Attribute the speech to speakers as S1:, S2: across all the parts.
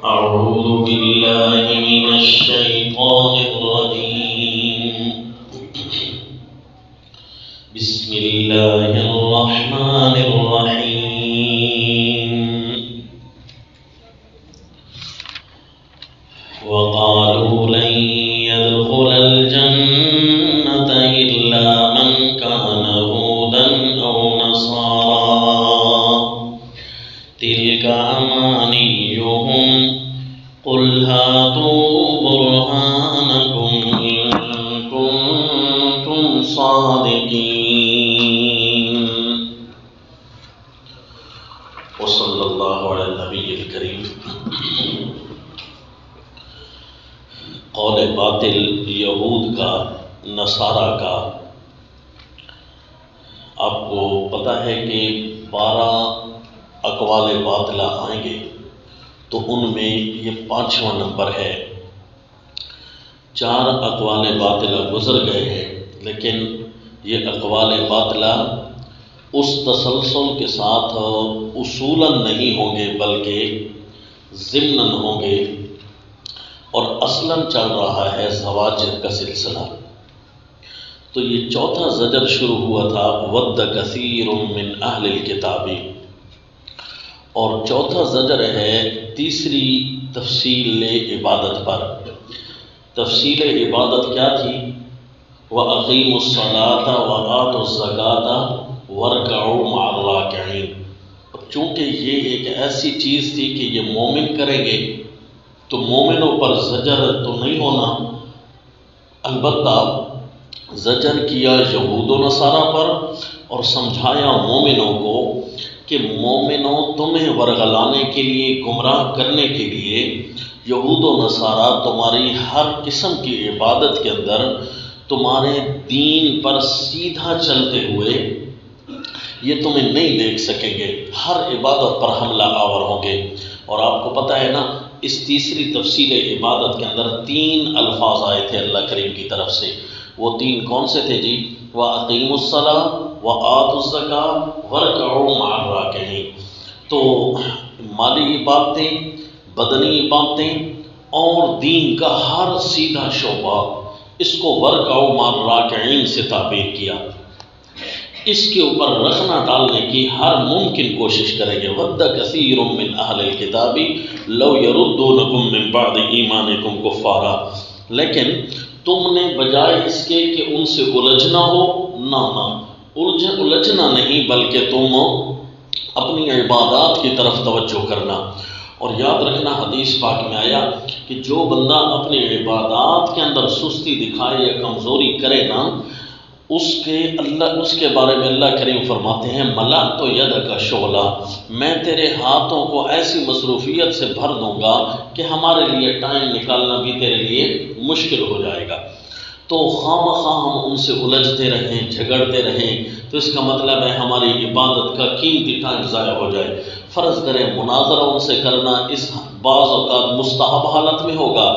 S1: أعوذ بالله من الشيطان الرجيم بسم الله الرحمن الرحيم وقالوا لن يدخل الجنة إلا من كان هودا أو نصارى تلك أمانيهم قل هاتوا برهانكم إن كنتم صادقين وصلى الله على النبي الكريم۔ قول باطل یہود کا، نصارہ کا، آپ کو پتہ ہے کہ 12 اقوال باطلہ آئیں گے، تو ان میں یہ 5واں نمبر ہے۔ 4 اقوال باطلہ گزر گئے ہیں، لیکن یہ اقوال باطلہ اس تسلسل کے ساتھ اصولاً نہیں ہوں گے بلکہ ضمناً ہوں گے، اور اصلاً چل رہا ہے زواجر کا سلسلہ۔ تو یہ 4تھا زجر شروع ہوا تھا وَدَّ كَثِيرٌ مِّنْ أَهْلِ الْكِتَابِ، اور 4تھا زجر ہے تیسری تفصیل عبادت پر۔ تفصیل عبادت کیا تھی؟ وَأَقِيمُوا الصَّلَاةَ وَآتُوا الزَّكَاةَ وَارْكَعُوا مَعَ الرَّاكِعِينَ۔ چونکہ یہ ایک ایسی چیز تھی کہ یہ مومن کریں گے تو مومنوں پر زجر تو نہیں ہونا، البتہ زجر کیا یہود و نصارہ پر اور سمجھایا مومنوں کو کہ مومنوں تمہیں ورغلانے کے لیے، گمراہ کرنے کے لیے یہود و نصارہ تمہاری ہر قسم کی عبادت کے اندر تمہارے دین پر سیدھا چلتے ہوئے یہ تمہیں نہیں دیکھ سکیں گے، ہر عبادت پر حملہ آور ہوں گے۔ اور آپ کو پتہ ہے نا، اس تیسری تفصیل عبادت کے اندر 3 الفاظ آئے تھے اللہ کریم کی طرف سے۔ وہ 3 کون سے تھے جی؟ وَأَقِيمُوا الصَّلَاةَ وَآتُوا الزَّكَاةَ وَارْكَعُوا مَعَ الرَّاكِعِينَ۔ تو مالی عبادتیں، بدنی عبادتیں اور دین کا ہر سیدھا شعبہ، اس کو وَارْكَعُوا مَعَ الرَّاكِعِينَ سے تعبیر کیا۔ اس کے اوپر رخنا ڈالنے کی ہر ممکن کوشش کریں گے۔ وَدَّ كَثِيرٌ مِّنْ أَهْلِ الْكِتَابِ لَوْ يَرُدُّونَكُم مِّن بَعْدِ إِيمَانِكُمْ كُفَّارًا، لیکن تم نے بجائے اس کے کہ ان سے الجھنا ہو، نہ الجھنا نہیں، بلکہ تم اپنی عبادات کی طرف توجہ کرنا۔ اور یاد رکھنا حدیث پاک میں آیا کہ جو بندہ اپنی عبادات کے اندر سستی دکھائے یا کمزوری کرے نا، اس کے بارے میں اللہ کریم فرماتے ہیں ملأت یدک شغلا، میں تیرے ہاتھوں کو ایسی مصروفیت سے بھر دوں گا کہ ہمارے لیے ٹائم نکالنا بھی تیرے لیے مشکل ہو جائے گا۔ تو خواہ ہم ان سے الجھتے رہیں، جھگڑتے رہیں، تو اس کا مطلب ہے ہماری عبادت کا قیمتی ٹائم ضائع ہو جائے۔ فرض کریں مناظرہ ان سے کرنا اس بعض اوقات مستحب حالت میں ہوگا،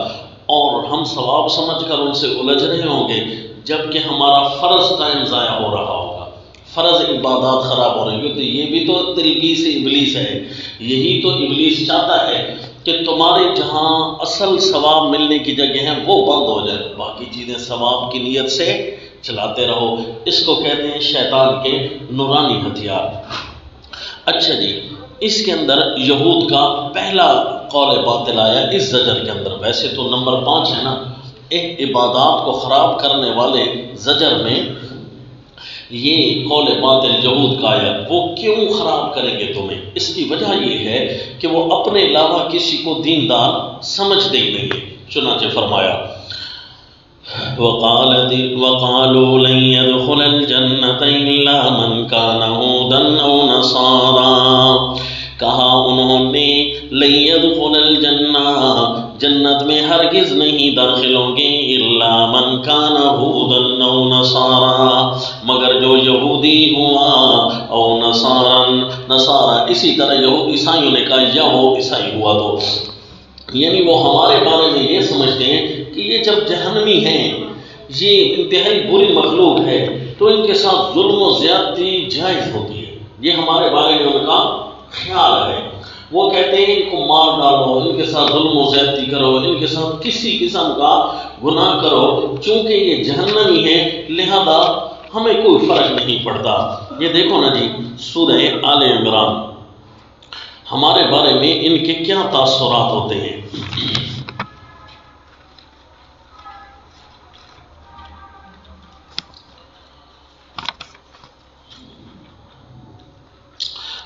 S1: اور ہم ثواب سمجھ کر ان سے الجھ رہے ہوں گے، جبکہ ہمارا فرض ٹائم ضائع ہو رہا ہوگا، فرض عبادات خراب ہو رہی ہے۔ تو یہ بھی تو تلبیس ابلیس ہے، یہی تو ابلیس چاہتا ہے کہ تمہارے جہاں اصل ثواب ملنے کی جگہ ہیں وہ بند ہو جائے، باقی چیزیں ثواب کی نیت سے چلاتے رہو۔ اس کو کہتے ہیں شیطان کے نورانی ہتھیار۔ اچھا جی، اس کے اندر یہود کا پہلا قول باطل آیا اس زجر کے اندر۔ ویسے تو نمبر 5 ہے نا، ایک عبادات کو خراب کرنے والے زجر میں یہ قول باطل یہود کا آیا۔ وہ کیوں خراب کریں گے تمہیں؟ اس کی وجہ یہ ہے کہ وہ اپنے علاوہ کسی کو دیندار سمجھتے ہی نہیں۔ چنانچہ فرمایا وَقَالُوا لَن يَدْخُلَ الْجَنَّةَ إِلَّا مَنْ كَانَ هُودًا أَوْ نَصَارًا، کہا انہوں نے لَن يَدْخُلَ الْجَنَّةَ، جنت میں ہرگز نہیں داخل ہوں گے، الا من کان هودا او نصارا، مگر جو یہودی ہوا، او نصارا اسی طرح عیسائیوں نے کہا یا وہ عیسائی ہوا، تو یعنی وہ ہمارے بارے میں یہ سمجھتے ہیں کہ یہ جب جہنمی ہیں، یہ انتہائی بری مخلوق ہے، تو ان کے ساتھ ظلم و زیادتی جائز ہوتی ہے، یہ ہمارے بارے میں ان کا خیال ہے۔ وہ کہتے ہیں ان کو مار ڈالو، ان کے ساتھ ظلم و زیادتی کرو، ان کے ساتھ کسی قسم کا گناہ کرو، چونکہ یہ جہنمی ہے لہذا ہمیں کوئی فرق نہیں پڑتا۔ یہ دیکھو نا جی سورہ آل عمران، ہمارے بارے میں ان کے کیا تاثرات ہوتے ہیں۔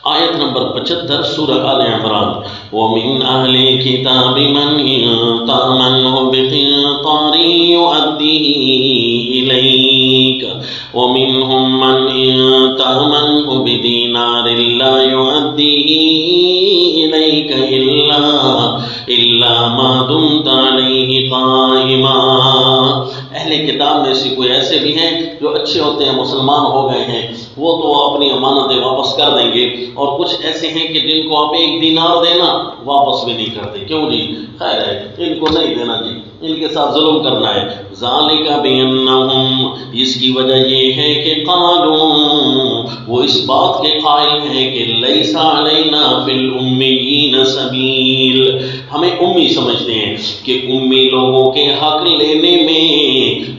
S1: آیت نمبر 75 سورہ آل عمران، وَمِنْ أَهْلِ الْكِتَابِ مَنْ إِنْ تَأْمَنْهُ بِقِنْطَارٍ يُؤَدِّهِ إِلَيْكَ وَمِنْهُمْ مَنْ إِنْ تَأْمَنْهُ بِدِينَارٍ لَا يُؤَدِّهِ إِلَيْكَ إِلَّا مَا دُمْتَ عَلَيْهِ قَائِمًا۔ اہل کتاب میں سے کوئی ایسے بھی ہیں جو اچھے ہوتے ہیں، مسلمان ہو گئے ہیں، وہ تو اپنی امانتیں واپس کر دیں گے، اور کچھ ایسے ہیں کہ جن کو آپ 1 دینار دینا واپس بھی نہیں کرتے۔ کیوں جی؟ خیر ہے، ان کو نہیں دینا جی، ان کے ساتھ ظلم کرنا ہے۔ ذالک بأنہم، اس کی وجہ یہ ہے کہ قالوا، وہ اس بات کے قائل ہیں کہ لیس علینا فی الامیین سبیل، ہمیں امی سمجھتے ہیں کہ امی لوگوں کے حق لینے میں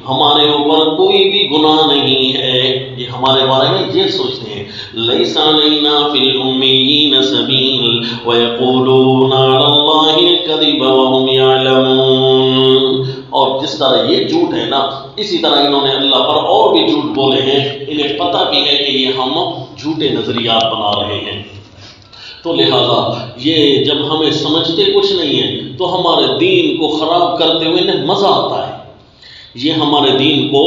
S1: ہمارے اوپر کوئی بھی گناہ نہیں ہے۔ یہ ہمارے بارے میں یہ سوچتے ہیں، لیس علینا فی الامیین سبیل ویقولون علی اللہ الکذب وہم یعلمون۔ اور جس طرح یہ جھوٹ ہے نا، اسی طرح انہوں نے اللہ پر اور بھی جھوٹ بولے ہیں، انہیں پتہ بھی ہے کہ یہ ہم جھوٹے نظریات بنا رہے ہیں۔ تو لہٰذا یہ جب ہمیں سمجھتے کچھ نہیں ہے تو ہمارے دین کو خراب کرتے ہوئے انہیں مزہ آتا ہے۔ یہ ہمارے دین کو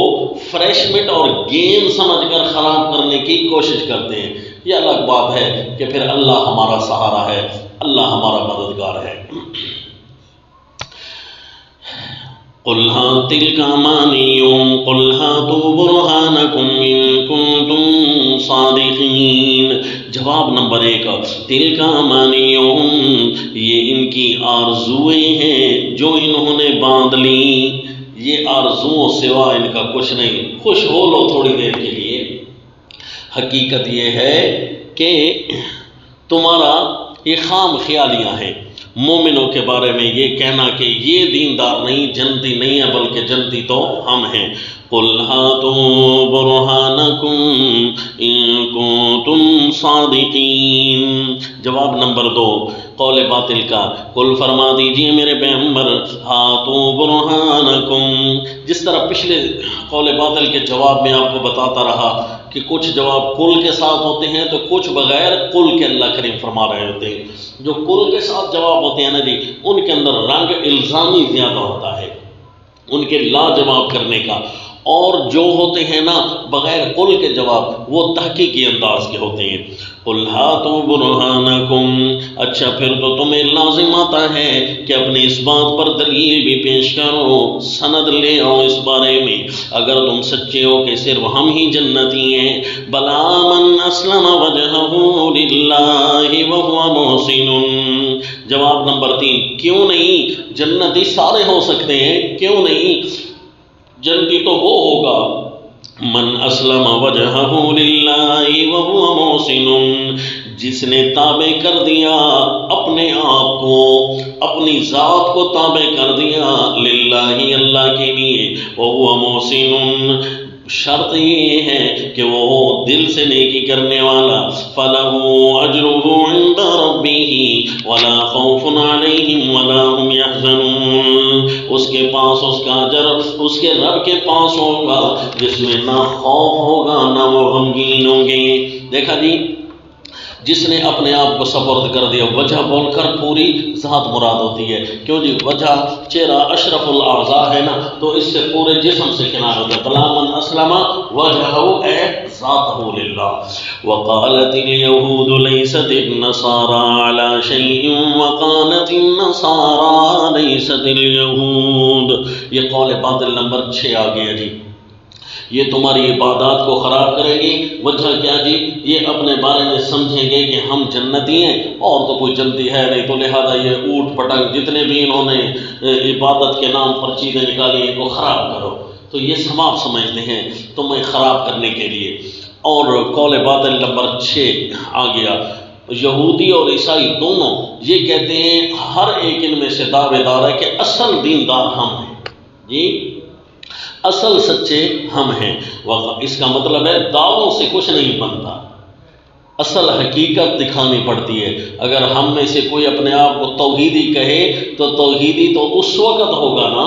S1: فریشمنٹ اور گیم سمجھ کر خراب کرنے کی کوشش کرتے ہیں۔ یہ الگ بات ہے کہ پھر اللہ ہمارا سہارا ہے، اللہ ہمارا مددگار ہے۔ قُلْ هَاتِ الْأَمَانِيُّ قُلْ هَاتُوا بُرْهَانَكُمْ إِن كُنتُمْ صَادِقِينَ۔ جواب نمبر 1، تِلْكَ أَمَانِيُّهُمْ، یہ ان کی آرزویں ہیں جو انہوں نے باندھ لی، یہ آرزوؤں سوا ان کا کچھ نہیں، خوش ہو لو تھوڑی دیر کے لیے۔ حقیقت یہ ہے کہ تمہارا یہ خام خیالیاں ہیں مومنوں کے بارے میں، یہ کہنا کہ یہ دیندار نہیں، جنتی نہیں ہے، بلکہ جنتی تو ہم ہیں۔ قُلْ هَاتُوا بُرْهَانَكُمْ إِن كُنتُمْ صَادِقِينَ۔ جواب نمبر 2، قول باطل کا، قل فرما دیجئے میرے پیغمبر، ہاتوا برہانکم، جس طرح پچھلے قول باطل کے جواب میں آپ کو بتاتا رہا کہ کچھ جواب قل کے ساتھ ہوتے ہیں تو کچھ بغیر قل کے اللہ کریم فرما رہے ہوتے ہیں۔ جو قل کے ساتھ جواب ہوتے ہیں نا جی، ان کے اندر رنگ الزامی زیادہ ہوتا ہے، ان کے لا جواب کرنے کا، اور جو ہوتے ہیں نا بغیر قل کے جواب وہ تحقیقی انداز کے ہوتے ہیں۔ قُلْ هَاتُوا بُرْهَانَكُمْ، اچھا پھر تو تمہیں لازم آتا ہے کہ اپنی اس بات پر دلیل بھی پیش کرو، سند لے آؤ اس بارے میں، اگر تم سچے ہو کہ صرف ہم ہی جنتی ہیں۔ بَلَا مَنْ أَسْلَمَ وَجْهَهُ لِلَّهِ وَهُوَ مُحْسِنٌ۔ جواب نمبر 3، کیوں نہیں؟ جنتی سارے ہو سکتے ہیں، کیوں نہیں؟ جنتی تو وہ ہوگا من اسلم وجہہ للہ وہو محسن، جس نے تابع کر دیا اپنے آپ کو، اپنی ذات کو تابع کر دیا للہ اللہ کے لیے، وہو محسن، شرط یہ ہے کہ وہ دل سے نیکی کرنے والا، فَلَهُ أَجْرُهُ عِنْدَ رَبِّهِ وَلَا خَوْفٌ عَلَيْهِمْ وَلَا هُمْ يَحْزَنُونَ، اس کے پاس اس کا اجر اس کے رب کے پاس ہوگا جس میں نہ خوف ہوگا نہ وہ غمگین ہوں گے۔ دیکھا جی، جس نے اپنے آپ کو سپرد کر دیا، وجہ بول کر پوری ذات مراد ہوتی ہے، کیوں جی؟ وجہ چہرہ اشرف الاعضاء ہے نا، تو اس سے پورے جسم سے کنار ہوتا ہے۔ بلا من اسلم وجہہ اے ذاتہ للہ۔ وقالت اليہود لیست النصارى على شیء وقالت النصارى لیست اليہود۔ یہ قول باطل نمبر 6 آ گیا جی۔ یہ تمہاری عبادات کو خراب کریں گے، وجہ کیا جی؟ یہ اپنے بارے میں سمجھیں گے کہ ہم جنتی ہیں اور تو کوئی جنتی ہے نہیں، تو لہذا یہ اوٹ پٹنگ جتنے بھی انہوں نے عبادت کے نام پر چیزیں نکالی ان کو خراب کرو، تو یہ ثواب سمجھتے ہیں تمہیں خراب کرنے کے لیے۔ اور قول باطل نمبر 6 آ گیا، یہودی اور عیسائی دونوں یہ کہتے ہیں، ہر ایک ان میں سے دعوے دار ہے کہ اصل دیندار ہم ہیں، جی اصل سچے ہم ہیں۔ اس کا مطلب ہے دعووں سے کچھ نہیں بنتا، اصل حقیقت دکھانی پڑتی ہے۔ اگر ہم میں سے کوئی اپنے آپ کو توحیدی کہے تو توحیدی تو اس وقت ہوگا نا،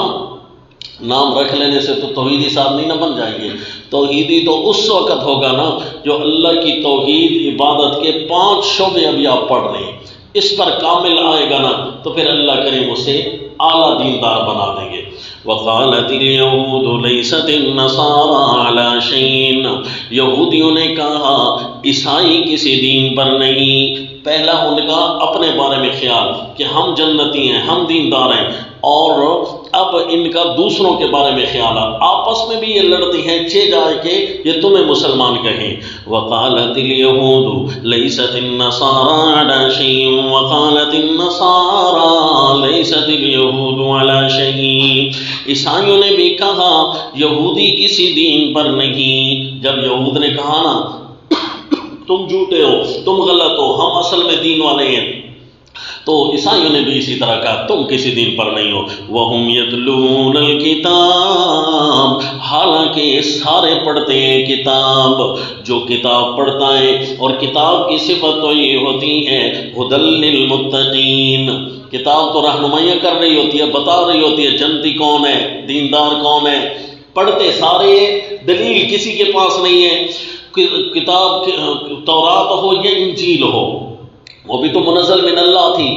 S1: نام رکھ لینے سے تو توحیدی صاحب نہیں نہ بن جائیں گے، توحیدی تو اس وقت ہوگا نا جو اللہ کی توحید عبادت کے 5 شعبے ابھی آپ پڑھ رہے ہیں اس پر کامل آئے گا نا، تو پھر اللہ کریم اسے اعلیٰ دیندار بنا دیں گے۔ وقالت اليهود ليست النصارى على شيء، یہودیوں نے کہا عیسائی کسی دین پر نہیں۔ پہلا ان کا اپنے بارے میں خیال کہ ہم جنتی ہیں، ہم دیندار ہیں، اور اب ان کا دوسروں کے بارے میں خیال، آپس میں بھی یہ لڑتی ہیں جائے کہ یہ تمہیں مسلمان کہیں۔ وقالت اليهود ليست النصارى على شيء وقالت النصارى ليست اليهود على شيء، عیسائیوں نے بھی کہا یہودی کسی دین پر نہیں۔ جب یہود نے کہا نا تم جھوٹے ہو، تم غلط ہو، ہم اصل میں دین والے ہیں، تو عیسائیوں نے بھی اسی طرح کہا تم کسی دین پر نہیں ہو۔ وَهُمْ يَتْلُونَ الْكِتَابَ، حالانکہ سارے پڑھتے ہیں کتاب، جو کتاب پڑھتا ہے، اور کتاب کی صفت تو یہ ہوتی ہے هُدًى لِّلْمُتَّقِينَ، کتاب تو رہنمائیاں کر رہی ہوتی ہے، بتا رہی ہوتی ہے جنتی کون ہے، دیندار کون ہے۔ پڑھتے سارے، دلیل کسی کے پاس نہیں ہے، کتاب تورات ہو یا انجیل ہو، وہ بھی تو منزل من اللہ تھی۔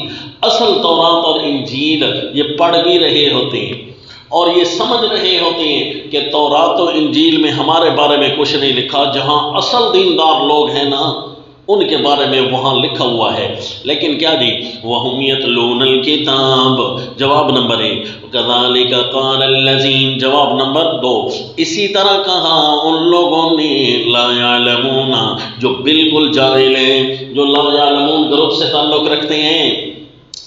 S1: اصل تورات اور انجیل یہ پڑھ بھی رہے ہوتے ہیں اور یہ سمجھ رہے ہوتے ہیں کہ تورات و انجیل میں ہمارے بارے میں کچھ نہیں لکھا، جہاں اصل دیندار لوگ ہیں نا ان کے بارے میں وہاں لکھا ہوا ہے۔ لیکن کیا جی وَهُمْ يَتْلُونَ الْكِتَابَ، جواب نمبر 1، كَذَلِكَ قَالَ الَّذِينَ، جواب نمبر 2، اسی طرح کہا ان لوگوں نے لا يعلمون، جو بالکل جاہل ہیں، جو لا يعلمون گروپ سے تعلق رکھتے ہیں،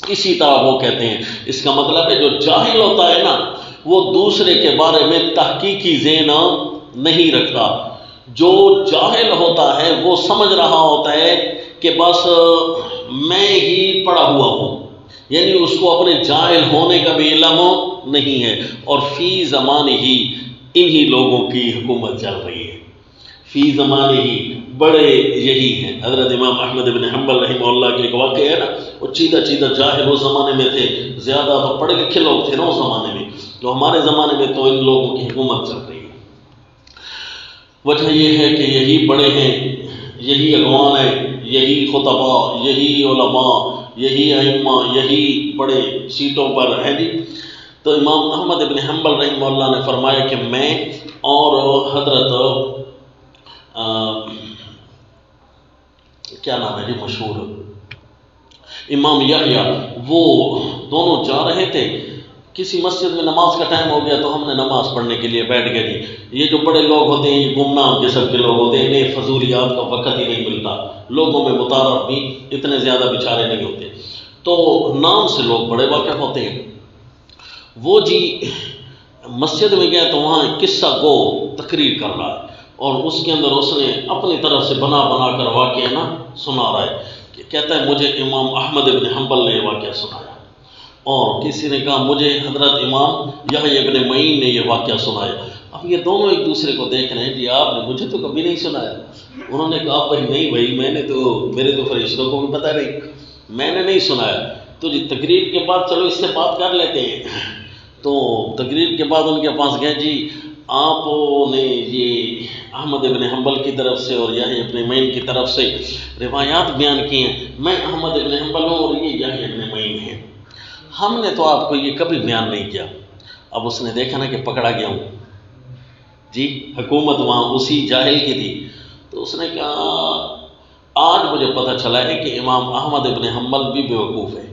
S1: اسی طرح وہ کہتے ہیں۔ اس کا مطلب ہے جو جاہل ہوتا ہے نا وہ دوسرے کے بارے میں تحقیقی ذہن نہیں رکھتا، جو جاہل ہوتا ہے وہ سمجھ رہا ہوتا ہے کہ بس میں ہی پڑھا ہوا ہوں، یعنی اس کو اپنے جاہل ہونے کا بھی علم نہیں ہے، اور فی زمان ہی انہی لوگوں کی حکومت چل رہی ہے، فی زمان ہی بڑے یہی ہیں۔ حضرت امام احمد بن حنبل رحمہ اللہ کے ایک واقعہ ہے نا، وہ چیدہ چیدہ جاہل اس زمانے میں تھے، زیادہ تو پڑھے لکھے لوگ تھے نا اس زمانے میں، تو ہمارے زمانے میں تو ان لوگوں کی حکومت چل رہی ہے۔ وجہ یہ ہے کہ یہی بڑے ہیں، یہی اگوان ہیں، یہی خطباء، یہی علماء، یہی ائمہ، یہی بڑے سیٹوں پر ہیں جی۔ تو امام احمد بن حنبل رحمہ اللہ نے فرمایا کہ میں اور حضرت کیا نام ہے جی مشہور امام یحییٰ، وہ دونوں جا رہے تھے، کسی مسجد میں نماز کا ٹائم ہو گیا تو ہم نے نماز پڑھنے کے لیے بیٹھ گئے جی۔ یہ جو بڑے لوگ ہوتے ہیں یہ گمنام قسم کے لوگ ہوتے ہیں، انہیں فضولیات کا وقت ہی نہیں ملتا، لوگوں میں متعارف بھی اتنے زیادہ بیچارے نہیں ہوتے، تو نام سے لوگ بڑے واقف ہوتے ہیں۔ وہ جی مسجد میں گئے تو وہاں ایک قصہ گو تقریر کر رہا ہے، اور اس کے اندر اس نے اپنی طرف سے بنا کر واقعہ نا سنا رہا ہے، کہ کہتا ہے مجھے امام احمد بن حنبل نے یہ واقعہ سنایا، اور کسی نے کہا مجھے حضرت امام یحییٰ ابن معین نے یہ واقعہ سنایا۔ اب یہ دونوں ایک دوسرے کو دیکھ رہے ہیں، جی آپ نے مجھے تو کبھی نہیں سنایا۔ انہوں نے کہا بھائی نہیں بھائی، میرے تو فرشتوں کو بھی پتہ نہیں، میں نے نہیں سنایا۔ تو جی تقریر کے بعد چلو اس سے بات کر لیتے ہیں، تو تقریر کے بعد ان کے پاس گئے، جی آپ نے یہ احمد ابن حنبل کی طرف سے اور یحییٰ ابن معین کی طرف سے روایات بیان کی ہیں، میں احمد ابن حنبل ہوں اور یہ یحییٰ ابن معین ہیں، ہم نے تو آپ کو یہ کبھی بیان نہیں کیا۔ اب اس نے دیکھا نا کہ پکڑا گیا ہوں جی، حکومت وہاں اسی جاہل کی تھی، تو اس نے کہا آج مجھے پتہ چلا ہے کہ امام احمد ابن حنبل بھی بیوقوف ہے۔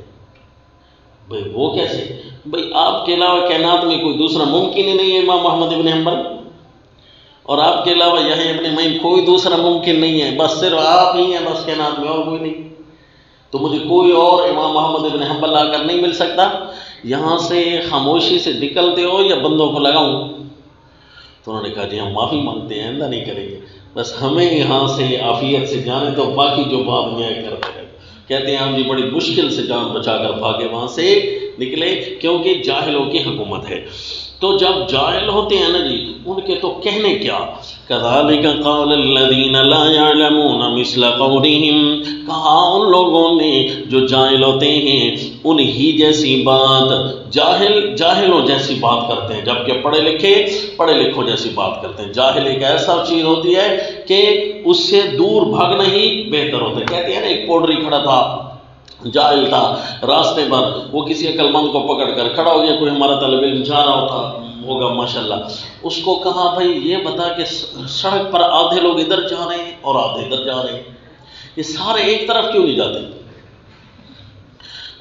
S1: بھائی وہ کیسے؟ بھائی آپ کے علاوہ کائنات میں کوئی دوسرا ممکن ہی نہیں ہے امام احمد ابن حنبل، اور آپ کے علاوہ یحییٰ ابن معین کوئی دوسرا ممکن نہیں ہے، بس صرف آپ ہی ہیں بس کائنات میں، اور کوئی نہیں، تو مجھے کوئی اور امام احمد ابن حنبل آ کر نہیں مل سکتا، یہاں سے خاموشی سے نکلتے ہو یا بندوں کو لگاؤں؟ تو انہوں نے کہا جی ہم معافی مانگتے ہیں، آئندہ نہیں کریں گے، بس ہمیں یہاں سے عافیت سے جانے تو، باقی جو بات میں کرتے ہیں۔ کہتے ہیں ہم جی بڑی مشکل سے جان بچا کر بھاگے وہاں سے نکلے، کیونکہ جاہلوں کی حکومت ہے۔ تو جب جاہل ہوتے ہیں نا جی، ان کے تو کہنے کیا، كَذَلِكَ قَالَ الَّذِينَ لَا يَعْلَمُونَ مِثْلَ قَوْلِهِمْ، کہا ان لوگوں نے جو جاہل ہوتے ہیں انہی جیسی بات، جاہلوں جیسی بات کرتے ہیں، جبکہ پڑھے لکھوں جیسی بات کرتے ہیں۔ جاہل ایک ایسا چیز ہوتی ہے کہ اس سے دور بھاگنا ہی بہتر ہوتا ہے۔ کہتے ہیں نا ایک پوڈری کھڑا تھا، جاہل تھا، راستے پر وہ کسی عقل مند کو پکڑ کر کھڑا ہو گیا، کوئی ہمارا طالب علم جا رہا ہوگا ماشاءاللہ، اس کو کہا بھائی یہ بتا کہ سڑک پر آدھے لوگ ادھر جا رہے ہیں اور آدھے ادھر جا رہے ہیں، یہ سارے ایک طرف کیوں نہیں جاتے؟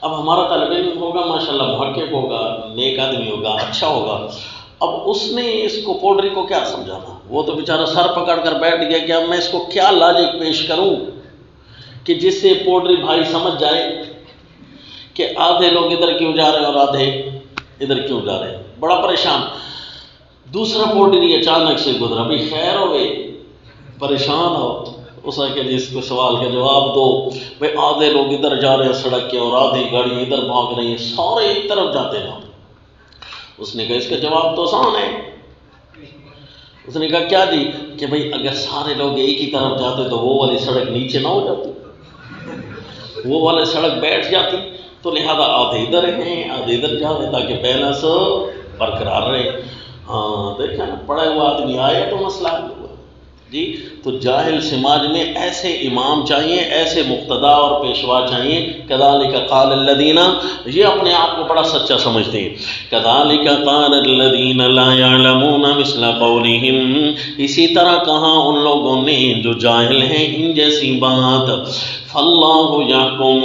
S1: اب ہمارا طالب علم ہوگا ماشاءاللہ، محقق ہوگا، نیک آدمی ہوگا، اچھا ہوگا، اب اس نے اس کو پوڈری کو کیا سمجھانا؟ وہ تو بیچارہ سر پکڑ کر بیٹھ گیا کہ اب میں اس کو کیا لاجک پیش کروں کہ جس سے پوڈری بھائی سمجھ جائے کہ آدھے لوگ ادھر کیوں جا رہے ہیں اور آدھے ادھر کیوں جا رہے ہیں۔ بڑا پریشان۔ دوسرا پوڈری اچانک سے گزرا، بھی خیر ہو گئی، پریشان ہو، اس نے جس کو سوال کا جواب دو، بھائی آدھے لوگ ادھر جا رہے ہیں سڑک کے اور آدھی گاڑیاں ادھر بھاگ رہی ہیں، سارے ایک طرف جاتے ہیں۔ اس نے کہا اس کا جواب تو آسان ہے۔ اس نے کہا کیا جی؟ کہ بھائی اگر سارے لوگ ایک ہی طرف جاتے تو وہ والی سڑک نیچے نہ ہو جاتی، وہ والی سڑک بیٹھ جاتی، تو لہذا آدھے ادھر ہیں آدھے ادھر جا رہے تاکہ بیلنس برقرار رہے۔ ہاں دیکھا نا، پڑھا ہوا آدمی آئے تو مسئلہ حل ہوا جی۔ تو جاہل سماج میں ایسے امام چاہیے، ایسے مقتدا اور پیشوا چاہیے۔ كَذَلِكَ قَالَ الَّذِينَ، یہ اپنے آپ کو بڑا سچا سمجھتے ہیں۔ كَذَلِكَ قَالَ الَّذِينَ لَا يَعْلَمُونَ مِثْلَ قَوْلِهِمْ، اسی طرح کہا ان لوگوں نے جو جاہل ہیں ان جیسی بات۔ فَاللَّهُ يَحْكُمُ،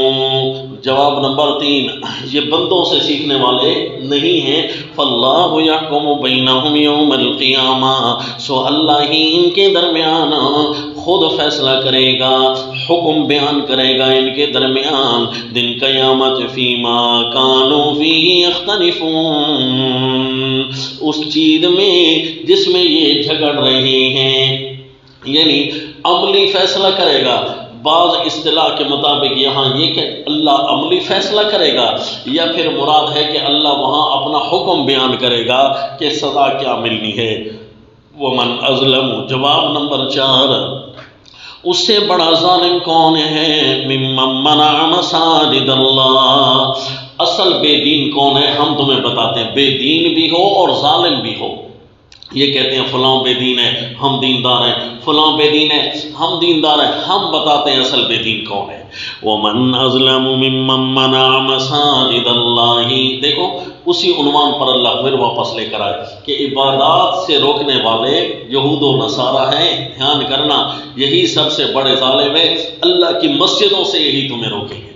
S1: جواب نمبر 3، یہ بندوں سے سیکھنے والے نہیں ہیں۔ فَاللَّهُ يَحْكُمُ بَيْنَهُمْ يَوْمَ الْقِيَامَةِ، سو اللہ ہی ان کے درمیان خود فیصلہ کرے گا، حکم بیان کرے گا ان کے درمیان دن قیامت، فیما کانوا فیہ یختلفون، اس چیز میں جس میں یہ جھگڑ رہے ہیں، یعنی عملی فیصلہ کرے گا۔ بعض اصطلاح کے مطابق یہاں یہ کہ اللہ عملی فیصلہ کرے گا، یا پھر مراد ہے کہ اللہ وہاں اپنا حکم بیان کرے گا کہ سزا کیا ملنی ہے۔ وَمَنْ أَظْلَمُ، جواب نمبر 4، اس سے بڑا ظالم کون ہے؟ مِمَّن مَّنَعَ مَسَاجِدَ اللَّهِ، اصل بے دین کون ہے ہم تمہیں بتاتے ہیں، بے دین بھی ہو اور ظالم بھی ہو۔ یہ کہتے ہیں فلاں بے دین ہے ہم دیندار ہیں، فلاں بے دین ہے ہم دیندار ہیں، ہم بتاتے ہیں اصل بے دین کون ہے۔ وَمَنْ أَظْلَمُ مِمَّن مَّنَعَ مَسَاجِدَ اللَّهِ، دیکھو اسی عنوان پر اللہ پھر واپس لے کر آئے کہ عبادات سے روکنے والے یہود و نصارہ ہیں، دھیان کرنا، یہی سب سے بڑے ظالم ہیں، اللہ کی مسجدوں سے یہی تمہیں روکیں گے،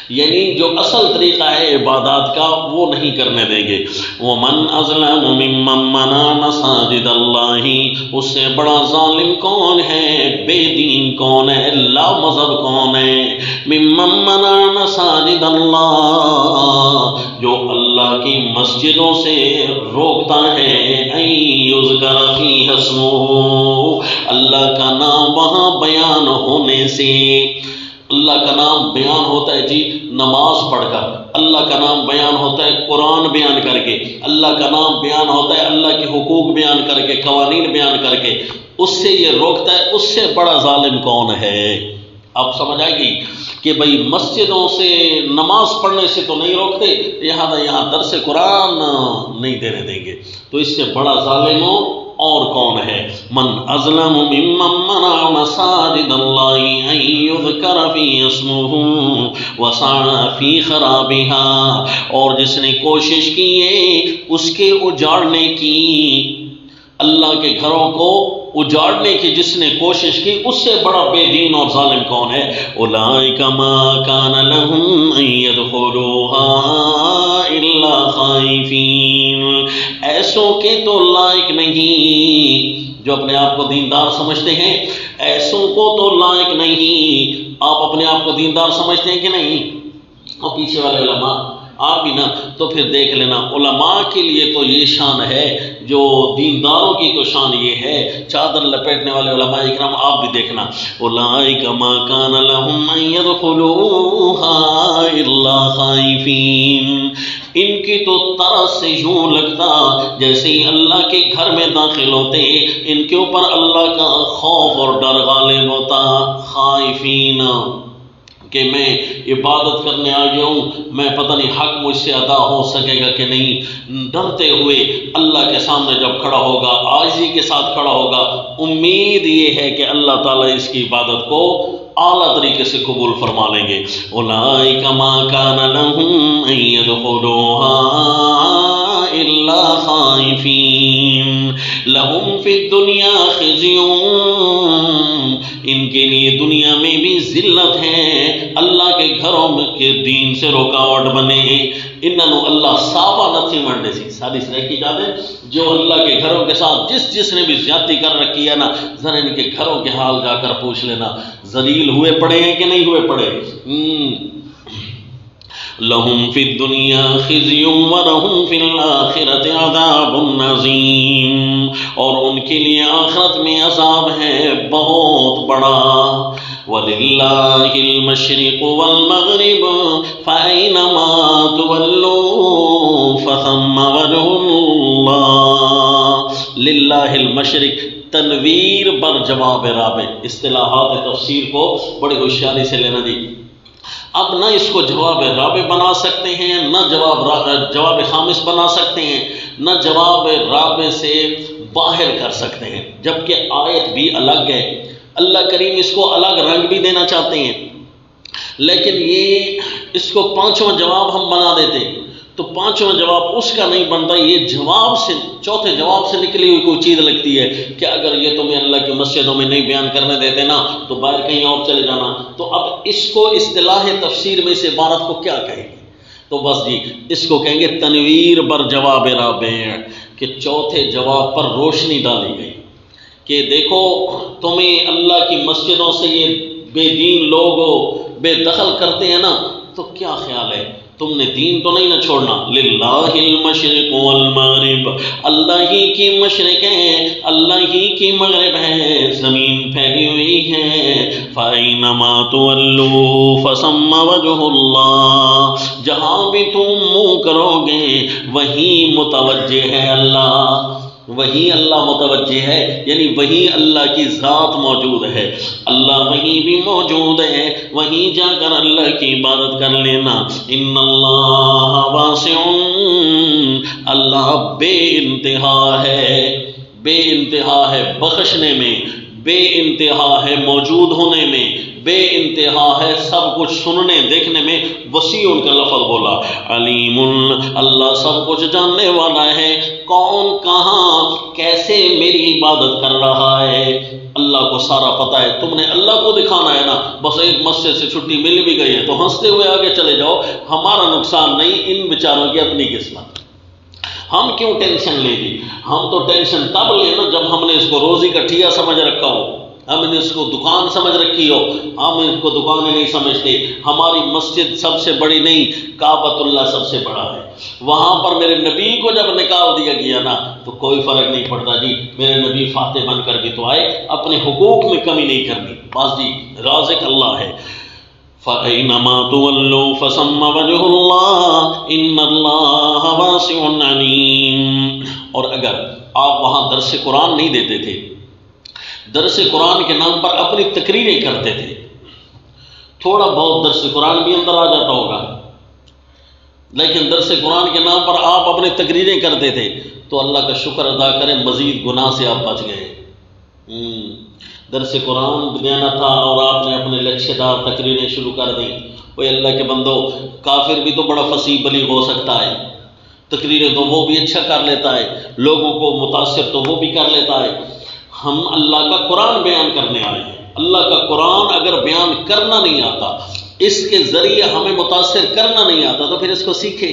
S1: یعنی جو اصل طریقہ ہے عبادات کا وہ نہیں کرنے دیں گے۔ وَمَنْ أَظْلَمُ مِمَّن مَّنَعَ مَسَاجِدَ اللَّهِ، اس سے بڑا ظالم کون ہے، بے دین کون ہے، لا مذہب کون ہے؟ مِمَّن مَّنَعَ مَسَاجِدَ اللَّهِ، جو اللہ کی مسجدوں سے روکتا ہے، أَن يُذْكَرَ فِيهَا اسْمُهُ، اللہ کا نام وہاں بیان ہونے سے۔ اللہ کا نام بیان ہوتا ہے جی نماز پڑھ کر، اللہ کا نام بیان ہوتا ہے قرآن بیان کر کے، اللہ کا نام بیان ہوتا ہے اللہ کے حقوق بیان کر کے، قوانین بیان کر کے، اس سے یہ روکتا ہے، اس سے بڑا ظالم کون ہے؟ آپ سمجھ آئے گی کہ بھئی مسجدوں سے نماز پڑھنے سے تو نہیں روکتے، یہاں درس قرآن نہیں دینے دیں گے، تو اس سے بڑا ظالم اور کون ہے؟ من اظلم ممن منع مساجد اللہ ان یذکر فی اسمہ وسعى فی خرابها، اور جس نے کوشش کی ہے اس کے اجاڑنے کی، اللہ کے گھروں کو اجاڑنے کی جس نے کوشش کی، اس سے بڑا بے دین اور ظالم کون ہے؟ اولئک ما کان لهم ان يدخلوها الا خائفین، ایسوں کے تو لائق نہیں، جو اپنے آپ کو دیندار سمجھتے ہیں ایسوں کو تو لائق نہیں۔ آپ اپنے آپ کو دیندار سمجھتے ہیں کہ نہیں؟ اور پیچھے والے علماء آپ بھی نا، تو پھر دیکھ لینا علماء کے لیے تو یہ شان ہے جو دینداروں کی تو شان یہ ہے، چادر لپیٹنے والے علماء اکرام آپ بھی دیکھنا، اولئک ما کان لهم ان يدخلوها الا خائفین، ان کی تو طرز سے یوں لگتا جیسے ہی اللہ کے گھر میں داخل ہوتے ان کے اوپر اللہ کا خوف اور ڈر غالب ہوتا، خائفین کہ میں عبادت کرنے آ گیا ہوں، میں پتہ نہیں حق مجھ سے ادا ہو سکے گا کہ نہیں، ڈرتے ہوئے اللہ کے سامنے جب کھڑا ہوگا، عاجزی کے ساتھ کھڑا ہوگا، امید یہ ہے کہ اللہ تعالیٰ اس کی عبادت کو اعلیٰ طریقے سے قبول فرما لیں گے۔ اولئک ما کان لهم ان يدخلوها الا خائفین لهم فی الدنیا خزی، ان کے لیے دنیا میں بھی ذلت ہے، اللہ کے گھروں کے دین سے رکاوٹ بنے، انہوں اللہ صحابہ نتھی مرنے سی ساری سرح کی جاتے جو اللہ کے گھروں کے ساتھ جس نے بھی زیادتی کر رکھی ہے نا، ذرا ان کے گھروں کے حال جا کر پوچھ لینا، ذلیل ہوئے پڑے ہیں کہ نہیں ہوئے پڑے۔ لَهُمْ فِي الدُّنْيَا خِزْيٌ وَلَهُمْ فِي الْآخِرَةِ عَذَابٌ عَظِيمٌ، اور ان کے لیے آخرت میں عذاب ہے بہت بڑا۔ وَلِلَّهِ الْمَشْرِقُ وَالْمَغْرِبُ فَأَيْنَمَا تُوَلُّوا فَثَمَّ وَجْهُ اللَّهِ۔ لِلَّهِ الْمَشْرِقُ تنویر بر جواب رابع، اصطلاحات تفسیر کو بڑی ہوشیاری سے لینا دی۔ اب نہ اس کو جواب رابع بنا سکتے ہیں، نہ جواب خامس بنا سکتے ہیں، نہ جواب رابع سے باہر کر سکتے ہیں، جبکہ آیت بھی الگ ہے، اللہ کریم اس کو الگ رنگ بھی دینا چاہتے ہیں، لیکن یہ اس کو پانچواں جواب ہم بنا دیتے تو پانچواں جواب اس کا نہیں بنتا، یہ جواب سے چوتھے جواب سے نکلی ہوئی کوئی چیز لگتی ہے کہ اگر یہ تمہیں اللہ کی مسجدوں میں نہیں بیان کرنے دیتے نا تو باہر کہیں اور چلے جانا۔ تو اب اس کو اصطلاح تفسیر میں اس عبارت کو کیا کہیں گے؟ تو بس جی اس کو کہیں گے تنویر بر جواب رابع، کہ چوتھے جواب پر روشنی ڈالی گئی کہ دیکھو تمہیں اللہ کی مسجدوں سے یہ بے دین لوگ بے دخل کرتے ہیں نا، تو کیا خیال ہے تم نے دین تو نہیں نہ چھوڑنا۔ للہ المشرق والمغرب، اللہ ہی کی مشرق ہے، اللہ ہی کی مغرب ہے، زمین پھیلی ہوئی ہے۔ فَأَيْنَمَا تُوَلُّوا فَثَمَّ وَجْهُ اللَّهِ، جہاں بھی تم منہ کرو گے وہی متوجہ ہے اللہ، وہی اللہ متوجہ ہے، یعنی وہی اللہ کی ذات موجود ہے، اللہ وہیں بھی موجود ہے، وہیں جا کر اللہ کی عبادت کر لینا۔ ان اللہ واسع، اللہ بے انتہا ہے، بے انتہا ہے بخشنے میں، بے انتہا ہے موجود ہونے میں، بے انتہا ہے سب کچھ سننے دیکھنے میں، وسیع ان کا لفظ بولا۔ علیم، اللہ سب کچھ جاننے والا ہے، کون کہاں کیسے میری عبادت کر رہا ہے، اللہ کو سارا پتہ ہے۔ تم نے اللہ کو دکھانا ہے نا، بس ایک مسجد سے چھٹی مل بھی گئی ہے تو ہنستے ہوئے آگے چلے جاؤ، ہمارا نقصان نہیں، ان بیچاروں کی اپنی قسمت۔ ہم کیوں ٹینشن لے دی؟ ہم تو ٹینشن تب لے نا جب ہم نے اس کو روزی کا ٹھیا سمجھ رکھا ہو، ہم نے اس کو دکان سمجھ رکھی ہو، ہم اس کو دکانیں نہیں سمجھتے۔ ہماری مسجد سب سے بڑی نہیں، کعبۃ اللہ سب سے بڑا ہے، وہاں پر میرے نبی کو جب نکال دیا گیا نا تو کوئی فرق نہیں پڑتا جی، میرے نبی فاتح بن کر بھی تو آئے، اپنے حقوق میں کمی نہیں کرنی، بس جی رازق اللہ ہے۔ فَأَيْنَمَا تُوَلُّوا فَثَمَّ وَجْهُ اللَّهِ إِنَّ اللَّهَ وَاسِعٌ عَلِيمٌ۔ اور اگر آپ وہاں درس قرآن نہیں دیتے تھے، درس قرآن کے نام پر اپنی تقریریں کرتے تھے، تھوڑا بہت درس قرآن بھی اندر آ جاتا ہوگا، لیکن درس قرآن کے نام پر آپ اپنی تقریریں کرتے تھے تو اللہ کا شکر ادا کریں، مزید گناہ سے آپ بچ گئے۔ درس قرآن دینا تھا اور آپ نے اپنے لچھے دار تقریریں شروع کر دیں۔ وہ اللہ کے بندو، کافر بھی تو بڑا فصیح بلیغ ہو سکتا ہے، تقریریں تو وہ بھی اچھا کر لیتا ہے، لوگوں کو متاثر تو وہ بھی کر لیتا ہے۔ ہم اللہ کا قرآن بیان کرنے آئے ہیں، اللہ کا قرآن اگر بیان کرنا نہیں آتا، اس کے ذریعے ہمیں متاثر کرنا نہیں آتا تو پھر اس کو سیکھے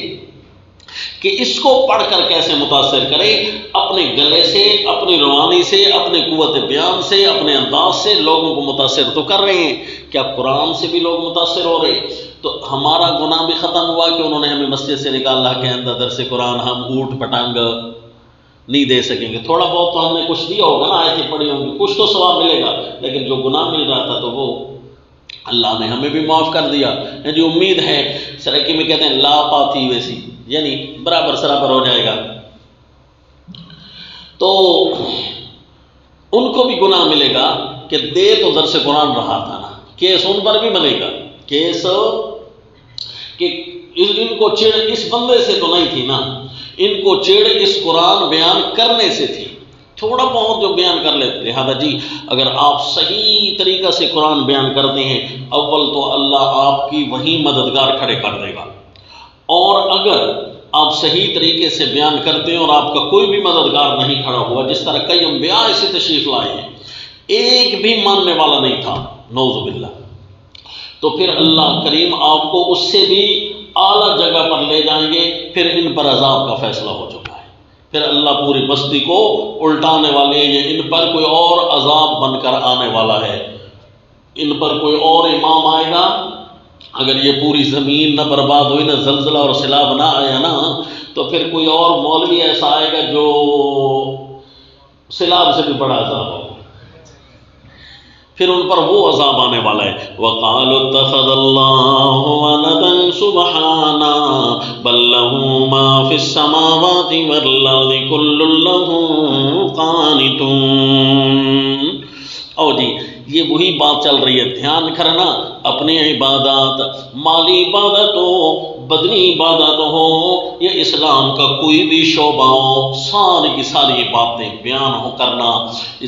S1: کہ اس کو پڑھ کر کیسے متاثر کرے، اپنے گلے سے، اپنی روانی سے، اپنے قوت بیان سے، اپنے انداز سے لوگوں کو متاثر تو کر رہے ہیں، کیا قرآن سے بھی لوگ متاثر ہو رہے؟ تو ہمارا گناہ بھی ختم ہوا کہ انہوں نے ہمیں مسجد سے نکالا کہ اندر درس قرآن ہم اونٹ پٹانگ نہیں دے سکیں گے. تھوڑا بہت تو ہم نے کچھ دیا ہوگا نا، آیتیں پڑھی ہوں گی، کچھ تو ثواب ملے گا، لیکن جو گناہ مل رہا تھا تو وہ اللہ نے ہمیں بھی معاف کر دیا. جو امید ہے، سرکی میں کہتے ہیں لا پاتی ویسی، یعنی برابر سرابر ہو جائے گا. تو ان کو بھی گناہ ملے گا کہ دے تو درس قرآن رہا تھا نا، کیس ان پر بھی بنے گا. کیس کہ ان کو چڑ اس بندے سے تو نہیں تھی نا، ان کو چڑ اس قرآن بیان کرنے سے تھی، تھوڑا بہت جو بیان کر لیتے. لہذا جی اگر آپ صحیح طریقہ سے قرآن بیان کرتے ہیں، اول تو اللہ آپ کی وہی مددگار کھڑے کر دے گا، اور اگر آپ صحیح طریقے سے بیان کرتے ہیں اور آپ کا کوئی بھی مددگار نہیں کھڑا ہوا، جس طرح کئی انبیاء ایسے تشریف لائے ہیں ایک بھی ماننے والا نہیں تھا، نعوذ باللہ، تو پھر اللہ کریم آپ کو اس سے بھی اعلیٰ جگہ پر لے جائیں گے. پھر ان پر عذاب کا فیصلہ ہو چکا ہے، پھر اللہ پوری بستی کو الٹانے والے ہیں، ان پر کوئی اور عذاب بن کر آنے والا ہے، ان پر کوئی اور امام آئے گا. اگر یہ پوری زمین نہ برباد ہوئی، نہ زلزلہ اور سیلاب نہ آیا نا، تو پھر کوئی اور مولوی ایسا آئے گا جو سیلاب سے بھی بڑا عذاب ہوگا، پھر ان پر وہ عذاب آنے والا ہے. وَقَالُوا اتَّخَذَ اللَّهُ وَلَدًا سُبْحَانَهُ بَل لَّهُ مَا فِي السَّمَاوَاتِ وَالْأَرْضِ كُلٌّ لَّهُ قَانِتُونَ. او جی یہ وہی بات چل رہی ہے، دھیان کرنا. اپنی عبادات، مالی عبادت ہو، بدنی عبادت ہو، یا اسلام کا کوئی بھی شعبہ ہو، ساری کی ساری باتیں بیان ہو کرنا،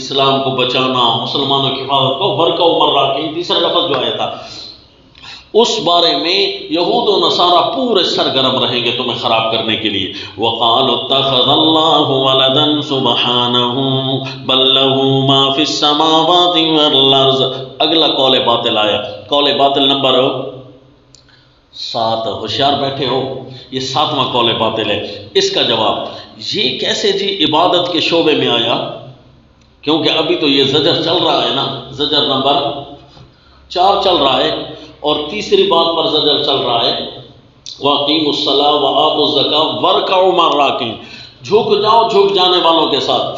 S1: اسلام کو بچانا، مسلمانوں کی حفاظت کو ورکا عمر راکیں، تیسرا لفظ جو آیا تھا اس بارے میں یہود و نصارہ پورے سرگرم رہیں گے تمہیں خراب کرنے کے لیے. وَقَالُوا اتَّخَذَ اللَّهُ وَلَدًا سُبْحَانَهُ بَل لَّهُ مَا فِي السَّمَاوَاتِ وَالْأَرْضِ. اگلا قول باطل آیا، قول باطل نمبر 7. ہوشیار بیٹھے ہو، یہ 7واں قول باطل ہے. اس کا جواب یہ کیسے جی عبادت کے شعبے میں آیا؟ کیونکہ ابھی تو یہ زجر چل رہا ہے نا، زجر نمبر 4 چل رہا ہے، اور تیسری بات پر زجر چل رہا ہے وَأَقِيمُوا الصَّلَاةَ وَآتُوا الزَّكَاةَ وَارْكَعُوا مَعَ الرَّاكِعِينَ. جھک جاؤ جھک جانے والوں کے ساتھ.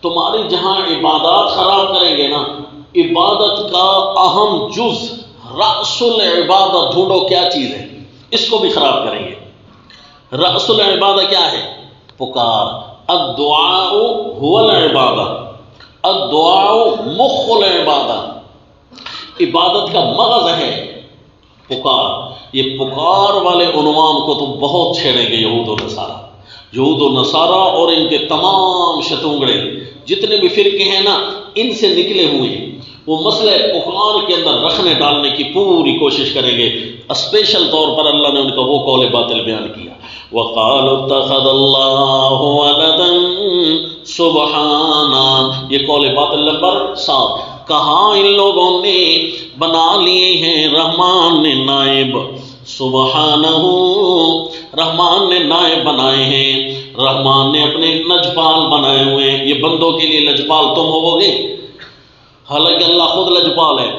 S1: تمہاری جہاں عبادات خراب کریں گے نا، عبادت کا اہم جز رأس العبادت ڈھونڈو کیا چیز ہے، اس کو بھی خراب کریں گے. رأس العبادت کیا ہے؟ پکار. الدعاء هو العبادہ، الدعاء مخ العبادہ. عبادت کا مغز ہے پکار. یہ پکار والے عنوان کو تو بہت چھیڑیں گے یہود و نصارہ. یہود و نصارہ اور ان کے تمام شتونگڑے جتنے بھی فرقے ہیں نا، ان سے نکلے ہوئے ہیں، وہ مسئلہ پکار کے اندر رکھنے ڈالنے کی پوری کوشش کریں گے. اسپیشل طور پر اللہ نے ان کا وہ قول باطل بیان کیا. وَقَالُوا اتَّخَذَ اللَّهُ وَلَدًا سُبْحَانَهُ. یہ قول باطل نمبر 7. کہاں ان لوگوں نے بنا لیے ہیں رحمان نے نائب. سبحانہ، رحمان نے نائب بنائے ہیں، رحمان نے اپنے لجپال بنائے ہوئے ہیں. یہ بندوں کے لیے لجپال تم ہو گے، حالانکہ اللہ خود لجپال ہے.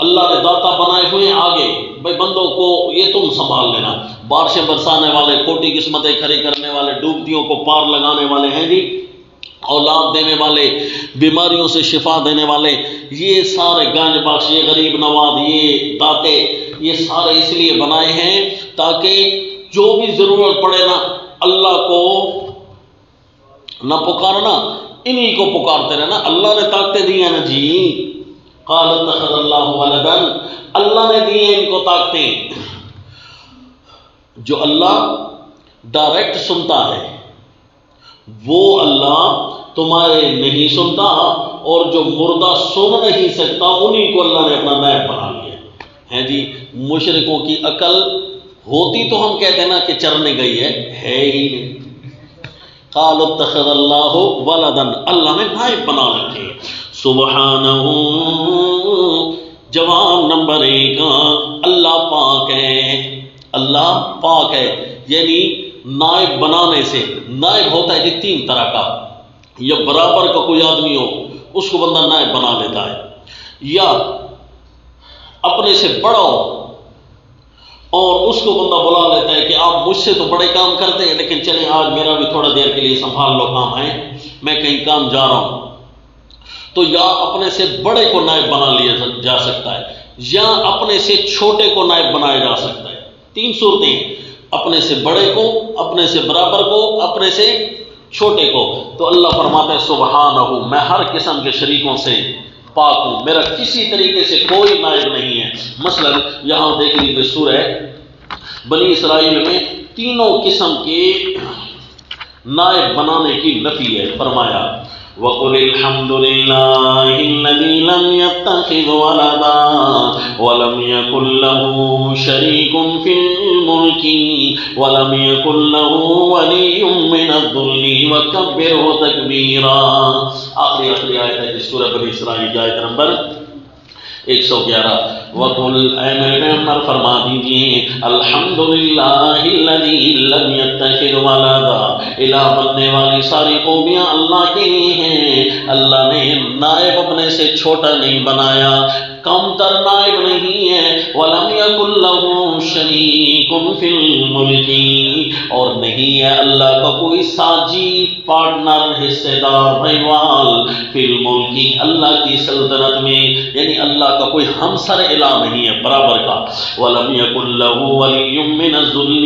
S1: اللہ نے داتا بنائے ہوئے ہیں آگے، بھائی بندوں کو یہ تم سنبھال لینا. بارشیں برسانے والے، کوٹی قسمتیں کھڑی کرنے والے، ڈوبتیوں کو پار لگانے والے ہیں جی، اولاد دینے والے، بیماریوں سے شفا دینے والے، یہ سارے گنج بخش، یہ غریب نواز، یہ داتے، یہ سارے اس لیے بنائے ہیں تاکہ جو بھی ضرورت پڑے نا اللہ کو نہ پکارنا، انہی کو پکارتے رہنا. اللہ نے طاقتیں دی ہیں نا جی. قال اتخذ اللہ ولدا، اللہ نے دی ہیں ان کو طاقتیں. جو اللہ ڈائریکٹ سنتا ہے وہ اللہ تمہارے نہیں سنتا، اور جو مردہ سن نہیں سکتا انہی کو اللہ نے اپنا نائب بنا لیا ہے جی. مشرکوں کی عقل ہوتی تو ہم کہتے ہیں نا کہ چرنے گئی ہے ہی نہیں. قال اتخذ اللہ ولدا، اللہ نے نائب بنا رکھے. سبحانہ، جواب نمبر 1 اللہ پاک ہے. اللہ پاک ہے، یعنی نائب بنانے سے. نائب ہوتا ہے کہ 3 طرح کا، یا برابر کا کوئی آدمی ہو اس کو بندہ نائب بنا لیتا ہے، یا اپنے سے بڑا ہو اور اس کو بندہ بلا لیتا ہے کہ آپ مجھ سے تو بڑے کام کرتے ہیں لیکن چلیں آج میرا بھی تھوڑا دیر کے لیے سنبھال لو کام ہے، میں کہیں کام جا رہا ہوں. تو یا اپنے سے بڑے کو نائب بنا لیا جا سکتا ہے یا اپنے سے چھوٹے کو نائب بنایا جا سکتا ہے. 3 صورتیں، اپنے سے بڑے کو، اپنے سے برابر کو، اپنے سے چھوٹے کو. تو اللہ فرماتا ہے سبحانہ، میں ہر قسم کے شریکوں سے پاک ہوں، میرا کسی طریقے سے کوئی نائب نہیں ہے. مثلا یہاں دیکھ لیجیے سورہ بنی اسرائیل میں تینوں قسم کے نائب بنانے کی نفی ہے. فرمایا وَقُلِ الْحَمْدُ لِلَّهِ الَّذِي لَمْ يَتَّخِذْ وَلَدًا وَلَمْ يَكُنْ لَهُ شَرِيكٌ فِي الْمُلْكِ وَلَمْ يَكُنْ لَهُ وَلِيٌّ مِّنَ الذُّلِّ وَكَبِّرْهُ تَكْبِيرًا. آخری آیت ہے جس سورہ بنی اسرائیل کی آیت نمبر 111. وَقُلْ اے میرے پیغمبر فرما دیجئے الحمدللہ الذی لم یتخذ ولدا، الہ بننے والی ساری خوبیاں اللہ کے لیے ہیں. اللہ نے نائب اپنے سے چھوٹا نہیں بنایا، کم تر نائب نہیں ہے. وَلَمْ يَكُنْ لَهُ شَرِيكٌ فِي الْمُلْكِ، اور نہیں ہے اللہ کا کوئی ساجی، پارٹنر، حصے دار، بھائیوال، فی الملک، اللہ کی سلطنت میں، یعنی اللہ کا کوئی ہمسر الہ نہیں ہے برابر کا. وَلَمْ يَكُنْ لَهُ وَلِيٌّ مِّنَ الذُّلِّ،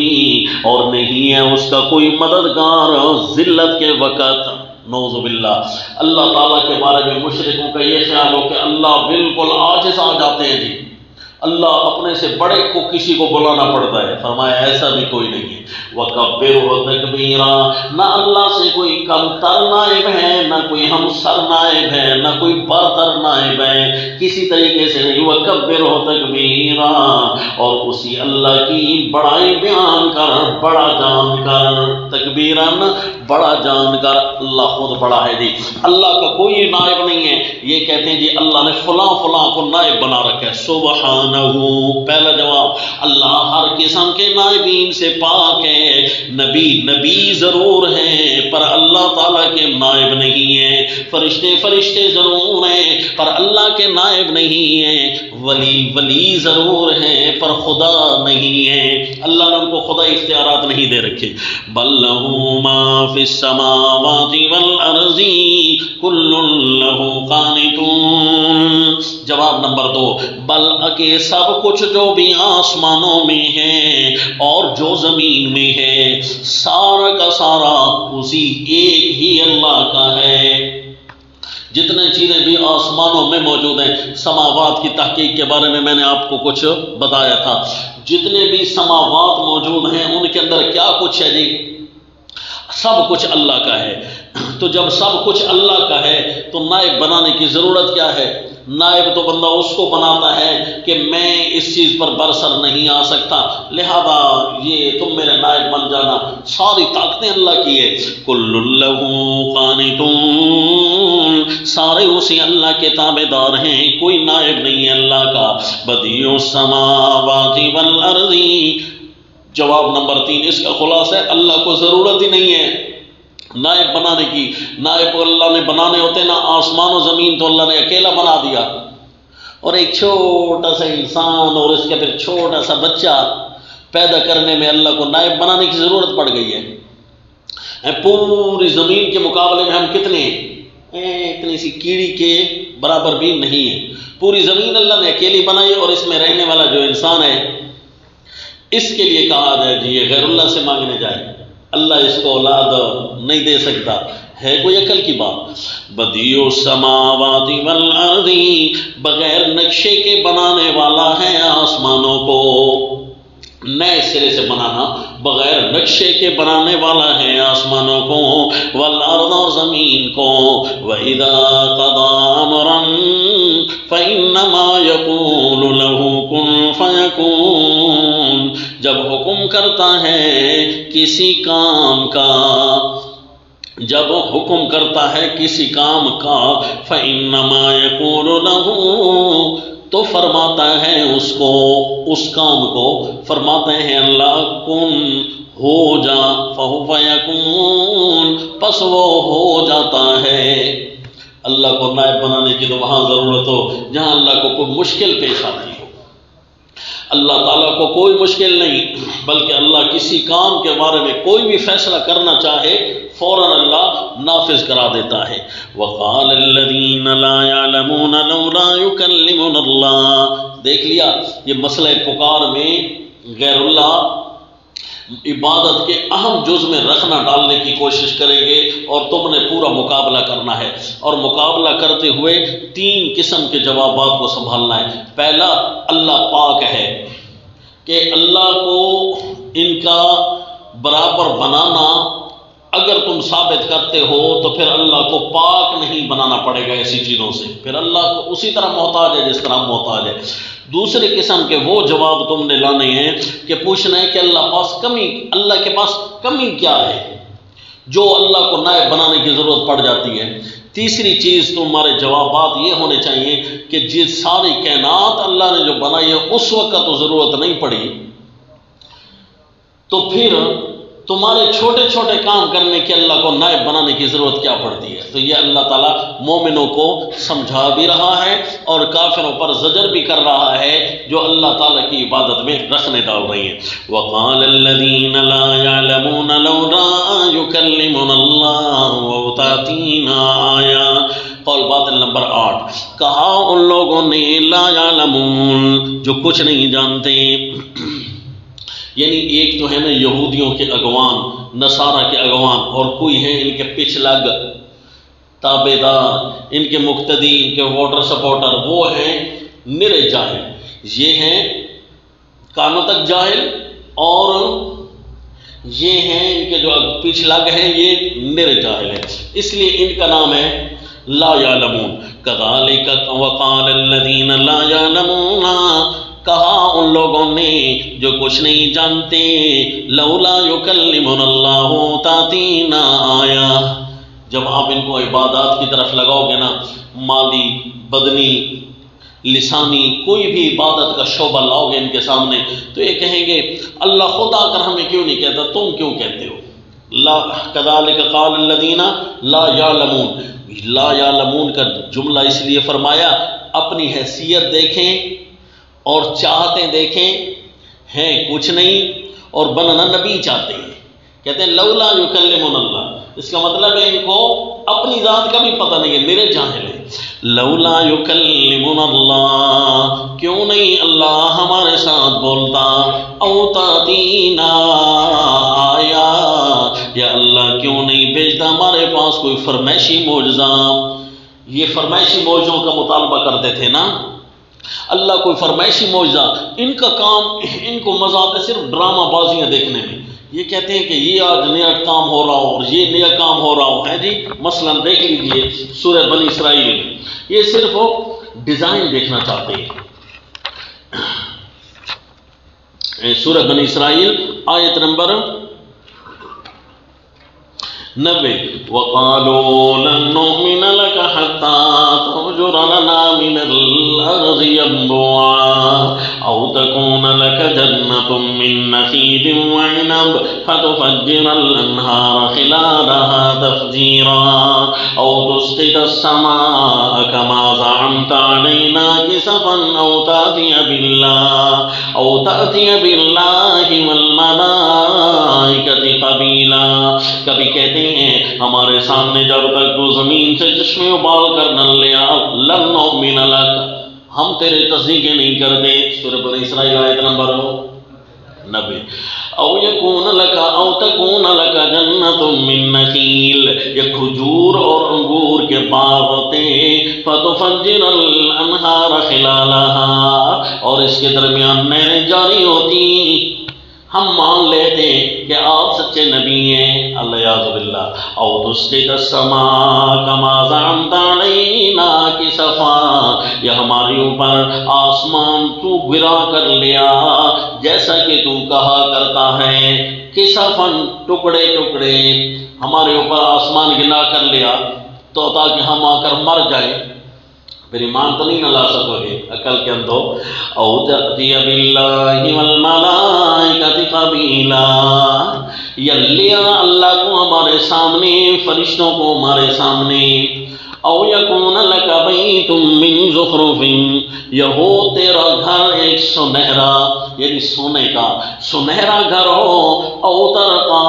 S1: اور نہیں ہے اس کا کوئی مددگار ذلت کے وقت. نعوذ باللہ. اللہ تعالیٰ کے بارے میں مشرکوں کا یہ خیال ہو کہ اللہ بالکل عاجز آ جاتے ہیں جی، اللہ اپنے سے بڑے کو کسی کو بلانا پڑتا ہے. فرمایا ایسا بھی کوئی نہیں ہے. وَكَبِّرْهُ تَكْبِيرًا، نہ اللہ سے کوئی کم تر نائب ہے، نہ کوئی ہمسر نائب ہے، نہ کوئی برتر نائب ہے، کسی طریقے سے نہیں. وَكَبِّرْهُ تَكْبِيرًا، اور اسی اللہ کی بڑائی بیان کر، بڑا جان کر. تکبیراً، بڑا جان کر. اللہ خود بڑا ہے جی، اللہ کا کوئی نائب نہیں ہے. یہ کہتے ہیں جی اللہ نے فلاں فلاں کو نائب بنا رکھا ہے. سبحانہ. پہلا جواب، اللہ ہر قسم کے نائبین سے پاک ہے. نبی ضرور ہیں پر اللہ تعالیٰ کے نائب نہیں ہیں. فرشتے ضرور ہیں پر اللہ کے نائب نہیں ہیں. ولی ضرور ہیں پر خدا نہیں ہیں. اللہ نے ان کو خدا اختیارات نہیں دے رکھے. بل لہ ما فی السماوات والارض کل لہ قانتون. جواب نمبر 2، بلکہ سب کچھ جو بھی آسمانوں میں ہے اور جو زمین میں ہے سارا کا سارا اسی ایک ہی اللہ کا ہے. جتنے چیزیں بھی آسمانوں میں موجود ہیں، سماوات کی تحقیق کے بارے میں نے آپ کو کچھ بتایا تھا. جتنے بھی سماوات موجود ہیں ان کے اندر کیا کچھ ہے جی؟ سب کچھ اللہ کا ہے. تو جب سب کچھ اللہ کا ہے تو نائب بنانے کی ضرورت کیا ہے؟ نائب تو بندہ اس کو بناتا ہے کہ میں اس چیز پر برسر نہیں آ سکتا، لہذا یہ تم میرے نائب بن جانا. ساری طاقتیں اللہ کی ہے. کل لہ قانتون، سارے اسی اللہ کے تابع دار ہیں، کوئی نائب نہیں ہے اللہ کا. بدیع السماوات والارض. جواب نمبر 3، اس کا خلاصہ ہے اللہ کو ضرورت ہی نہیں ہے نائب بنانے کی. نائب اللہ نے بنانے ہوتے نا آسمان و زمین تو اللہ نے اکیلا بنا دیا، اور ایک چھوٹا سا انسان اور اس کے پھر چھوٹا سا بچہ پیدا کرنے میں اللہ کو نائب بنانے کی ضرورت پڑ گئی ہے. پوری زمین کے مقابلے میں ہم کتنے ہیں؟ اتنی سی کیڑی کے برابر بھی نہیں ہے. پوری زمین اللہ نے اکیلی بنائی اور اس میں رہنے والا جو انسان ہے اس کے لیے کہا جائے جی یہ غیر اللہ سے مانگنے جائے. اللہ اس کو اولاد نہیں دے سکتا، ہے کوئی عقل کی بات. بدیع السماوات والارض، بغیر نقشے کے بنانے والا ہے آسمانوں کو. نئے سرے سے بنانا، بغیر نقشے کے بنانے والا ہے آسمانوں کو، والارض، اور زمین کو. وَإِذَا قَضَىٰ أَمْرًا فَإِنَّمَا يَقُولُ لَهُ كُن فَيَكُونُ. جب حکم کرتا ہے کسی کام کا، جب حکم کرتا ہے کسی کام کا، فَإِنَّمَا يَقُولُ لَهُ، تو فرماتا ہے اس کو، اس کام کو فرماتے ہیں اللہ کن، ہو جا، فَيَكُونُ، پس وہ ہو جاتا ہے. اللہ کو نائب بنانے کی تو وہاں ضرورت ہو جہاں اللہ کو کوئی مشکل پیش آتی ہو. اللہ تعالیٰ کو کوئی مشکل نہیں، بلکہ اللہ کسی کام کے بارے میں کوئی بھی فیصلہ کرنا چاہے فوراً اللہ نافذ کرا دیتا ہے۔ وَقَالَ الَّذِينَ لَا يَعْلَمُونَ لَوْلَا يُكَلِّمُنَا اللَّهُ، دیکھ لیا یہ مسئلہ پکار میں غیر اللہ عبادت کے اہم جز میں رکھنا ڈالنے کی کوشش کریں گے، اور تم نے پورا مقابلہ کرنا ہے، اور مقابلہ کرتے ہوئے 3 قسم کے جوابات کو سنبھالنا ہے۔ پہلا، اللہ پاک ہے کہ اللہ کو ان کا برابر بنانا اگر تم ثابت کرتے ہو تو پھر اللہ کو پاک نہیں بنانا پڑے گا ایسی چیزوں سے، پھر اللہ کو اسی طرح محتاج ہے جس طرح محتاج ہے۔ دوسرے قسم کے وہ جواب تم نے لانے ہیں کہ پوچھنا ہے کہ اللہ کے پاس کمی کیا ہے جو اللہ کو نائب بنانے کی ضرورت پڑ جاتی ہے۔ تیسری چیز تمہارے جوابات یہ ہونے چاہیے کہ جس ساری کائنات اللہ نے جو بنائی ہے اس وقت تو ضرورت نہیں پڑی، تو پھر تمہارے چھوٹے چھوٹے کام کرنے کے اللہ کو نائب بنانے کی ضرورت کیا پڑتی ہے؟ تو یہ اللہ تعالیٰ مومنوں کو سمجھا بھی رہا ہے اور کافروں پر زجر بھی کر رہا ہے جو اللہ تعالیٰ کی عبادت میں رکھنے ڈال رہی ہیں۔ وَقَالَ الَّذِينَ لَا يَعْلَمُونَ لَوْلَا يُكَلِّمُنَا اللَّهُ أَوْ تَأْتِينَا آیَةٌ۔ قول باطل نمبر 8، کہا ان لوگوں نے لا یعلمون جو کچھ نہیں جانتے، یعنی ایک تو ہے نا یہودیوں کے اگوان، نصارہ کے اگوان، اور کوئی ہیں ان کے پچھلگ تابع دار، ان کے مقتدی، ان کے ووٹر سپورٹر، وہ ہیں نرے جاہل، یہ ہیں کانوں تک جاہل، اور یہ ہیں ان کے جو پچھلگ ہیں یہ نرے جاہل ہیں، اس لیے ان کا نام ہے لا یعلمون۔ کذالک وقال الذین لا یعلمون، کہا ان لوگوں نے جو کچھ نہیں جانتے، لولا یکلمنا اللہ تاتینا آیا۔ جب آپ ان کو عبادات کی طرف لگاؤ گے نا، مالی، بدنی، لسانی، کوئی بھی عبادت کا شعبہ لاؤ گے ان کے سامنے، تو یہ کہیں گے اللہ خود آ کر ہمیں کیوں نہیں کہتا، تم کیوں کہتے ہو؟ کذالک قال الذین لا یعلمون، لا یعلمون کا جملہ اس لیے فرمایا اپنی حیثیت دیکھیں اور چاہتے دیکھیں، ہیں کچھ نہیں اور بننا نبی چاہتے ہیں، کہتے ہیں لولا یکلمنا اللہ، اس کا مطلب ہے ان کو اپنی ذات کا بھی پتہ نہیں ہے، میرے جاہل ہیں۔ لولا یکلمنا اللہ، کیوں نہیں اللہ ہمارے ساتھ بولتا، او تاتینا آیا، یا اللہ کیوں نہیں بھیجتا ہمارے پاس کوئی فرمائشی معجزہ۔ یہ فرمائشی معجزوں کا مطالبہ کرتے تھے نا، اللہ کوئی فرمائشی معجزہ، ان کا کام، ان کو مزہ آتا ہے صرف ڈرامہ بازیاں دیکھنے میں۔ یہ کہتے ہیں کہ یہ آج نیا کام ہو رہا ہو اور یہ نیا کام ہو رہا ہو، ہے جی، مثلا دیکھ لیجئے سورہ بنی اسرائیل، یہ صرف وہ ڈیزائن دیکھنا چاہتے ہیں۔ سورہ بنی اسرائیل آیت نمبر 90، وَقَالُوا لَن نُّؤْمِنَ لَكَ حَتَّىٰ تَفْجُرَ لَنَا مِنَ الْأَرْضِ يَنبُوعًا أَوْ تَكُونَ لَكَ جَنَّةٌ مِّن نَّخِيلٍ وَعِنَبٍ فَتُفَجِّرَ الْأَنْهَارَ خِلَالَهَا تَفْجِيرًا أَوْ تُسْقِطَ السَّمَاءَ كَمَا زَعَمْتَ عَلَيْنَا كِسَفًا أَوْ تَأْتِيَ بِاللَّهِ وَالْمَلَائِكَةِ قَبِيلًا۔ کبھی کہتے ہیں ہمارے سامنے جب تک تو زمین سے چشمے ابال کر نہ لے آ، لن نؤمن لک، ہم تیرے تصدیقیں نہیں کرتے۔ سورہ بنی اسرائیل آیت نمبر 90۔ او یکون لک او تکون لک جنت من نخیل، یہ کھجور اور انگور کے باغ ہوتے، فتفجر الانہار خلالہا، اور اس کے درمیان نہریں جاری ہوتی، ہم مان لیتے کہ آپ سچے نبی ہیں، الیاذ باللہ۔ او تسقط السماء کما زعمت علینا کسفا، یا ہمارے اوپر آسمان تو گرا کر لیا جیسا کہ تو کہا کرتا ہے، کسفن ٹکڑے ٹکڑے، ہمارے اوپر آسمان گرا کر لیا تو تاکہ ہم آ کر مر جائیں، پھر ایمان تو نہیں نہ لا سکو گے، عقل کے اندھو۔ او تأتی باللہ والملائکۃ قبیلا، یا لیا اللہ کو ہمارے سامنے، فرشتوں کو ہمارے سامنے۔ او یکون لک بیت من زخرف، یہ ہو تیرا گھر ایک سنہرا، یعنی سونے کا سنہرا گھر ہو، او ترقا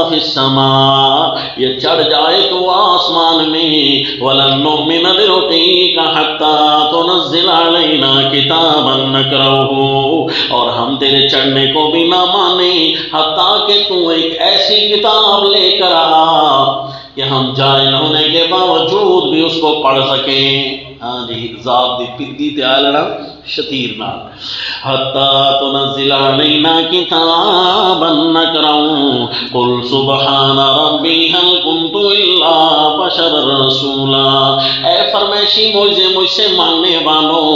S1: فی السماء، یہ چڑھ جائے تو آسمان میں، وَلَن نُؤْمِنَ لِرُقِيِّكَ حَتَّى تُنَزِّلَ عَلَيْنَا كِتَابًا نَقْرَؤُهُ، اور ہم تیرے چڑھنے کو بھی نہ مانیں حتیٰ کہ تو ایک ایسی کتاب لے کر آ کہ ہم جاہل ہونے کے باوجود بھی اس کو پڑھ سکیں۔ ہاں جی، ذات دی پدی تے آلنا شتیر نال، حَتَّى تُنَزِّلَ عَلَيْنَا كِتَابًا نَقْرَؤُهُ قُلْ سُبْحَانَ رَبِّي هَلْ كُنْتُ إِلَّا بَشَرًا رَسُولًا، اے فرمائشی مجھ سے ماننے والوں،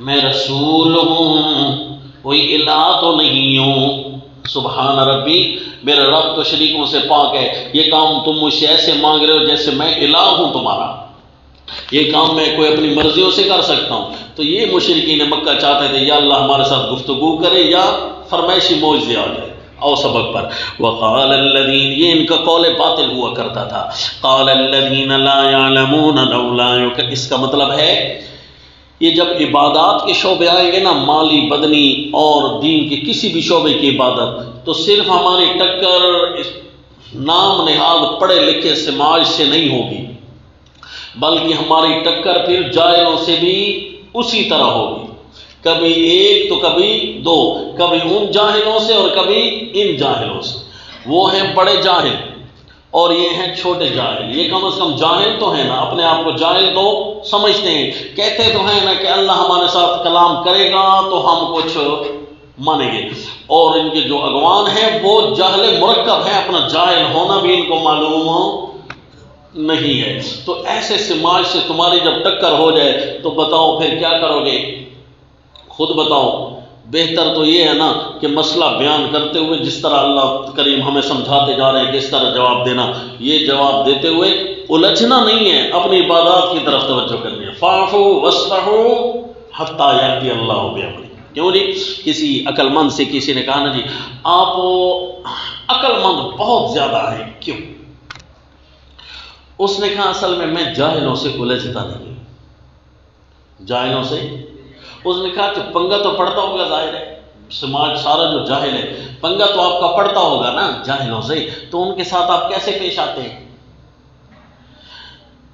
S1: میں رسول ہوں، کوئی الہ تو نہیں ہوں۔ سبحان ربی، میرے رب تو شریکوں سے پاک ہے، یہ کام تم مجھ سے ایسے مانگ رہے ہو جیسے میں الہ ہوں تمہارا، یہ کام میں کوئی اپنی مرضیوں سے کر سکتا ہوں۔ تو یہ مشرکین مکہ چاہتے تھے یا اللہ ہمارے ساتھ گفتگو کرے یا فرمائشی معجزے آ جائے او سبق پر۔ وقال الذین، یہ ان کا قول باطل ہوا کرتا تھا، قال الذین لا يعلمون لولا، اس کا مطلب ہے یہ جب عبادات کے شعبے آئیں گے نا، مالی بدنی اور دین کے کسی بھی شعبے کی عبادت، تو صرف ہماری ٹکر نام نہاد پڑھے لکھے سماج سے نہیں ہوگی، بلکہ ہماری ٹکر پھر جاہلوں سے بھی اسی طرح ہوگی، کبھی ایک تو کبھی دو، کبھی ان جاہلوں سے اور کبھی ان جاہلوں سے۔ وہ ہیں بڑے جاہل اور یہ ہیں چھوٹے جاہل، یہ کم از کم جاہل تو ہیں نا، اپنے آپ کو جاہل تو سمجھتے ہیں، کہتے تو ہیں نا کہ اللہ ہمارے ساتھ کلام کرے گا تو ہم کچھ مانیں گے، اور ان کے جو اگوان ہیں وہ جاہل مرکب ہیں، اپنا جاہل ہونا بھی ان کو معلوم نہیں ہے۔ تو ایسے سماج سے تمہاری جب ٹکر ہو جائے تو بتاؤ پھر کیا کرو گے، خود بتاؤ۔ بہتر تو یہ ہے نا کہ مسئلہ بیان کرتے ہوئے جس طرح اللہ کریم ہمیں سمجھاتے جا رہے ہیں کس طرح جواب دینا، یہ جواب دیتے ہوئے الجھنا نہیں ہے، اپنی عبادات کی طرف توجہ کرنی ہے۔ فاعفوا واصفحوا حتی یأتی اللہ بامرہ۔ کیوں جی؟ کسی عقل مند سے کسی نے کہا نا جی آپ عقل مند بہت زیادہ ہیں، کیوں؟ اس نے کہا اصل میں جاہلوں سے الجھتا نہیں، جاہلوں سے۔ اس نے کہا کہ پنگا تو پڑتا ہوگا، ظاہر ہے سماج سارا جو جاہل ہے پنگا تو آپ کا پڑتا ہوگا نا جاہلوں سے، تو ان کے ساتھ آپ کیسے پیش آتے ہیں؟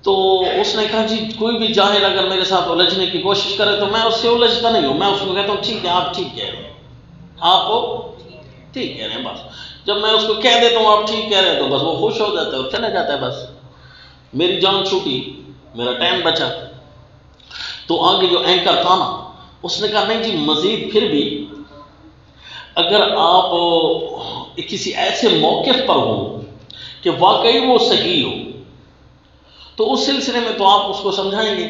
S1: تو اس نے کہا جی کوئی بھی جاہل اگر میرے ساتھ الجھنے کی کوشش کرے تو میں اس سے الجھتا نہیں ہوں، میں اس کو کہتا ہوں ٹھیک ہے آپ ٹھیک کہہ رہے ہیں، آپ ٹھیک کہہ رہے ہیں، بس جب میں اس کو کہہ دیتا ہوں آپ ٹھیک کہہ رہے ہیں تو بس وہ خوش ہو جاتا ہے اور چلا جاتا ہے، بس میری جان چھوٹی، میرا ٹائم بچا۔ تو آگے جو اینکر تھا نا اس نے کہا نہیں جی مزید پھر بھی اگر آپ کسی ایسے موقف پر ہوں کہ واقعی وہ صحیح ہو تو اس سلسلے میں تو آپ اس کو سمجھائیں گے،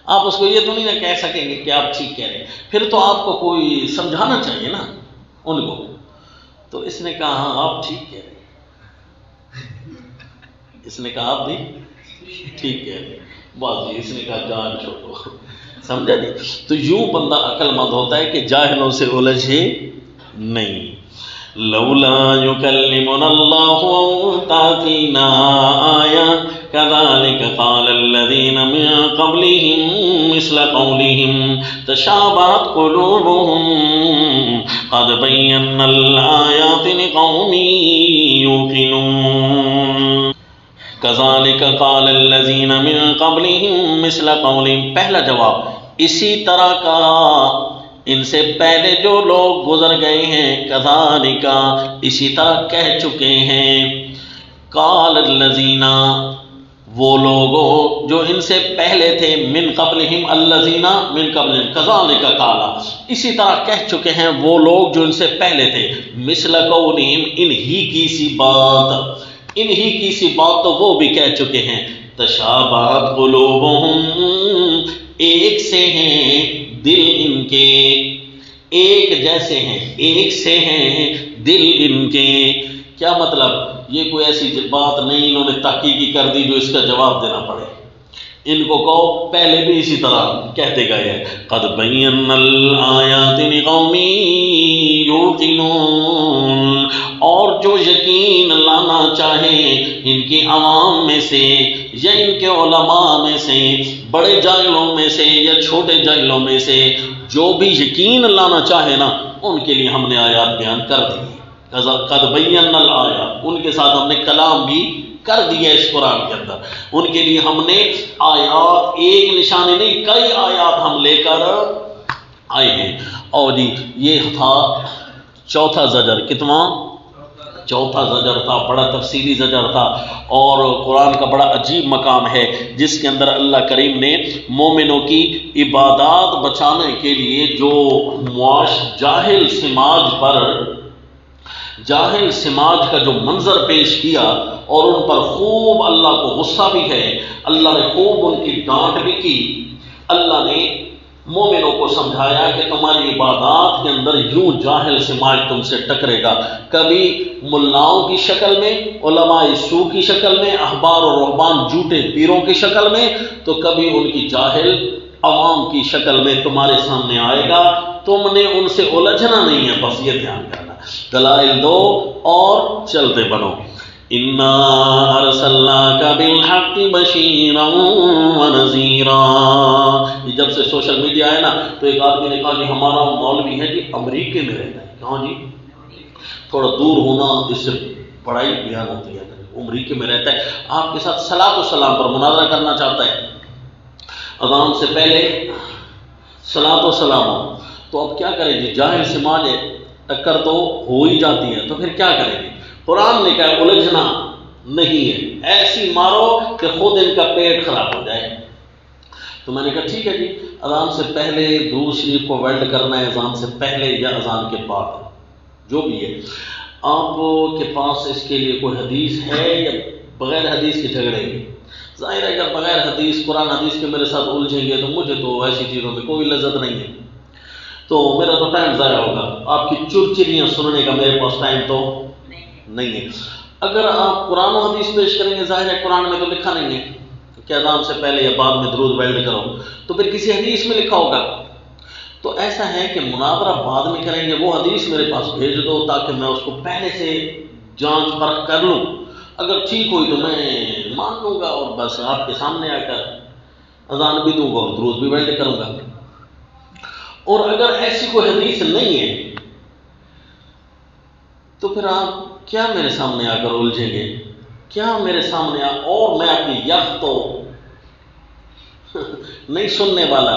S1: آپ اس کو یہ تو نہیں نہ کہہ سکیں گے کہ آپ ٹھیک کہہ رہے ہیں، پھر تو آپ کو کوئی سمجھانا چاہیے نا ان کو۔ تو اس نے کہا ہاں آپ ٹھیک کہہ رہے ہیں، اس نے کہا آپ بھی ٹھیک کہہ رہے ہیں، بس جی اس نے کہا جان چھوڑو، سمجھا جی؟ تو یوں بندہ عقل مند ہوتا ہے کہ جاہلوں سے الجھے نہیں۔ لولا یکلمنا اللہ او تاتینا آیا کذالک قال الذین من قبلہم مثل قولہم تشابہت قلوبہم قد بینا الآیات لقوم یوقنون۔ کذالک قال الذین من قبلہم مثل قولہم، پہلا جواب اسی طرح کا ان سے پہلے جو لوگ گزر گئے ہیں، کذالک اسی طرح کہہ چکے ہیں، قال الذین وہ لوگ جو ان سے پہلے تھے، من قبلہم الذین من قبلہم، کذالک قال اسی طرح کہہ چکے ہیں وہ لوگ جو ان سے پہلے تھے، مثل قولہم انہی کی سی بات، انہی کی سی بات تو وہ بھی کہہ چکے ہیں، تشابہت قلوبہم ایک سے ہیں دل ان کے، ایک جیسے ہیں، ایک سے ہیں دل ان کے۔ کیا مطلب؟ یہ کوئی ایسی بات نہیں انہوں نے تحقیقی کر دی جو اس کا جواب دینا پڑے، ان کو کہو پہلے بھی اسی طرح کہتے گئے ہیں، قد بینا الآیات لقوم یوقنون، اور جو یقین لانا چاہیں ان کی عوام میں سے یا ان کے علماء میں سے، بڑے جاہلوں میں سے یا چھوٹے جاہلوں میں سے، جو بھی یقین لانا چاہے نا ان کے لیے ہم نے آیات بیان کر دی، قد بینا الآیات، ان کے ساتھ ہم نے کلام بھی کر دیا اس قرآن کے اندر، ان کے لیے ہم نے آیات ایک نشانی نہیں کئی آیات ہم لے کر آئے ہیں۔ اور جی یہ تھا چوتھا زجر، کتنا؟ چوتھا زجر تھا، بڑا تفصیلی زجر تھا، اور قرآن کا بڑا عجیب مقام ہے جس کے اندر اللہ کریم نے مومنوں کی عبادات بچانے کے لیے جو جاہل سماج کا جو منظر پیش کیا، اور ان پر خوب اللہ کو غصہ بھی ہے، اللہ نے خوب ان کی ڈانٹ بھی کی۔ اللہ نے مومنوں کو سمجھایا کہ تمہاری عبادات کے اندر یوں جاہل سماج تم سے ٹکرے گا، کبھی ملاؤں کی شکل میں، علماء سو کی شکل میں، احبار و رہبان جھوٹے پیروں کی شکل میں، تو کبھی ان کی جاہل عوام کی شکل میں تمہارے سامنے آئے گا، تم نے ان سے الجھنا نہیں ہے، بس یہ دھیان کرنا، دلائل دو اور چلتے بنو۔ اِنَّا أَرْسَلْنَاكَ بِالْحَقِّ بَشِيرًا وَنَذِيرًا۔ جب سے سوشل میڈیا ہے نا تو ایک آدمی نے کہا کہ ہمارا مولوی ہے جی امریکہ میں رہتا ہے، کہاں جی؟ تھوڑا دور ہونا اس سے بڑائی بیان ہوتی ہے، امریکہ میں رہتا ہے، آپ کے ساتھ صلاۃ و سلام پر مناظرہ کرنا چاہتا ہے، اذان سے پہلے صلاۃ و سلام ہو، تو اب کیا کریں جی؟ جاہل سماج ہے، ٹکر تو ہو ہی جاتی ہے، تو پھر کیا کریں گے؟ قرآن نے کہا الجھنا نہیں ہے، ایسی مارو کہ خود ان کا پیٹ خراب ہو جائے۔ تو میں نے کہا ٹھیک ہے جی، اذان سے پہلے درود شریف کو ویلڈ کرنا ہے، اذان سے پہلے یا اذان کے بعد، جو بھی ہے، آپ کے پاس اس کے لیے کوئی حدیث ہے یا بغیر حدیث کے جھگڑیں گے؟ ظاہر ہے اگر بغیر حدیث قرآن حدیث کے میرے ساتھ الجھیں گے تو مجھے تو ایسی چیزوں میں کوئی لذت نہیں ہے، تو میرا تو ٹائم ضائع ہوگا، آپ کی چرچریاں سننے کا میرے پاس ٹائم تو نہیں ہے۔ اگر آپ قرآن و حدیث پیش کریں گے، ظاہر ہے قرآن میں تو لکھا نہیں ہے کہ اذان سے پہلے یا بعد میں درود ویلڈ کرو، تو پھر کسی حدیث میں لکھا ہوگا، تو ایسا ہے کہ مناظرہ بعد میں کریں گے، وہ حدیث میرے پاس بھیج دو تاکہ میں اس کو پہلے سے جانچ پرکھ کر لوں، اگر ٹھیک ہوئی تو میں مان لوں گا اور بس آپ کے سامنے آ کر اذان بھی دوں گا اور درود بھی ویلڈ کروں گا۔ اور اگر ایسی کوئی حدیث نہیں ہے تو پھر آپ کیا میرے سامنے آ کر الجھیں گے؟ کیا میرے سامنے اور میں اپنی یخ تو نہیں سننے والا،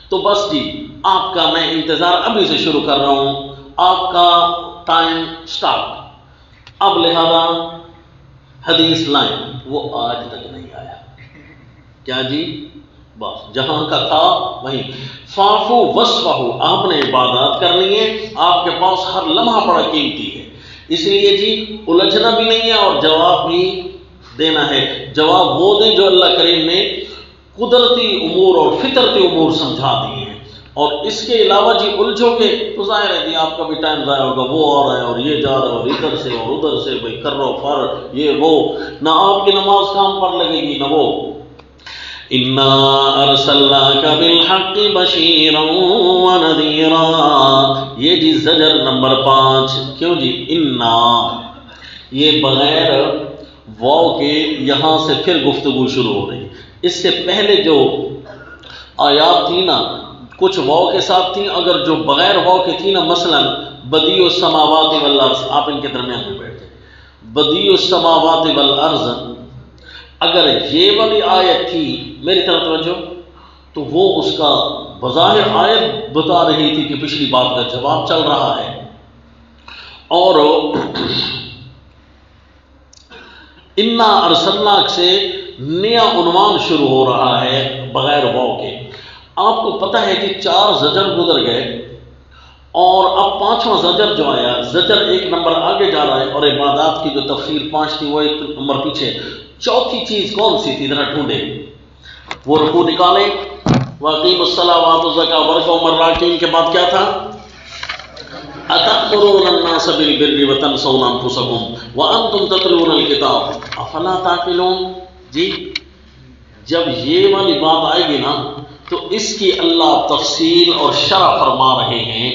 S1: تو بس جی آپ کا میں انتظار ابھی سے شروع کر رہا ہوں، آپ کا ٹائم سٹارٹ، اب لہذا حدیث لائیں، وہ آج تک نہیں آیا، کیا جی؟ بس جہاں کا تھا وہیں، فاعفو وصفحو، آپ نے عبادات کرنی ہے، آپ کے پاس ہر لمحہ بڑا قیمتی ہے، اس لیے جی الجھنا بھی نہیں ہے اور جواب بھی دینا ہے۔ جواب وہ دیں جو اللہ کریم نے قدرتی امور اور فطرتی امور سمجھا دیے ہیں، اور اس کے علاوہ جی الجھو گے تو ظاہر ہے جی آپ کا بھی ٹائم ضائع ہوگا، وہ آ رہا ہے اور یہ جا رہا ہے اور ادھر سے اور ادھر سے، بھائی کر رہو فر یہ وہ، نہ آپ کی نماز کام پر لگے گی نہ وہ۔ اِنَّا أَرْسَلْنَاكَ بِالْحَقِّ بَشِيرًا وَنَذِيرًا، یہ جی زجر نمبر 5، کیوں جی؟ اِنَّا، یہ بغیر واو کے یہاں سے پھر گفتگو شروع ہو رہی، اس سے پہلے جو آیات تھی نا کچھ واو کے ساتھ تھیں، اگر جو بغیر واو کے تھی نا، مثلا بدیع السماوات والارض، آپ ان کے درمیان میں بیٹھے، بدیع السماوات والارض، اگر یہ والی آیت تھی، میری طرف توجہ، تو وہ اس کا بظاہر آیت بتا رہی تھی کہ پچھلی بات کا جواب چل رہا ہے، اور انا ارسلناک سے نیا عنوان شروع ہو رہا ہے بغیر واو کے۔ آپ کو پتہ ہے کہ 4 زجر گزر گئے اور اب 5واں زجر جو آیا، زجر 1 نمبر آگے جا رہا ہے، اور عبادات کی جو تفصیل 5 تھی وہ 1 نمبر پیچھے۔ چوتھی چیز کون سی تھی؟ ذرا ڈھونڈیں، وہ رکوع نکالیں، وَأَقِیمُوا الصَّلَاةَ وَآتُوا الزَّکَاةَ وَارْكَعُوا مَعَ الرَّاکِعِینَ کے بعد کیا تھا؟ أَتَأْمُرُونَ النَّاسَ بِالْبِرِّ وَتَنْسَوْنَ أَنفُسَکُمْ وَأَنْتُمْ تَتْلُونَ الْکِتَابَ أَفَلَا تَعْقِلُونَ۔ جی جب یہ والی بات آئے گی نا تو اس کی اللہ تفصیل اور شرح فرما رہے ہیں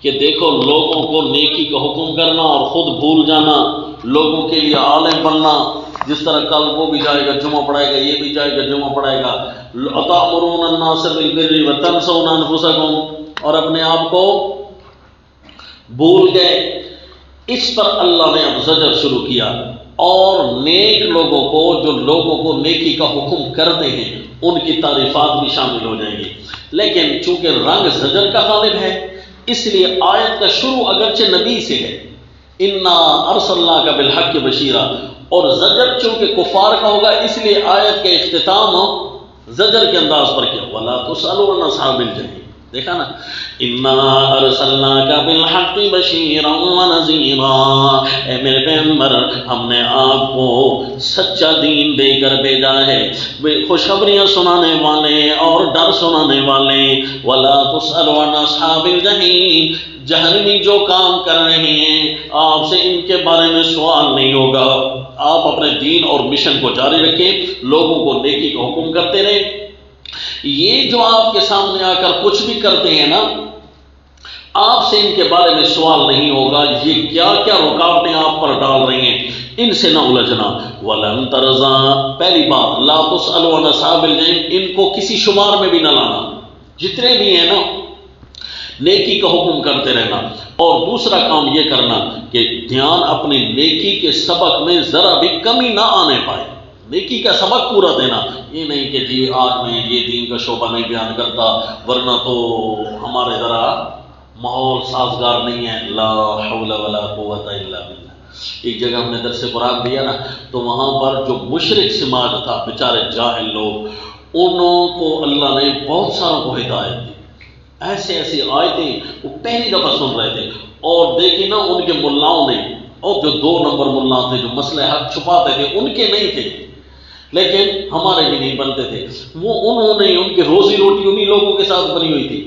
S1: کہ دیکھو، لوگوں کو نیکی کا حکم کرنا اور خود بھول جانا، لوگوں کے لیے عالم بننا، جس طرح کل وہ بھی جائے گا جمعہ پڑھائے گا، یہ بھی جائے گا جمعہ پڑھائے گا، أَتَأْمُرُونَ النَّاسَ بِالْبِرِّ وَتَنْسَوْنَ أَنفُسَكُمْ، اور اپنے آپ کو بھول گئے۔ اس پر اللہ نے اب زجر شروع کیا، اور نیک لوگوں کو، جو لوگوں کو نیکی کا حکم کرتے ہیں، ان کی تعریفات بھی شامل ہو جائیں گی۔ لیکن چونکہ رنگ زجر کا غالب ہے، اس لیے آیت کا شروع اگرچہ نبی سے ہے، اِنَّا أَرْسَلْنَاكَ بِالْحَقِّ بَشِيرًا، اور زجر چونکہ کفار کا ہوگا اس لیے آیت کے اختتام زجر کے انداز پر کیا، وَلَا تُسْأَلُوا عَنْ أَصْحَابِ الْجَحِيمِ۔ دیکھا نا، اِنَّا أَرْسَلْنَاكَ بِالْحَقِّ بَشِيرًا وَنَذِيرًا، اے میرے پیغمبر ہم نے آپ کو سچا دین دے کر بھیجا ہے، خوشخبریاں سنانے والے اور ڈر سنانے والے۔ وَلَا تُسْأَلُوا عَنْ أَصْحَابِ الْجَحِيمِ، جہنمی جو کام کر رہے ہیں آپ سے ان کے بارے میں سوال نہیں ہوگا، آپ اپنے دین اور مشن کو جاری رکھیں، لوگوں کو نیکی کا حکم کرتے رہیں۔ یہ جو آپ کے سامنے آ کر کچھ بھی کرتے ہیں نا، آپ سے ان کے بارے میں سوال نہیں ہوگا، یہ کیا کیا رکاوٹیں آپ پر ڈال رہی ہیں، ان سے نہ الجھنا۔ وَلَن تَرْضَىٰ، پہلی بات لا تُسْأَلُوا عَنْ أَصْحَابِ الْجَحِيمِ، ان کو کسی شمار میں بھی نہ لانا، جتنے بھی ہیں نا نیکی کا حکم کرتے رہنا۔ اور دوسرا کام یہ کرنا کہ دھیان اپنی نیکی کے سبق میں ذرا بھی کمی نہ آنے پائے، نیکی کا سبق پورا دینا، یہ نہیں کہ جی آج میں یہ دین کا شعبہ نہیں بیان کرتا ورنہ تو ہمارے ذرا ماحول سازگار نہیں ہے۔ لا حول ولا قوت الا باللہ۔ ایک جگہ ہم نے درس قرآن دیا نا، تو وہاں پر جو مشرک سماج تھا، بیچارے جاہل لوگ، انہوں کو اللہ نے بہت ساروں کو ہدایت دی، ایسے ایسی آیتیں وہ پہلی دفعہ سن رہے تھے، اور دیکھیں نا ان کے ملاؤں نے، اور جو 2 نمبر ملا تھے جو مسئلہ حق چھپاتے تھے، ان کے نہیں تھے لیکن ہمارے بھی نہیں بنتے تھے، وہ انہوں نے، ان کی روزی روٹی انہی لوگوں کے ساتھ بنی ہوئی تھی۔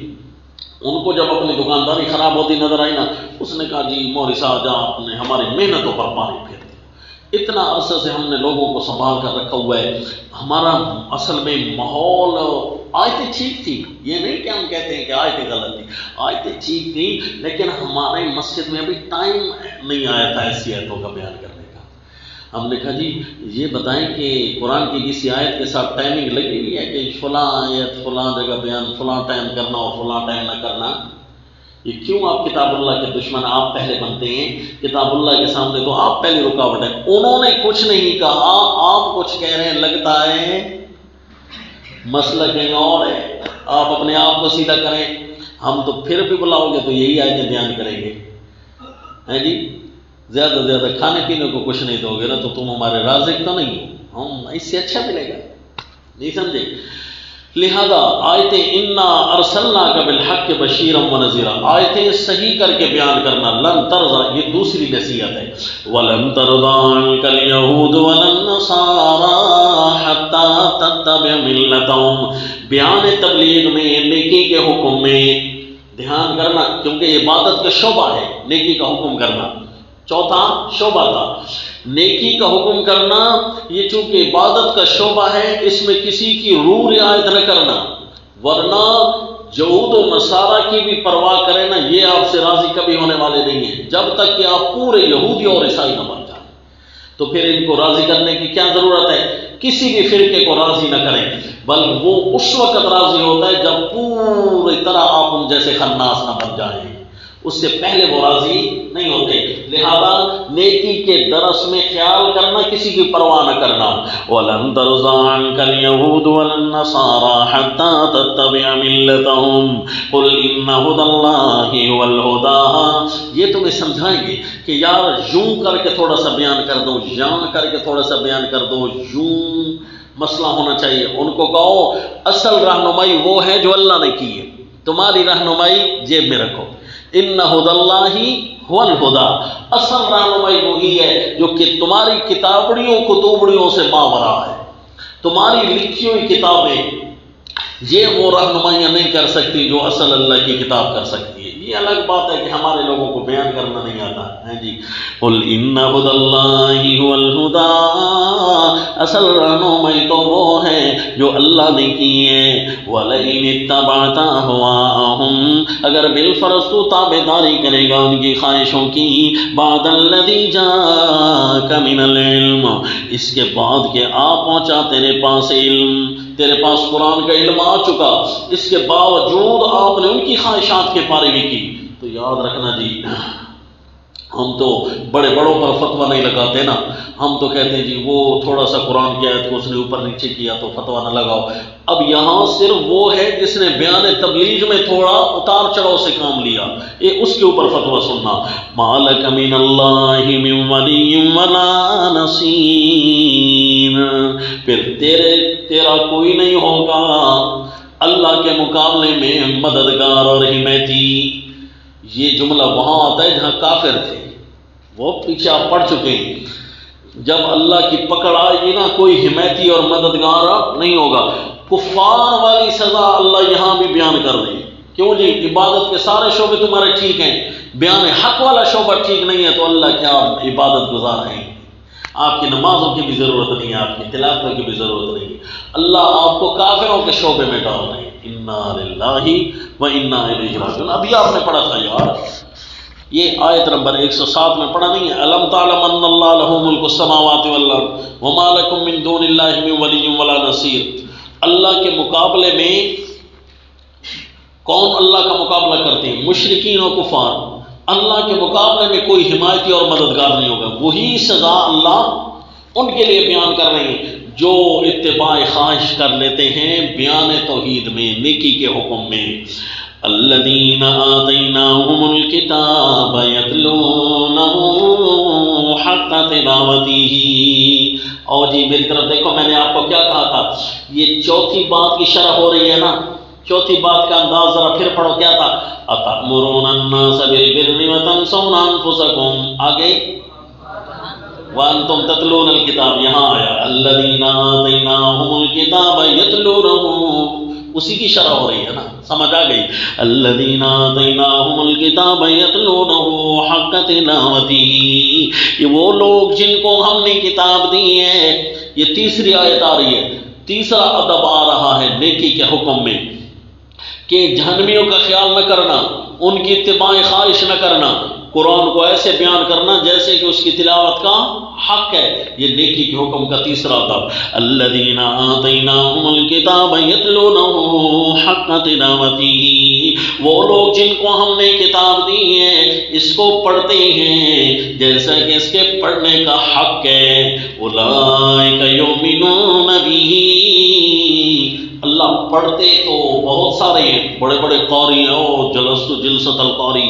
S1: ان کو جب اپنی دکانداری خراب ہوتی نظر آئی نا، اس نے کہا جی مولوی صاحب آپ نے ہماری محنتوں پر پانی پھیر دیا، اتنا عرصے سے ہم نے لوگوں کو سنبھال کر رکھا ہوا ہے، ہمارا اصل میں ماحول، آیتیں ٹھیک تھی، یہ نہیں کہ ہم کہتے ہیں کہ آیتیں غلط تھی، آیتیں ٹھیک تھی، لیکن ہمارے مسجد میں ابھی ٹائم نہیں آیا تھا ایسی آیتوں کا بیان کرنے کا۔ ہم نے کہا جی یہ بتائیں کہ قرآن کی کسی آیت کے ساتھ ٹائمنگ لگی ہوئی ہے کہ فلاں آیت فلاں جگہ بیان فلاں ٹائم کرنا اور فلاں ٹائم نہ کرنا؟ یہ کیوں آپ کتاب اللہ کے دشمن آپ پہلے بنتے ہیں؟ کتاب اللہ کے سامنے تو آپ پہلی رکاوٹ ہیں۔ انہوں نے کچھ نہیں کہا، آپ کچھ کہہ رہے ہیں، لگتا ہے مسئلہ کہیں اور ہے، آپ اپنے آپ کو سیدھا کریں، ہم تو پھر بھی بلاؤ گے تو یہی آیتیں بیان کریں گے، ہیں جی؟ زیادہ سے زیادہ کھانے پینے کو کچھ نہیں دو گے نا تو تم ہمارے رازق تو نہیں ہو، ہم اس سے اچھا ملے گا، نہیں سمجھے؟ لہذا آیتیں انا ارسلناک بالحق بشیرا ونذیرا، آیتیں صحیح کر کے بیان کرنا۔ لن ترضى، یہ دوسری نصیحت ہے، ولن ترضى عنك اليهود ولا النصارى حتى تتبع ملتهم، بیان تبلیغ میں، نیکی کے حکم میں دھیان کرنا، کیونکہ یہ عبادت کا شعبہ ہے، نیکی کا حکم کرنا چوتھا شعبہ تھا۔ نیکی کا حکم کرنا یہ چونکہ عبادت کا شعبہ ہے، اس میں کسی کی روح رعایت نہ کرنا، ورنہ یہود و نصارہ کی بھی پرواہ کرے نا، یہ آپ سے راضی کبھی ہونے والے نہیں ہیں جب تک کہ آپ پورے یہودی اور عیسائی نہ بن جائیں۔ تو پھر ان کو راضی کرنے کی کیا ضرورت ہے؟ کسی بھی فرقے کو راضی نہ کریں، بلکہ وہ اس وقت راضی ہوتا ہے جب پوری طرح آپ ان جیسے خناس نہ بن جائیں، اس سے پہلے وہ راضی نہیں ہوتے۔ لہذا نیکی کے درس میں خیال کرنا، کسی کی پرواہ نہ کرنا۔ وَلَن تَرْضَىٰ عَنكَ الْيَهُودُ وَلَا النَّصَارَىٰ حَتَّىٰ تَتَّبِعَ مِلَّتَهُمْ قُلْ إِنَّ هُدَى اللَّهِ هُوَ الْهُدَىٰ۔ یہ تمہیں سمجھائیں گے کہ یار یوں کر کے تھوڑا سا بیان کر دو، یہاں کر کے تھوڑا سا بیان کر دو، یوں مسئلہ ہونا چاہیے۔ ان کو کہو اصل رہنمائی وہ ہے جو اللہ نے کی ہے، تمہاری رہنمائی جیب میں رکھو۔ ان ہدی اللہ هو الہدیٰ، اصل رہنمائی وہی ہے جو کہ تمہاری کتابڑیوں کتوبڑیوں سے ماورا ہے، تمہاری لکھی ہوئی کتابیں یہ وہ رہنمائیاں نہیں کر سکتی جو اصل اللہ کی کتاب کر سکتی ہے۔ یہ الگ بات ہے کہ ہمارے لوگوں کو بیان کرنا نہیں آتا ہے جی۔ قل ان هدی اللہ هو الہدیٰ، اصل رہنمائی تو وہ ہے جو اللہ نے کی ہے۔ وَلَئِنِ اتَّبَعْتَ أَهْوَاءَهُمْ، اگر بالفرض تو تابعداری کرے گا ان کی خواہشوں کی، بَعْدَ الَّذِي جَاءَكَ مِنَ الْعِلْمِ، اس کے بعد کہ آ پہنچا تیرے پاس علم، تیرے پاس قرآن کا علم آ چکا، اس کے باوجود آپ نے ان کی خواہشات کی پیروی کی، تو یاد رکھنا جی ہم تو بڑے بڑوں پر فتویٰ نہیں لگاتے نا، ہم تو کہتے ہیں جی وہ تھوڑا سا قرآن کی آیت کو اس نے اوپر نیچے کیا تو فتویٰ نہ لگاؤ۔ اب یہاں صرف وہ ہے جس نے بیان تبلیغ میں تھوڑا اتار چڑھاؤ سے کام لیا، یہ اس کے اوپر فتویٰ سننا۔ مالک من اللہ من ولی ولا نصیر، پھر تیرا کوئی نہیں ہوگا اللہ کے مقابلے میں مددگار اور حمایتی۔ یہ جملہ وہاں آتا ہے جہاں کافر تھے، وہ پیچھے آپ پڑھ چکے ہیں۔ جب اللہ کی پکڑ آئے گی نا، کوئی حمایتی اور مددگار نہیں ہوگا۔ کفار والی سزا اللہ یہاں بھی بیان کر رہے ہیں۔ کیوں جی؟ عبادت کے سارے شعبے تمہارے ٹھیک ہیں، بیان حق والا شعبہ ٹھیک نہیں ہے، تو اللہ کیا عبادت گزار ہیں؟ آپ کی نمازوں کی بھی ضرورت نہیں ہے، آپ کی تلاوتوں کی بھی ضرورت نہیں ہے۔ اللہ آپ کو کافروں کے شعبے میں ڈال رہے ہیں۔ انا للہ و انا الیہ راجعون۔ ابھی آپ نے پڑھا تھا یار، یہ آیت نمبر 107 میں پڑھا نہیں ہے؟ الم تعلم ان اللہ لہ ملک السماوات والارض وما لکم من دون اللہ من ولی ولا نصیر۔ اللہ کے مقابلے میں کون اللہ کا مقابلہ کرتے ہیں؟ مشرکین و کفار۔ اللہ کے مقابلے میں کوئی حمایتی اور مددگار نہیں ہوگا۔ وہی سزا اللہ ان کے لیے بیان کر رہے ہیں جو اتباع خواہش کر لیتے ہیں بیان توحید میں، نیکی کے حکم میں۔ الذین آتیناہم الکتاب یتلونہ حق تلاوتہ۔ اور جی میری طرف دیکھو، میں نے آپ کو کیا کہا تھا؟ یہ چوتھی بات کی شرح ہو رہی ہے نا، چوتھی بات کا انداز ذرا پھر پڑھو، کیا تھا؟ اتأمرون الناس بالبر وتنسون انفسکم۔ آگے وانتم تتلون الکتاب، یہاں آیا الذین آتیناہم الکتاب یتلونہ، اسی کی شرح ہو رہی ہے نا، سمجھ آ گئی؟ الذین آتیناہم الکتاب یتلونہ حق تلاوتہ، یہ وہ لوگ جن کو ہم نے کتاب دی ہے۔ یہ تیسری آیت آ رہی ہے، تیسرا ادب آ رہا ہے نیکی کے حکم میں، کہ جہنمیوں کا خیال نہ کرنا، ان کی اتباع خواہش نہ کرنا، قرآن کو ایسے بیان کرنا جیسے کہ اس کی تلاوت کا حق ہے۔ یہ نیکی کے حکم کا تیسرا ادب۔ الذین آتیناہم الکتاب یتلونہ حق تلاوتہ، وہ لوگ جن کو ہم نے کتاب دی ہے اس کو پڑھتے ہیں جیسا کہ اس کے پڑھنے کا حق ہے۔ اولئک یؤمنون بہ، اللہ پڑھتے تو بہت سارے ہیں، بڑے بڑے قاری ہیں، او جلست جلست القاری،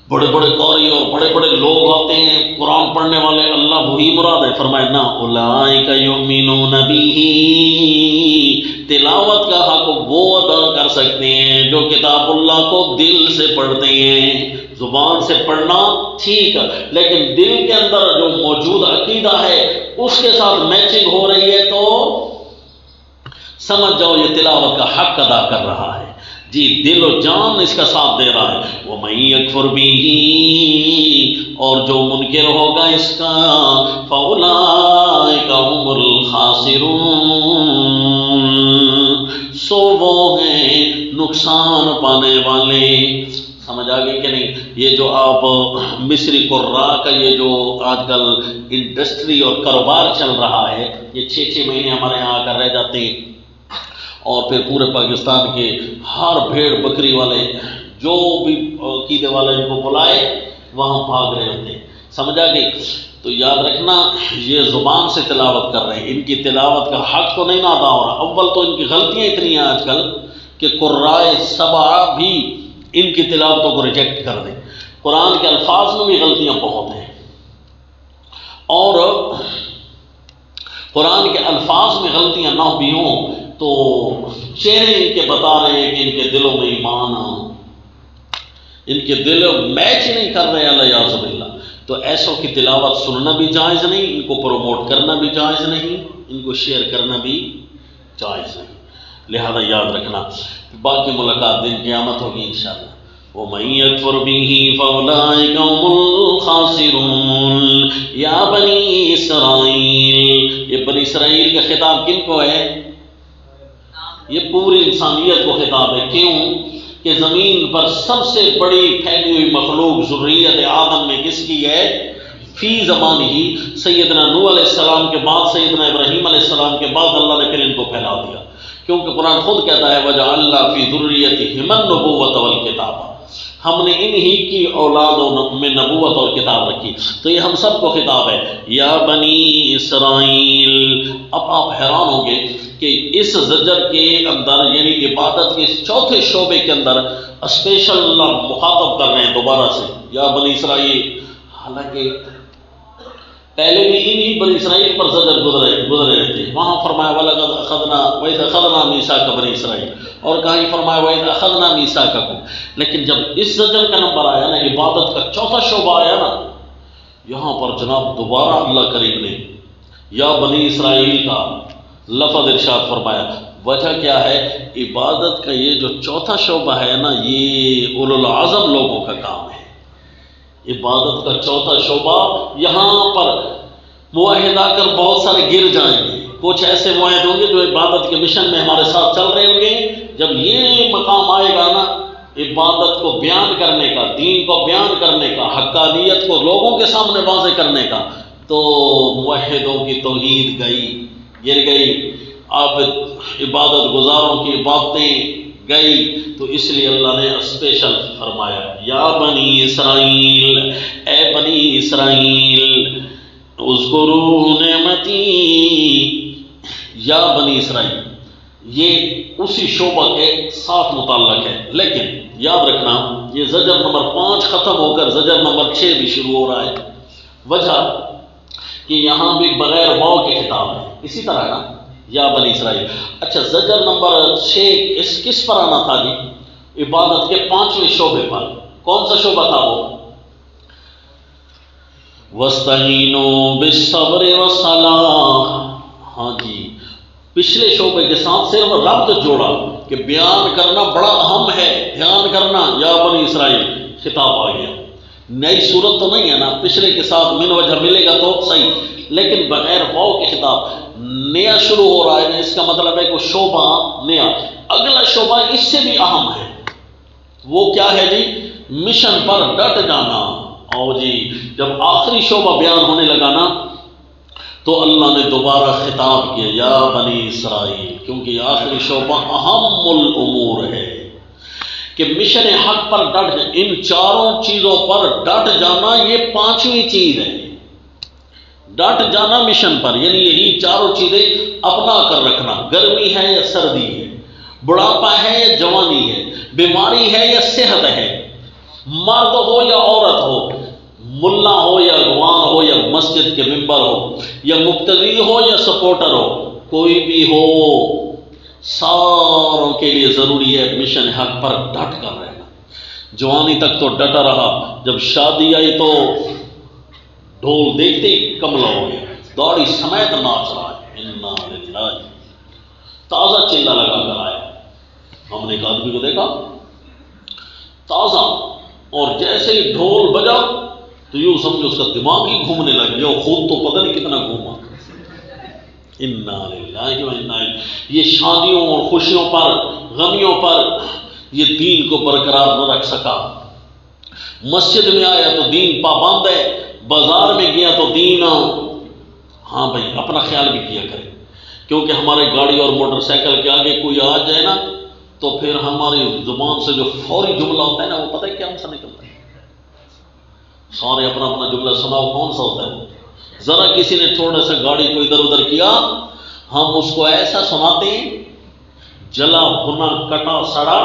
S1: بڑے بڑے قاری اور بڑے بڑے لوگ آتے ہیں قرآن پڑھنے والے، اللہ وہی مراد ہے۔ فرمائے نا اولئک یؤمنون بہ، تلاوت کا حق وہ ادا کر سکتے ہیں جو کتاب اللہ کو دل سے پڑھتے ہیں۔ زبان سے پڑھنا ٹھیک ہے، لیکن دل کے اندر جو موجود عقیدہ ہے اس کے ساتھ میچنگ ہو رہی ہے تو سمجھ جاؤ یہ تلاوت کا حق ادا کر رہا ہے جی، دل و جان اس کا ساتھ دے رہا ہے۔ وَمَن يَكْفُرْ بِهِ، اور جو منکر ہوگا اس کا، فَأُولَٰئِكَ هُمُ الْخَاسِرُونَ، سو وہ ہیں نقصان پانے والے۔ سمجھ آ گئی کہ نہیں؟ یہ جو آپ مصری قراء کا یہ جو آج کل انڈسٹری اور کاروبار چل رہا ہے، یہ 6 مہینے ہمارے یہاں آ کر رہ جاتے ہیں، اور پھر پورے پاکستان کے ہر بھیڑ بکری والے جو بھی عقیدے والے ان کو بلائے وہاں بھاگ رہے ہوتے ہیں۔ سمجھ آ گئی؟ تو یاد رکھنا یہ زبان سے تلاوت کر رہے ہیں، ان کی تلاوت کا حق تو نہیں ادا ہو رہا۔ اول تو ان کی غلطیاں اتنی ہیں آج کل کہ قراء سبعہ بھی ان کی تلاوتوں کو ریجیکٹ کر دیں۔ قرآن کے الفاظ میں بھی غلطیاں بہت ہیں، اور قرآن کے الفاظ میں غلطیاں نہ بھی ہوں تو چہرے ان کے بتا رہے ہیں کہ ان کے دلوں میں ایمان، ان کے دل میچ نہیں کر رہے، الیاذ باللہ۔ تو ایسوں کی تلاوت سننا بھی جائز نہیں، ان کو پروموٹ کرنا بھی جائز نہیں، ان کو شیئر کرنا بھی جائز نہیں۔ لہذا یاد رکھنا، باقی ملاقات دن قیامت ہوگی انشاءاللہ۔ وَمَن يَكْفُرْ بِهِ فَأُولَٰئِكَ هُمُ الْخَاسِرُونَ۔ یا بنی اسرائیل، یہ بنی اسرائیل کا خطاب کن کو ہے؟ یہ پوری انسانیت کو خطاب ہے۔ کیوں کہ زمین پر سب سے بڑی پھیلی ہوئی مخلوق ذریت آدم میں کس کی ہے؟ فی زمان ہی سیدنا نوح علیہ السلام کے بعد سیدنا ابراہیم علیہ السلام کے بعد اللہ نے پھر ان کو پھیلا دیا، کیونکہ قرآن خود کہتا ہے وَجَعَلْنَا فِي ذُرِّيَّتِهِمُ النُّبُوَّةَ وَالْكِتَابَ، ہم نے انہی کی اولادوں میں نبوت اور کتاب رکھی۔ تو یہ ہم سب کو خطاب ہے، یا بنی اسرائیل۔ اب آپ حیران ہوں گے کہ اس زجر کے اندر یعنی عبادت کے اس چوتھے شعبے کے اندر اسپیشل اللہ مخاطب کر رہے ہیں دوبارہ سے، یا بنی اسرائیل۔ حالانکہ پہلے بھی انہی بنی اسرائیل پر زجر گزرے رہتے، وہاں فرمایا وَلَقَدْ أَخَذْنَا وَإِذْ أَخَذْنَا مِيثَاقَ بَنِي إِسْرَائِيلَ، اور کہیں فرمایا وَإِذْ أَخَذْنَا مِيثَاقَكُمْ۔ لیکن جب اس زجر کا نمبر آیا نا، عبادت کا چوتھا شعبہ آیا نا، یہاں پر جناب دوبارہ اللہ کریم نے یا بنی اسرائیل کا لفظ ارشاد فرمایا۔ وجہ کیا ہے؟ عبادت کا یہ جو چوتھا شعبہ ہے نا، یہ اولو العزم لوگوں کا کام ہے۔ عبادت کا چوتھا شعبہ، یہاں پر معاہد آ کر بہت سارے گر جائیں گے، کچھ ایسے معاہد ہوں گے جو عبادت کے مشن میں ہمارے ساتھ چل رہے ہوں گے۔ جب یہ مقام آئے گا نا عبادت کو بیان کرنے کا، دین کو بیان کرنے کا، حقانیت کو لوگوں کے سامنے واضح کرنے کا، تو موحدوں کی توحید گئی، گر گئی، اب عبادت گزاروں کی باتیں گئی۔ تو اس لیے اللہ نے اسپیشل فرمایا یا بنی اسرائیل، اے بنی اسرائیل اذکروا نعمتی، یا بنی اسرائیل، یہ اسی شعبہ کے ساتھ متعلق ہے۔ لیکن یاد رکھنا یہ زجر نمبر 5 ختم ہو کر زجر نمبر 6 بھی شروع ہو رہا ہے۔ وجہ کہ یہاں بھی بغیر واو کے خطاب ہے، اسی طرح نا یا بنی اسرائیل۔ اچھا زجر نمبر 6 کس پر آنا تھا جی؟ عبادت کے 5ویں شعبے پر۔ کون سا شعبہ تھا وہ؟ وَاسْتَعِينُوا بِالصَّبْرِ وَالصَّلَاةِ۔ ہاں جی، پچھلے شعبے کے ساتھ صرف ربط جوڑا کہ بیان کرنا بڑا اہم ہے، دھیان کرنا، یا بنی اسرائیل خطاب آ گیا۔ نئی صورت تو نہیں ہے نا، پچھلے کے ساتھ من وجہ ملے گا تو صحیح، لیکن بغیر واو کے خطاب نیا شروع ہو رہا ہے، اس کا مطلب ہے کہ شعبہ نیا۔ اگلا شعبہ اس سے بھی اہم ہے، وہ کیا ہے جی؟ مشن پر ڈٹ جانا۔ اور جی جب آخری شعبہ بیان ہونے لگا نا تو اللہ نے دوبارہ خطاب کیا یا بنی اسرائیل، کیونکہ یہ آخری شعبہ اہم الامور ہے کہ مشن حق پر ڈٹ جانا، ان چاروں چیزوں پر ڈٹ جانا، یہ 5ویں چیز ہے۔ ڈٹ جانا مشن پر، یعنی یہی چاروں چیزیں اپنا کر رکھنا، گرمی ہے یا سردی ہے، بڑھاپا ہے یا جوانی ہے، بیماری ہے یا صحت ہے، مرد ہو یا عورت ہو، ملا ہو یا اغوان ہو یا مسجد کے ممبر ہو یا مقتدی ہو یا سپورٹر ہو، کوئی بھی ہو، ساروں کے لیے ضروری ہے مشن حق پر ڈٹ کر رہنا۔ جوانی تک تو ڈٹا رہا، جب شادی آئی تو ڈھول دیکھتے ہی کملا ہو گیا، داڑھی سمیت ناچ رہا ہے، انا للہ، تازہ چلا لگا کر آیا۔ ہم نے ایک آدمی کو دیکھا تازہ، اور جیسے ہی ڈھول بجا تو یوں سمجھو اس کا دماغ ہی گھومنے لگ گیا، خود تو پتہ نہیں کتنا گھوما۔ انا للہ و انا الیہ۔ یہ شادیوں اور خوشیوں پر، غمیوں پر یہ دین کو برقرار نہ رکھ سکا۔ مسجد میں آیا تو دین پابند ہے، بازار میں گیا تو دین، ہاں بھائی اپنا خیال بھی کیا کرے، کیونکہ ہمارے گاڑی اور موٹر سائیکل کے آگے کوئی آ جائے نا تو پھر ہماری زبان سے جو فوری جملہ ہوتا ہے نا وہ پتہ ہے کیا ہم سے نکلتا ہے؟ سارے اپنا اپنا جملہ سناؤ، کون سا ہوتا ہے وہ؟ ذرا کسی نے تھوڑا سا گاڑی کو ادھر ادھر کیا، ہم اس کو ایسا سناتے ہیں، جلا بھنا کٹا سڑا،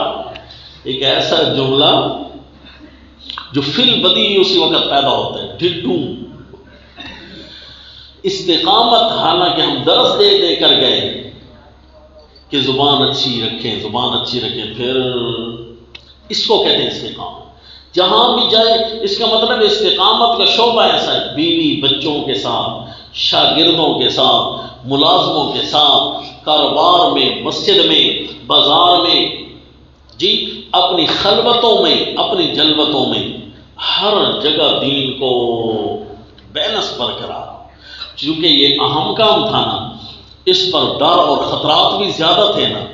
S1: ایک ایسا جملہ جو فی البدی اسی وقت پیدا ہوتا ہے، ڈڈو۔ استقامت، حالانکہ ہم درس دے دے کر گئے کہ زبان اچھی رکھیں، زبان اچھی رکھیں، پھر اس کو کہتے ہیں استقامت۔ جہاں بھی جائے اس کا مطلب استقامت کا شعبہ ایسا ہے، بیوی بچوں کے ساتھ، شاگردوں کے ساتھ، ملازموں کے ساتھ، کاروبار میں، مسجد میں، بازار میں، جی اپنی خلوتوں میں، اپنی جلوتوں میں، ہر جگہ دین کو بیلنس برقرار۔ چونکہ یہ اہم کام تھا نا، اس پر ڈر اور خطرات بھی زیادہ تھے نا،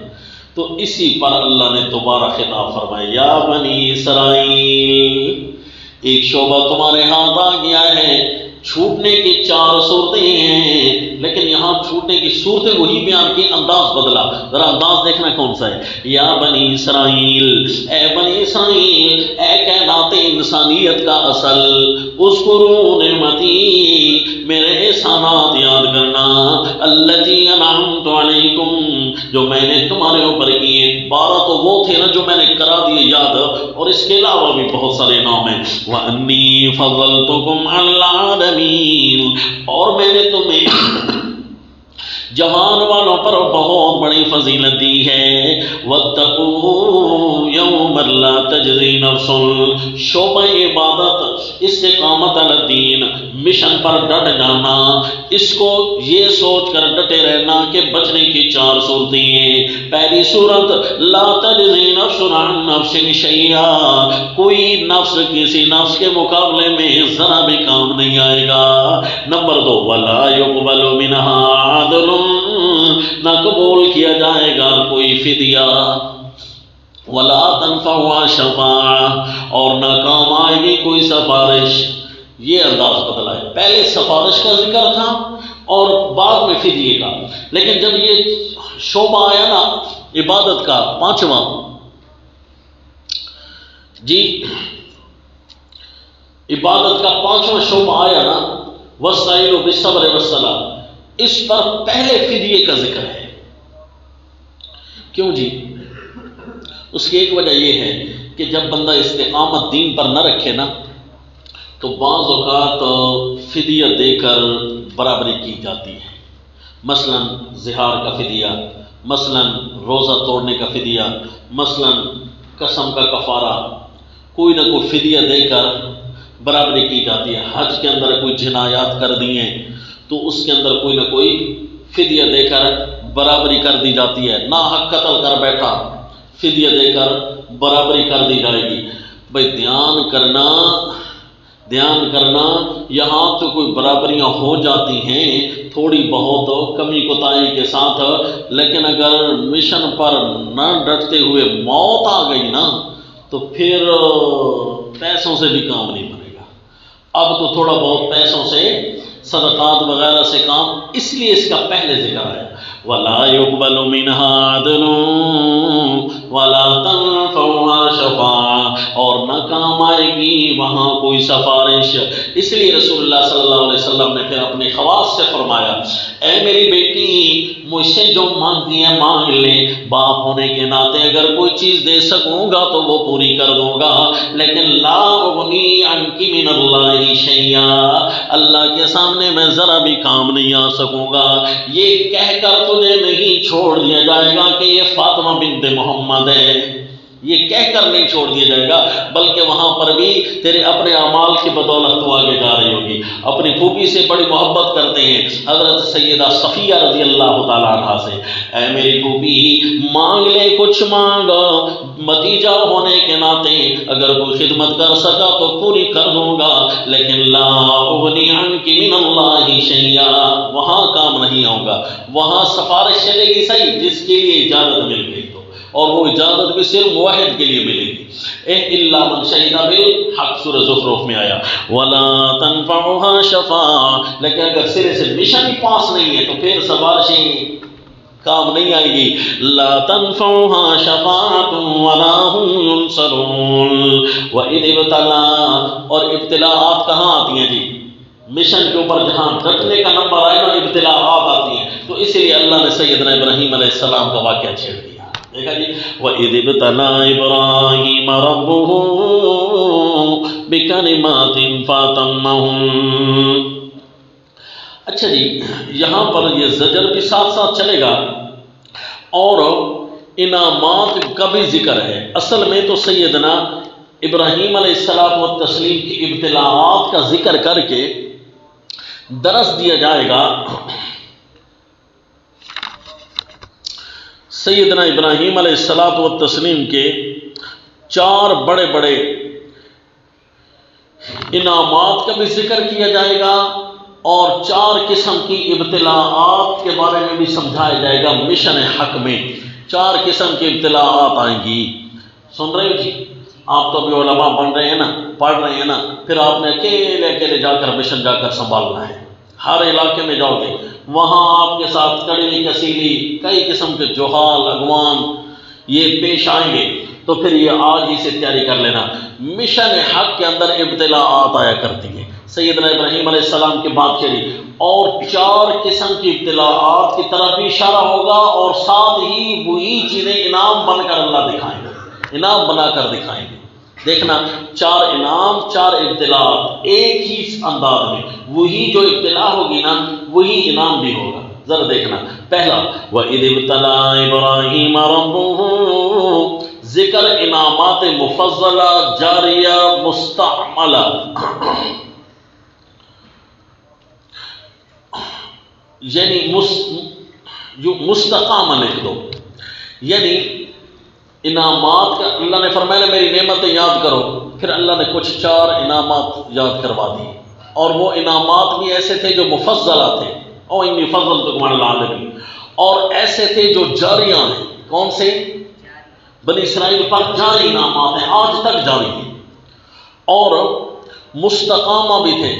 S1: تو اسی پر اللہ نے دوبارہ خطاب فرمایا یا بنی اسرائیل، ایک شعبہ تمہارے ہاتھ آ گیا ہے، چھوٹنے کی 4 صورتیں ہیں، لیکن یہاں چھوٹنے کی صورتیں وہی بیان کی، انداز بدلا۔ ذرا انداز دیکھنا کون سا ہے؟ یا بنی اسرائیل، اے بنی اسرائیل، اے کائنات انسانیت کا اصل، اذکروا نعمتی، میرے احسانات یاد کرنا، التی انعمت علیکم، جو میں نے تمہارے اوپر کیے۔ 12 تو وہ تھے نا جو میں نے کرا دیے یاد، اور اس کے علاوہ بھی بہت سارے نام ہیں۔ وَأَنِّي فَضَّلْتُكُمْ عَلَى الْعَالَمِينَ، اور میں نے تمہیں جہان والوں پر بہت بڑی فضیلت دی ہے۔ وَاتَّقُوا يَوْمًا لَا تَجْزِي نَفْسٌ، شعبہ عبادت، استقامت علی الدین، مشن پر ڈٹ جانا، اس کو یہ سوچ کر ڈٹے رہنا کہ بچنے کی 4 صورتیں ہیں۔ پہلی صورت، لا تجزی نفس عن نفس شیئا، کوئی نفس کسی نفس کے مقابلے میں ذرا بھی کام نہیں آئے گا۔ نمبر 2، ولا يقبل منها عدل، نہ قبول کیا جائے گا کوئی فدیہ، ولا تنفعها شفاعہ، اور نہ کام آئے گی کوئی سفارش۔ یہ انداز بدلا ہے، پہلے سفارش کا ذکر تھا اور بعد میں فدیے کا، لیکن جب یہ شعبہ آیا نا عبادت کا 5واں، جی عبادت کا 5واں شعبہ آیا نا، وَاسْتَعِينُوا بِالصَّبْرِ وَالصَّلَاةِ، اس پر پہلے فدیے کا ذکر ہے۔ کیوں جی؟ اس کی ایک وجہ یہ ہے کہ جب بندہ استقامت دین پر نہ رکھے نا تو بعض اوقات فدیہ دے کر برابری کی جاتی ہے، مثلا زہار کا فدیہ، مثلا روزہ توڑنے کا فدیہ، مثلا قسم کا کفارہ، کوئی نہ کوئی فدیہ دے کر برابری کی جاتی ہے۔ حج کے اندر کوئی جنایات کر دیے تو اس کے اندر کوئی نہ کوئی فدیہ دے کر برابری کر دی جاتی ہے۔ ناحق قتل کر بیٹھا، فدیہ دے کر برابری کر دی جائے گی۔ بھائی دھیان کرنا، یہاں تو کوئی برابریاں ہو جاتی ہیں تھوڑی بہت کمی کوتاہی کے ساتھ، لیکن اگر مشن پر نہ ڈٹتے ہوئے موت آ گئی نا تو پھر پیسوں سے بھی کام نہیں بنے گا۔ اب تو تھوڑا بہت پیسوں سے، صدقات وغیرہ سے کام، اس لیے اس کا پہلے ذکر ہے۔ وَلَا يُقْبَلُ مِنْهَا عَدْلٌ وَلَا تَنفَعُهَا شَفَاعَةٌ، اور نہ کام آئے گی وہاں کوئی سفارش۔ اس لیے رسول اللہ صلی اللہ علیہ وسلم نے پھر اپنے خواص سے فرمایا، اے میری بیٹی، مجھ سے جو مانگتی ہے مانگ لے، باپ ہونے کے ناطے اگر کوئی چیز دے سکوں گا تو وہ پوری کر دوں گا، لیکن لا اغنی عنکی من اللہ شیئا، اللہ کے سامنے میں ذرا بھی کام نہیں آ سکوں گا۔ یہ کہہ کر تجھے نہیں چھوڑ دیا جائے گا کہ یہ فاطمہ بنت محمد ہے، یہ کہہ کر نہیں چھوڑ دیا جائے گا، بلکہ وہاں پر بھی تیرے اپنے اعمال کی بدولت تو آگے جا رہی ہوگی۔ اپنی پھوپھی سے بڑی محبت کرتے ہیں حضرت سیدہ صفیہ رضی اللہ تعالیٰ عنہ سے، اے میری پھوپھی مانگ لے، کچھ مانگ، بھتیجا ہونے کے ناطے اگر کوئی خدمت کر سکا تو پوری کر دوں گا، لیکن لا اغنی عنکی من اللہ شیئا، وہاں کام نہیں ہوگا، وہاں سفارش چلے گی صحیح جس کے لیے اجازت مل گئی تو، اور وہ اجازت بھی صرف موحد کے لیے ملے گی۔ الا من شہد بالحق، سورہ زخرف میں آیا، ولا تنفعها شفاعہ، لیکن اگر سرے سے مشن ہی پاس نہیں ہے تو پھر سفارشیں کام نہیں آئے گی۔ لا تنفعها شفاعة ولا هم ينصرون۔ وَإِذِ ابْتَلَىٰ، اور ابتلاءات کہاں آتی ہیں جی؟ مشن کے اوپر جہاں ڈٹنے کا نمبر آئے نا ابتلاءات آتی ہیں، تو اسی لیے اللہ نے سیدنا ابراہیم علیہ السلام کا واقعہ چھیڑ دیا۔ دیکھا جی، وَإِذِ ابْتَلَىٰ إِبْرَاهِيمَ رَبُّهُ بِكَلِمَاتٍ فَأَتَمَّهُنَّ۔ اچھا جی، یہاں پر یہ زجر بھی ساتھ ساتھ چلے گا اور انعامات کا بھی ذکر ہے۔ اصل میں تو سیدنا ابراہیم علیہ السلام و تسلیم کی ابتلاءات کا ذکر کر کے درس دیا جائے گا سیدنا ابراہیم علیہ السلام و تسلیم کے 4 بڑے بڑے انعامات کا بھی ذکر کیا جائے گا، اور 4 قسم کی ابتلاءات کے بارے میں بھی سمجھایا جائے گا۔ مشن حق میں 4 قسم کی ابتلاءات آئیں گی، سن رہے ہو جی؟ آپ تو ابھی علماء بن رہے ہیں نا، پڑھ رہے ہیں نا، پھر آپ نے اکیلے جا کر مشن جا کر سنبھالنا ہے۔ ہر علاقے میں جاؤ گے، وہاں آپ کے ساتھ کڑی کسیلی کئی قسم کے جوہال اگوان یہ پیش آئیں گے، تو پھر یہ آج ہی سے تیاری کر لینا۔ مشن حق کے اندر ابتلاءات آیا کرتی ہیں، سیدنا ابراہیم علیہ السلام کی بات چلی، اور 4 قسم کی ابتلاءات کی طرف بھی اشارہ ہوگا، اور ساتھ ہی وہی چیزیں انعام بن کر اللہ دکھائیں گے، انعام بنا کر دکھائیں گے۔ دیکھنا 4 انعام 4 ابتلاءات ایک ہی انداز میں، وہی جو ابتلاء ہوگی نا وہی انعام بھی ہوگا۔ ذرا دیکھنا، پہلا وَإِذِ ابْتَلَىٰ إِبْرَاهِيمَ رَبُّهُ، ذکر انعامات مفضلہ جاریہ مستعملہ، یعنی مستقام لکھ دو، یعنی انعامات کا اللہ نے فرمایا میری نعمتیں یاد کرو، پھر اللہ نے کچھ 4 انعامات یاد کروا دی، اور وہ انعامات بھی ایسے تھے جو مفضلہ تھے، او انی فضلتکم علی العالمین، اور ایسے تھے جو جاریاں ہیں۔ کون سے؟ بنی اسرائیل پر جاری انعامات ہیں، آج تک جاری ہیں، اور مستقامہ بھی تھے،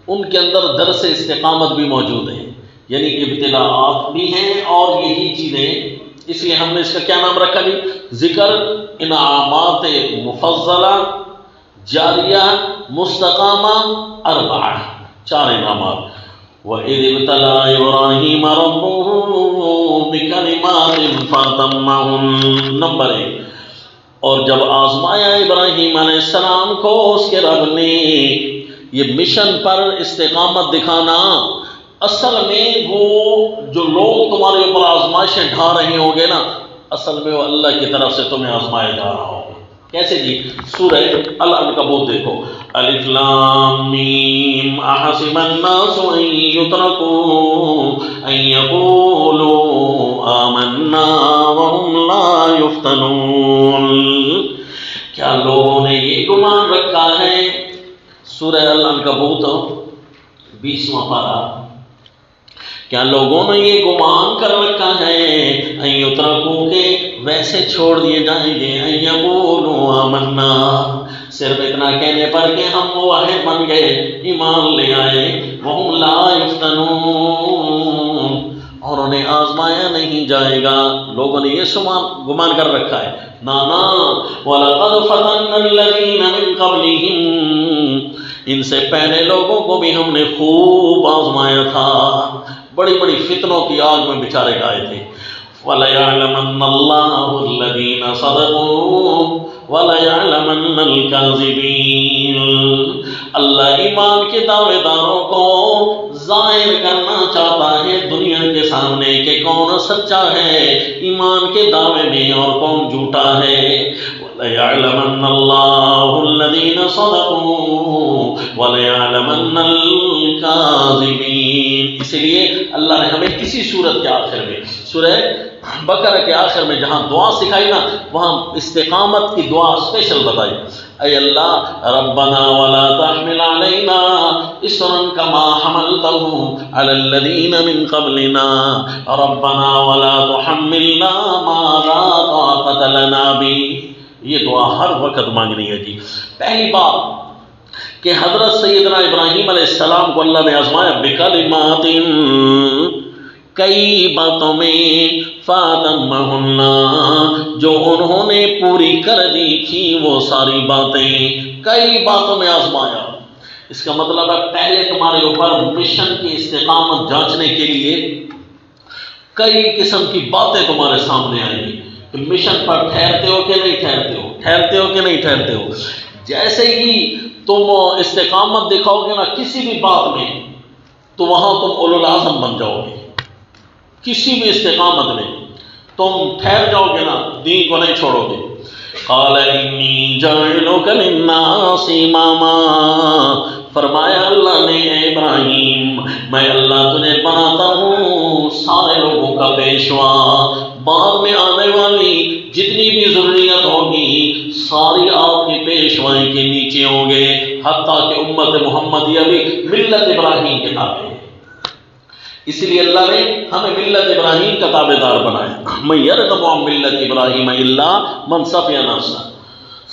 S1: ان کے اندر درس استقامت بھی موجود ہے، یعنی ابتلاءات بھی ہیں اور یہی چیزیں، اس لیے ہم نے اس کا کیا نام رکھا جی؟ ذکر انعامات مفضلہ جاریہ مستقامہ 4 4 انعامات۔ وَإِذِ ابْتَلَىٰ إِبْرَاهِيمَ رَبُّهُ بِكَلِمَاتٍ فَأَتَمَّهُنَّ، نمبر 1، اور جب آزمایا ابراہیم علیہ السلام کو اس کے رب نے، یہ مشن پر استقامت دکھانا، اصل میں وہ جو لوگ تمہارے اوپر آزمائشیں ڈھا رہے ہوں گے نا، اصل میں وہ اللہ کی طرف سے تمہیں آزمایا جا رہا ہوگا۔ کیسے جی؟ سورہ العنکبوت دیکھو، الف لام میم احسب الناس ان یترکوا ان یقولوا آمنا وهم لا یفتنون، کیا لوگوں نے یہ گمان رکھا ہے، سورہ العنکبوت 20واں پارہ، کیا لوگوں نے یہ گمان کر رکھا ہے ان یترکوا کہ ویسے چھوڑ دیے جائیں گے، ان یقولوا آمنا، صرف اتنا کہنے پر کہ ہم موحد بن گئے، ایمان لے آئے، وہم لا یفتنون، اور انہیں آزمایا نہیں جائے گا۔ لوگوں نے یہ گمان کر رکھا ہے، نانا وَلَقَدْ فَتَنَّا الَّذِينَ مِن قَبْلِهِمْ، ان سے پہلے لوگوں کو بھی ہم نے خوب آزمایا تھا، بڑی بڑی فتنوں کی آگ میں بیچارے گائے تھے۔ وَلَيَعْلَمَنَّ اللَّهُ الَّذِينَ صَدَقُوا وَلَيَعْلَمَنَّ الْكَاذِبِينَ، اللہ ایمان کے دعوے داروں کو ظاہر کرنا چاہتا ہے دنیا کے سامنے کہ کون سچا ہے ایمان کے دعوے میں اور کون جھوٹا ہے۔ وَلَيَعْلَمَنَّ اللَّهُ الَّذِينَ صَدَقُوا وَلَيَعْلَمَنَّ الْكَاذِبِينَ، اس لیے اللہ نے ہمیں اسی صورت کے آخر میں، سورہ بقرہ کے آخر میں جہاں دعا سکھائی نا، وہاں استقامت کی دعا اسپیشل بتائی، اے اللہ ربنا ولا تحمل علینا اصرا کما حملته علی الذین من قبلنا ربنا ولا تحملنا ما لا طاقت لنا به، یہ دعا ہر وقت مانگنی ہے جی۔ پہلی بات کہ حضرت سیدنا ابراہیم علیہ السلام کو اللہ نے آزمایا بکلمات، کئی باتوں میں، فاتمہن، جو انہوں نے پوری کر دی تھی وہ ساری باتیں، کئی باتوں میں آزمایا۔ اس کا مطلب ہے پہلے تمہارے اوپر مشن کی استقامت جانچنے کے لیے کئی قسم کی باتیں تمہارے سامنے آئیں گی کہ مشن پر ٹھہرتے ہو کہ نہیں ٹھہرتے ہو، ٹھہرتے ہو کہ نہیں ٹھہرتے ہو۔ جیسے ہی تم استقامت دکھاؤ گے نا کسی بھی بات میں، تو وہاں تم اولو العزم بن جاؤ گے۔ کسی بھی استقامت میں تم ٹھہر جاؤ گے نا، دین کو نہیں چھوڑو گے۔ قال انی جاعلک للناس اماما، فرمایا اللہ نے اے ابراہیم میں اللہ تجھے بناتا ہوں سارے لوگوں کا پیشوا، بعد میں آنے والی جتنی بھی ضروریت ہوگی ساری آپ کی پیشوائی کے نیچے ہوں گے، حتیٰ کہ امت محمدیہ بھی ملت ابراہیم کے تابع ہے۔ اس لیے اللہ نے ہمیں ملت ابراہیم کا تابع دار بنایا، من یرغب عن ملت ابراہیم الا من صفی نفسہ،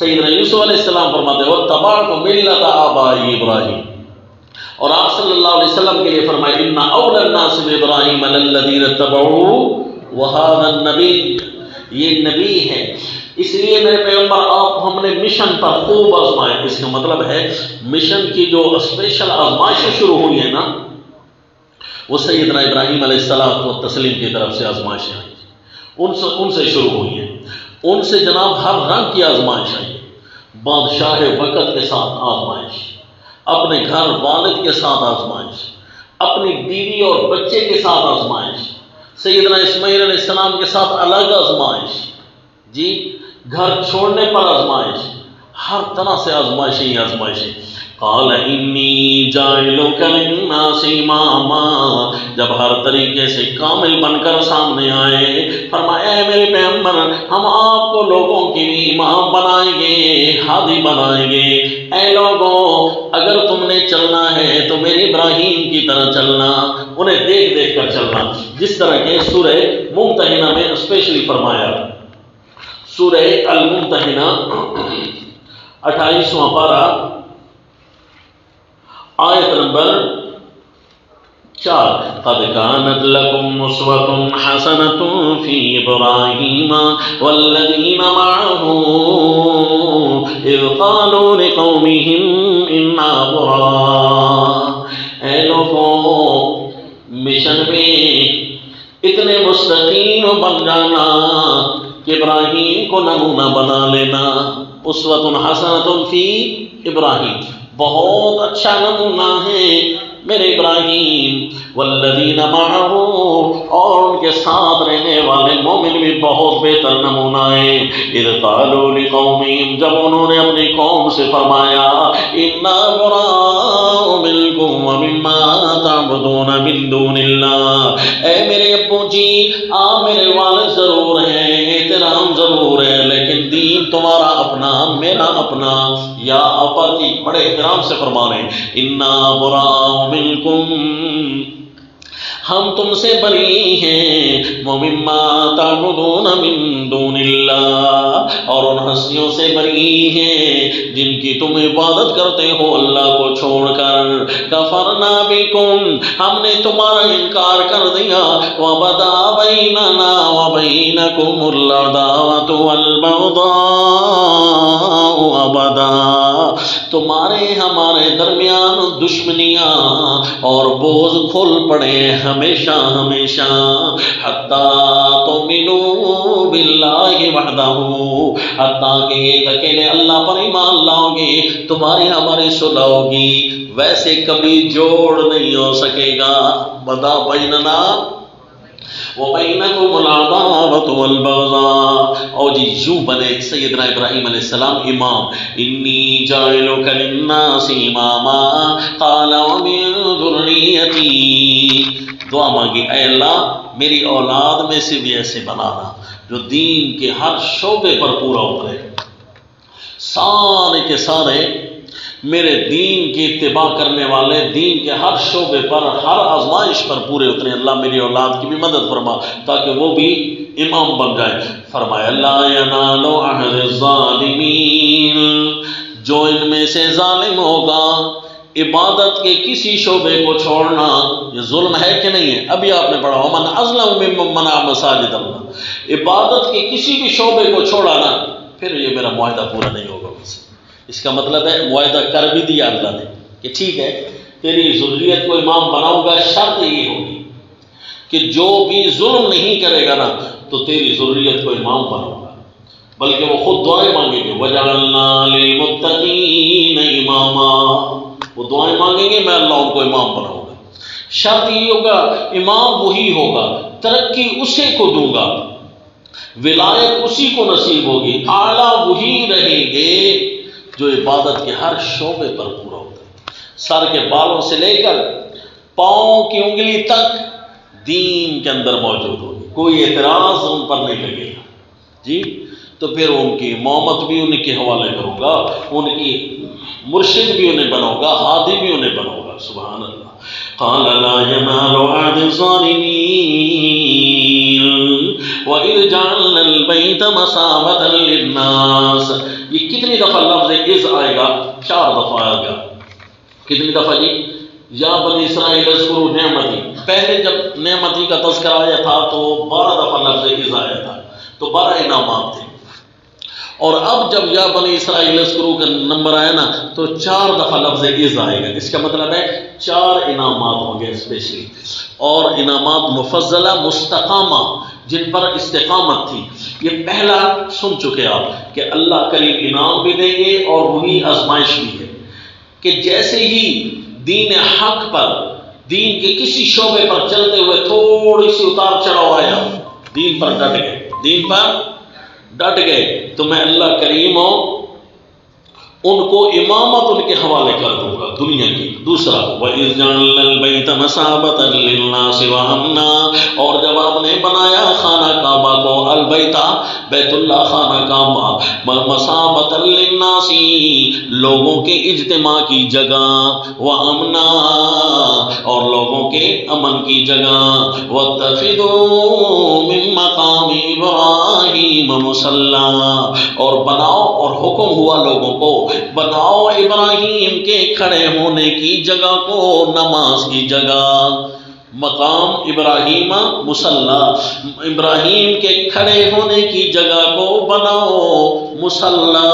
S1: سیدنا یوسف علیہ السلام فرماتے ہیں وَاتَّبَعْتُ مِلَّةَ آبَائِي ابراہیم، اور آپ صلی اللہ علیہ وسلم کے لیے فرمائے اِنَّ أَوْلَى النَّاسِ بِإِبْرَاهِيمَ لَلَّذِينَ اتَّبَعُوهُ وَهَذَا النَّبِيُّ، یہ نبی ہے، اس لیے میرے پیغمبر آپ ہم نے مشن پر خوب آزمائے۔ اس کا مطلب ہے مشن کی جو اسپیشل آزمائشیں شروع ہوئی ہیں نا، وہ سیدنا ابراہیم علیہ السلام و تسلیم کی طرف سے آزمائشیں آئی، ان سے شروع ہوئی ہیں۔ ان سے جناب ہر رنگ کی آزمائش آئی، بادشاہ وقت کے ساتھ آزمائش، اپنے گھر والد کے ساتھ آزمائش، اپنی بیوی اور بچے کے ساتھ آزمائش، سیدنا اسماعیل علیہ السلام کے ساتھ الگ آزمائش، جی گھر چھوڑنے پر آزمائش، ہر طرح سے آزمائشیں ہی آزمائشیں۔ قال انی جاعلک للناس اماما، جب ہر طریقے سے کامل بن کر سامنے آئے فرمایا اے میرے پیغمبر ہم آپ کو لوگوں کے لیے امام بنائیں گے، ہادی بنائیں گے۔ اے لوگوں اگر تم نے چلنا ہے تو میرے ابراہیم کی طرح چلنا، انہیں دیکھ دیکھ کر چلنا، جس طرح کہ سورہ ممتحنہ میں اسپیشلی فرمایا۔ سورہ الممتحنہ 28واں پارہ آیت نمبر 4 قد كانت لكم أسوة حسنة في إبراهيم والذين معه إذ قالوا لقومهم إنا براء، اے لوگوں مشن میں اتنے مستقیم بن جانا کہ ابراہیم کو نمونہ بنا لینا۔ اسوۃ حسنۃ فی ابراہیم، بہت اچھا نمونہ ہے میرے ابراہیم، والذین معہ، اور ان کے ساتھ رہنے والے مومن بھی بہت بہتر نمونہ ہیں۔ اذ قالوا لقومہم، جب انہوں نے اپنی قوم سے فرمایا انا براء منکم ومما تعبدون من دون اللہ، اے میرے ابو جی آپ میرے والد ضرور ہیں، احترام ضرور ہے، لیکن دین تمہارا اپنا میرا اپنا۔ یا ابا جی بڑے احترام سے فرما رہے ہیں انا براء منکم، ہم تم سے بری ہیں، ومما تعبدون من دون اللہ، اور ان ہستیوں سے بری ہیں جن کی تم عبادت کرتے ہو اللہ کو چھوڑ کر۔ کفرنا بکم، ہم نے تمہارا انکار کر دیا، وبدا بیننا وبینکم العداوۃ والبغضاء ابدا، تمہارے ہمارے درمیان دشمنیاں اور بغض کھل پڑے ہمیشہ ہمیشہ، حتیٰ تؤمنوا باللہ وحدہ، حتیٰ کہ ایک اکیلے اللہ پر ایمان لاؤ گے تمہاری ہماری صلح ہوگی، ویسے کبھی جوڑ نہیں ہو سکے گا۔ بدا بیننا وبینکم العداوۃ والبغضاء، اور جی یوں بنے سیدنا ابراہیم علیہ السلام امام۔ انی جاعلک للناس اماما قال ومن ذریتی، دعا مانگی اے اللہ میری اولاد میں سے بھی ایسے بنانا جو دین کے ہر شعبے پر پورا اترے، سارے کے سارے میرے دین کی اتباع کرنے والے، دین کے ہر شعبے پر ہر آزمائش پر پورے اترے۔ اللہ میری اولاد کی بھی مدد فرما تاکہ وہ بھی امام بن جائے۔ فرمایا لا ینال عہد الظالمین، جو ان میں سے ظالم ہوگا عبادت کے کسی شعبے کو چھوڑنا، یہ ظلم ہے کہ نہیں ہے؟ ابھی آپ نے پڑھا ومن اظلم ممن منع مساجد اللہ، عبادت کے کسی بھی شعبے کو چھوڑا نا پھر یہ میرا معاہدہ پورا نہیں ہوگا مجھ سے۔ اس کا مطلب ہے معاہدہ کر بھی دیا اللہ نے کہ ٹھیک ہے تیری ذریت کو امام بناؤں گا، شرط یہ ہوگی کہ جو بھی ظلم نہیں کرے گا نا تو تیری ذریت کو امام بناؤں گا، بلکہ وہ خود دعائیں مانگیں گے وَجَعَلْنَا لِلْمُتَّقِينَ إِمَامًا، وہ دعائیں مانگیں گے میں اللہ ان کو امام بناؤں گا۔ شرط یہ ہوگا امام وہی ہوگا، ترقی اسے کو دوں گا، ولایت اسی کو نصیب ہوگی، اعلیٰ وہی رہیں گے جو عبادت کے ہر شعبے پر پورا ہوتا ہے، سر کے بالوں سے لے کر پاؤں کی انگلی تک دین کے اندر موجود ہوگی، کوئی اعتراض ان پر نہیں لگے گا جی۔ تو پھر ان کی امامت بھی ان کے حوالے کروں گا، ان کی مرشد بھی انہیں بناؤں گا، ہادی بھی انہیں بناؤں گا۔ سبحان اللہ۔ قال لا ينال عهد الظالمين وإذ جعلنا البيت مثابة للناس، یہ کتنی دفعہ لفظ از آئے گا؟ 4 دفعہ آئے گا. کتنی دفعہ جی؟ یا بنی اسرائیل اذکروا نعمتی، پہلے جب نعمتی کا تذکرہ آیا تھا تو 12 دفعہ لفظ از آیا تھا، تو 12 انعامات تھے. اور اب جب یا بنی اسرائیل اذکروا کا نمبر آیا نا تو 4 دفعہ لفظ از آئے گا. اس کا مطلب ہے 4 انعامات ہوں گے اسپیشلی، اور انعامات مفضلہ مستقامہ جن پر استقامت تھی. یہ پہلا سن چکے آپ کہ اللہ کریم انعام بھی دیں گے اور وہی آزمائش بھی ہے کہ جیسے ہی دین حق پر، دین کے کسی شعبے پر چلتے ہوئے تھوڑی سی اتار چڑھاؤ آیا، دین پر ڈٹ گئے، دین پر ڈٹ گئے، تو میں اللہ کریم ہوں ان کو امامت ان کے حوالے کر دوں گا دنیا کی. دوسرا وَإِذْ جَعَلْنَا الْبَيْتَ مَثَابَةً لِلنَّاسِ وَأَمْنًا، اور جب آپ نے بنایا خانہ کعبہ کو، البیتہ بیت اللہ خانہ کعبہ، مَثَابَةً لِلنَّاسِ لوگوں کے اجتماع کی جگہ، وَأَمْنًا اور لوگوں کے امن کی جگہ، وَاتَّخِذُوا مِن مَّقَامِ إِبْرَاهِيمَ مُصَلًّى اور بناؤ، اور حکم ہوا لوگوں کو بناؤ ابراہیم کے کھڑے ہونے کی جگہ کو نماز کی جگہ. مقام ابراہیم مصلی، ابراہیم کے کھڑے ہونے کی جگہ کو بناؤ مصلی،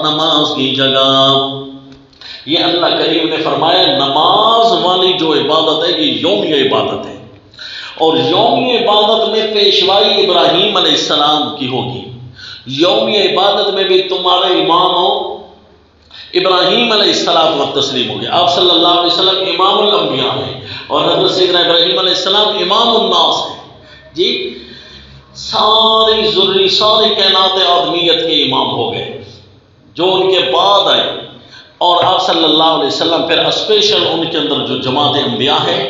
S1: نماز کی جگہ. یہ اللہ کریم نے فرمایا نماز والی جو عبادت ہے یہ یومی عبادت ہے، اور یومی عبادت میں پیشوائی ابراہیم علیہ السلام کی ہوگی. یومی عبادت میں بھی تمہارے امام ہو ابراہیم علیہ السلام و تسلیم ہو گیا. آپ صلی اللہ علیہ وسلم امام الانبیاء ہیں اور حضرت سیدنا ابراہیم علیہ السلام امام الناس ہیں. جی ساری کائنات آدمیت کے امام ہو گئے جو ان کے بعد آئے، اور آپ صلی اللہ علیہ وسلم پھر اسپیشل ان کے اندر جو جماعت انبیاء ہے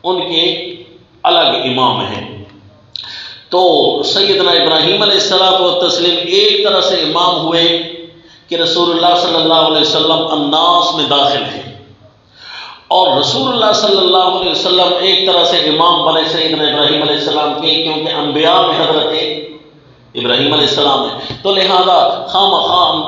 S1: ان کے الگ امام ہیں. تو سیدنا ابراہیم علیہ السلام و تسلیم ایک طرح سے امام ہوئے کہ رسول اللہ صلی اللہ علیہ وسلم الناس میں داخل ہیں، اور رسول اللہ صلی اللہ علیہ وسلم ایک طرح سے امام بنے سیدنا ابراہیم علیہ السلام کے، کیونکہ انبیاء میں حضرت ابراہیم علیہ السلام ہے. تو لہذا خام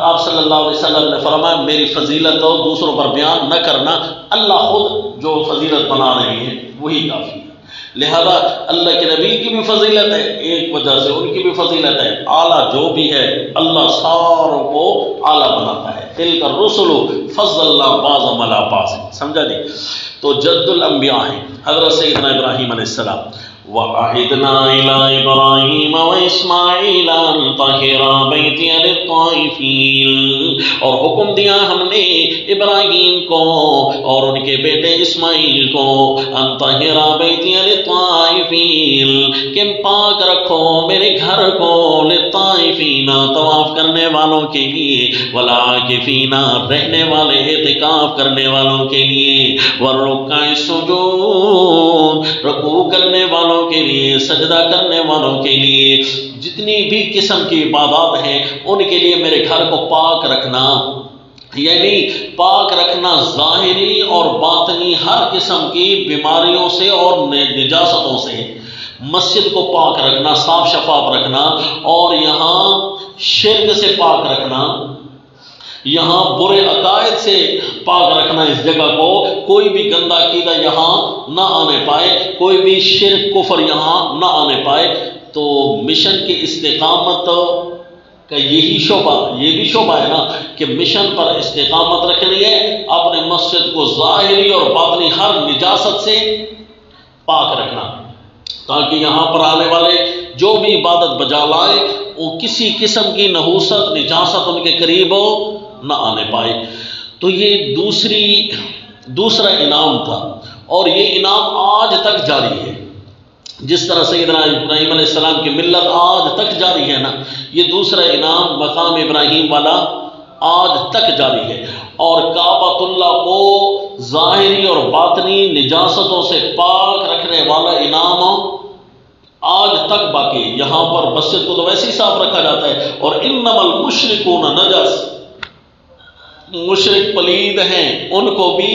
S1: آپ صلی اللہ علیہ وسلم نے فرمایا میری فضیلت ہو دوسروں پر بیان نہ کرنا، اللہ خود جو فضیلت بنا رہی ہے وہی کافی ہے. لہذا اللہ کے نبی کی بھی فضیلت ہے، ایک وجہ سے ان کی بھی فضیلت ہے، اعلیٰ جو بھی ہے اللہ ساروں کو اعلیٰ بناتا ہے. تلک الرسل فضل اللہ بعضهم علی بعض، سمجھا جی. تو جد الانبیاء ہیں حضرت سیدنا ابراہیم علیہ السلام. وَعَهِدْنَا إِلَىٰ إِبْرَاهِيمَ وَإِسْمَاعِيلَ أَن طَهِّرَا بَيْتِيَ لِلطَّائِفِينَ، اور حکم دیا ہم نے ابراہیم کو اور ان کے بیٹے اسماعیل کو، أَن طَهِّرَا بَيْتِيَ لِلطَّائِفِينَ کہ پاک رکھو میرے گھر کو، للطائفین طواف کرنے والوں کے لیے، والعاکفین رہنے والے اعتکاف کرنے والوں کے لیے، والرکع السجود رکوع کرنے والوں کے لیے، سجدہ کرنے والوں کے لیے، جتنی بھی قسم کی عبادات ہیں ان کے لیے میرے گھر کو پاک رکھنا. یعنی پاک رکھنا ظاہری اور باطنی ہر قسم کی بیماریوں سے اور نجاستوں سے. مسجد کو پاک رکھنا، صاف شفاف رکھنا، اور یہاں شرک سے پاک رکھنا، یہاں برے عقائد سے پاک رکھنا. اس جگہ کو کوئی بھی گندا عقیدہ یہاں نہ آنے پائے، کوئی بھی شرک کفر یہاں نہ آنے پائے. تو مشن کی استقامت کا یہی شعبہ، یہ بھی شعبہ ہے نا کہ مشن پر استقامت رکھنی ہے، اپنے مسجد کو ظاہری اور باطنی ہر نجاست سے پاک رکھنا، تاکہ یہاں پر آنے والے جو بھی عبادت بجا لائے وہ کسی قسم کی نحوست نجاست ان کے قریب نہ آنے پائے. تو یہ دوسرا انعام تھا، اور یہ انعام آج تک جاری ہے. جس طرح سیدنا ابراہیم علیہ السلام کی ملت آج تک جاری ہے نا، یہ دوسرا انعام مقام ابراہیم والا آج تک جاری ہے. اور کعبۃ اللہ کو ظاہری اور باطنی نجاستوں سے پاک رکھنے والا انعام آج تک باقی. یہاں پر مسجد کو تو ویسے ہی صاف رکھا جاتا ہے، اور انما المشرکون نجس، مشرک پلید ہیں ان کو بھی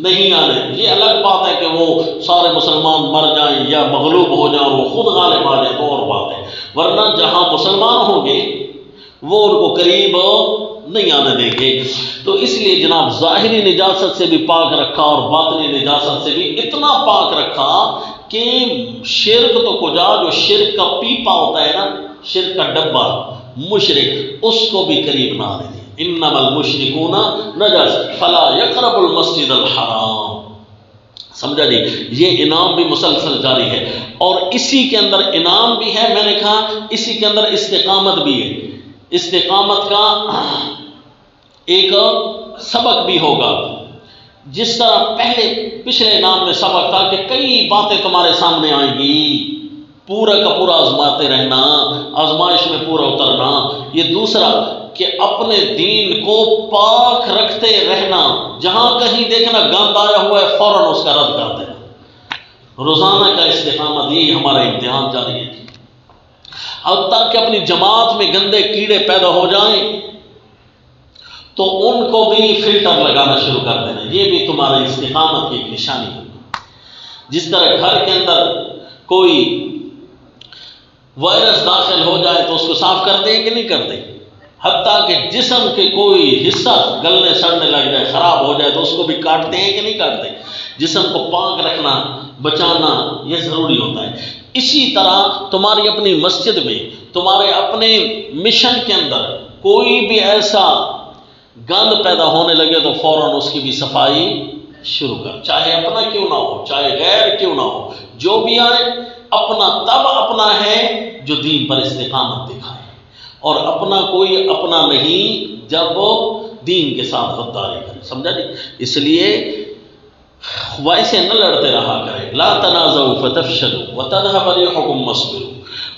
S1: نہیں آنے. یہ الگ بات ہے کہ وہ سارے مسلمان مر جائیں یا مغلوب ہو جائیں اور وہ خود غالب آ جائیں تو اور بات ہے، ورنہ جہاں مسلمان ہوں گے وہ ان کو قریب نہیں آنے دیں گے۔ تو اس لیے جناب ظاہری نجاست سے بھی پاک رکھا اور باطنی نجاست سے بھی اتنا پاک رکھا کہ شرک تو کجا، جو شرک کا پیپا ہوتا ہے نا، شرک کا ڈبہ، مشرک، اس کو بھی قریب نہ آنے دیں۔ انما المشرکون نجس فلا یقرب المسجد الحرام۔ سمجھا جی؟ یہ انعام بھی مسلسل جاری ہے، اور اسی کے اندر انعام بھی ہے، میں نے کہا اسی کے اندر استقامت بھی ہے۔ استقامت کا ایک سبق بھی ہوگا، جس طرح پچھلے انعام میں سبق تھا کہ کئی باتیں تمہارے سامنے آئیں گی، پورا کا پورا آزماتے رہنا، آزمائش میں پورا اترنا۔ یہ دوسرا کہ اپنے دین کو پاک رکھتے رہنا، جہاں کہیں دیکھنا گند آیا ہوا ہے فوراً اس کا رد کر دینا۔ روزانہ کا استقامت، یہی ہمارا امتحان جاری ہے۔ اب تک کہ اپنی جماعت میں گندے کیڑے پیدا ہو جائیں تو ان کو بھی فلٹر لگانا شروع کر دینا، یہ بھی تمہاری استقامت کی ایک نشانی ہوگی۔ جس طرح گھر کے اندر کوئی وائرس داخل ہو جائے تو اس کو صاف کر دیں کہ نہیں کر دیں، حتیٰ کہ جسم کے کوئی حصہ گلنے سڑنے لگ جائے، خراب ہو جائے تو اس کو بھی کاٹتے ہیں کہ نہیں کاٹتے۔ جسم کو پاک رکھنا، بچانا، یہ ضروری ہوتا ہے۔ اسی طرح تمہاری اپنی مسجد میں، تمہارے اپنے مشن کے اندر کوئی بھی ایسا گند پیدا ہونے لگے تو فوراً اس کی بھی صفائی شروع کر، چاہے اپنا کیوں نہ ہو، چاہے غیر کیوں نہ ہو، جو بھی آئے اپنا تب اپنا ہے جو دین پر استقامت دکھائے، اور اپنا کوئی اپنا نہیں جب وہ دین کے ساتھ غداری کرے۔ سمجھا جی؟ اس لیے ویسے نہ لڑتے رہا کرے۔ لا تنازعوا فتفشلوا وتذهب ريحكم واصبروا۔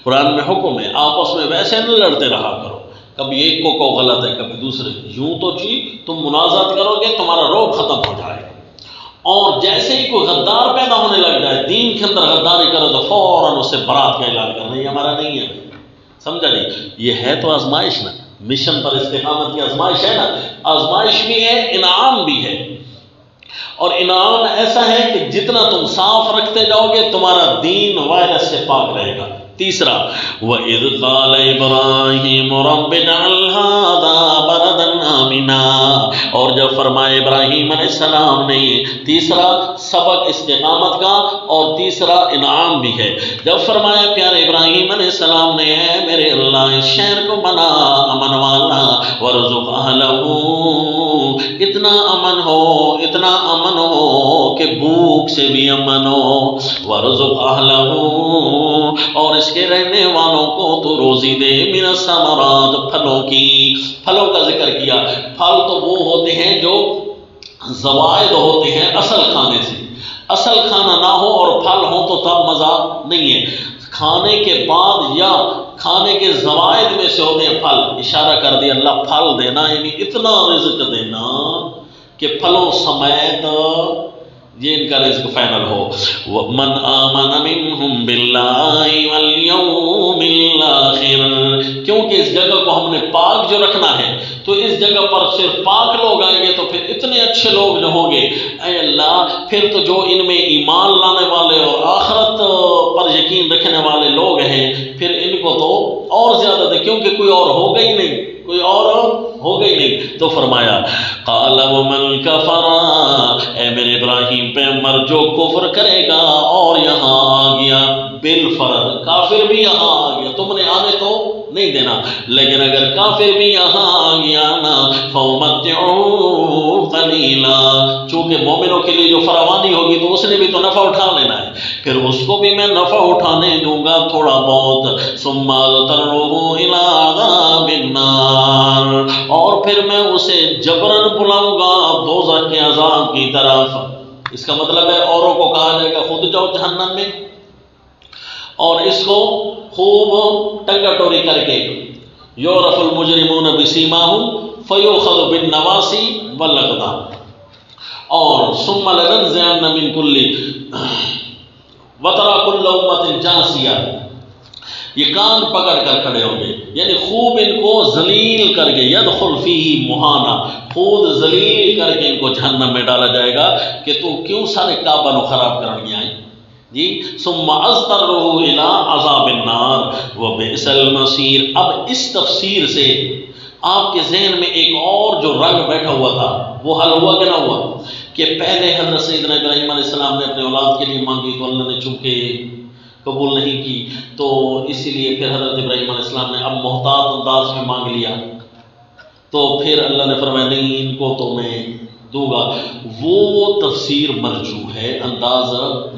S1: قرآن میں حکم ہے آپس میں ویسے نہ لڑتے رہا کرو، کبھی ایک کو غلط ہے کبھی دوسرے، یوں تو جی تم منازعت کرو گے تمہارا روب ختم ہو جائے گا، اور جیسے ہی کوئی غدار پیدا ہونے لگ جائے دین کے اندر غداری کرو تو فوراً اس سے برات کا اعلان کرنا، یہ ہمارا نہیں ہے۔ سمجھا جی؟ یہ ہے تو آزمائش نا، مشن پر استقامت کی آزمائش ہے نا، آزمائش بھی ہے، انعام بھی ہے، اور انعام ایسا ہے کہ جتنا تم صاف رکھتے جاؤ گے تمہارا دین وائرس سے پاک رہے گا۔ تیسرا وَإِذْ قَالَ إِبْرَاهِيمُ رَبِّ اجْعَلْ هَٰذَا بَلَدًا آمِنًا، اور جب فرمایا ابراہیم علیہ السلام نے، تیسرا سبق استقامت کا اور تیسرا انعام بھی ہے۔ جب فرمایا پیارے ابراہیم علیہ السلام نے، اے میرے اللہ اس شہر کو بنا امن والا، وَارْزُقْ أَهْلَهُ، اتنا امن ہو، اتنا امن ہو کہ بھوک سے بھی امن ہو، وَارْزُقْ أَهْلَهُ، اور اس کے رہنے والوں کو تو روزی دے، من الثمرات، پھلوں کی۔ پھلوں کا ذکر کیا، پھل تو وہ ہوتے ہیں جو زوائد ہوتے ہیں اصل کھانے سے، اصل کھانا نہ ہو اور پھل ہو تو تب مزہ نہیں ہے، کھانے کے بعد یا کھانے کے زوائد میں سے ہوتے ہیں پھل۔ اشارہ کر دیا اللہ پھل دینا، یعنی اتنا رزق دینا کہ پھلوں سمیت یہ ان کا رزق فائنل ہو۔ وَمَنْ آمَنَ مِنْهُمْ بِاللَّهِ وَالْيَوْمِ الْآخِرِ، کیونکہ اس جگہ کو ہم نے پاک جو رکھنا ہے تو اس جگہ پر صرف پاک لوگ آئیں گے تو پھر اتنے اچھے لوگ جو ہوں گے، اے اللہ پھر تو جو ان میں ایمان لانے والے اور آخرت پر یقین رکھنے والے لوگ ہیں پھر ان کو تو اور زیادہ دے، کیونکہ کوئی اور ہوگا ہی نہیں، کوئی اور ہوگا ہی نہیں۔ تو فرمایا قَالَ وَمَنْ كَفَرَ، اے میرے ابراہیم پیغمبر جو کفر کرے گا اور یہاں آ گیا بالفرض، کافر بھی یہاں آ گیا، تم نے آنے تو نہیں دینا، لیکن اگر کافر بھی یہاں آ گیا نا فَأُمَتِّعُهُ قَلِيلًا، چونکہ مومنوں کے لیے جو فراوانی ہوگی تو اس نے بھی تو نفع اٹھا لینا ہے، پھر اس کو بھی میں نفع اٹھانے دوں گا تھوڑا بہت، ثُمَّ اضْطَرُّهُ إِلَىٰ عَذَابِ النَّارِ، اور پھر میں اسے جبراً بلاؤں گا دوزخ کے عذاب کی طرف۔ اس کا مطلب ہے اوروں کو کہا جائے گا خود جاؤ جہنم میں، اور اس کو خوب ٹنگا ٹوری کر کے یعرف المجرمون بسیماہم فیؤخذ بالنواصی والاقدام، اور ثم لننزعن من کل وترى كل امة جاثیہ، یہ کان پکڑ کر کھڑے ہوں گے، یعنی خوب ان کو ذلیل کر کے، یدخل فیہ مہانا، خود ذلیل کر کے ان کو جہنم میں ڈالا جائے گا کہ تو کیوں سارے کعبہ نو خراب کرنے آئے، جی ثم اضطرہ الی عذاب النار وبئس المصیر۔ اب اس تفسیر سے آپ کے ذہن میں ایک اور جو رنگ بیٹھا ہوا تھا وہ حل ہوا کہ نہ ہوا، کہ پہلے حضرت سیدنا ابراہیم علیہ السلام نے اپنے اولاد کے لیے مانگی تو اللہ نے چونکہ قبول نہیں کی، تو اسی لیے پھر حضرت ابراہیم علیہ السلام نے اب محتاط انداز میں مانگ لیا، تو پھر اللہ نے فرمایا نہیں ان کو تو میں دوں گا۔ وہ تفسیر مرجوح ہے، انداز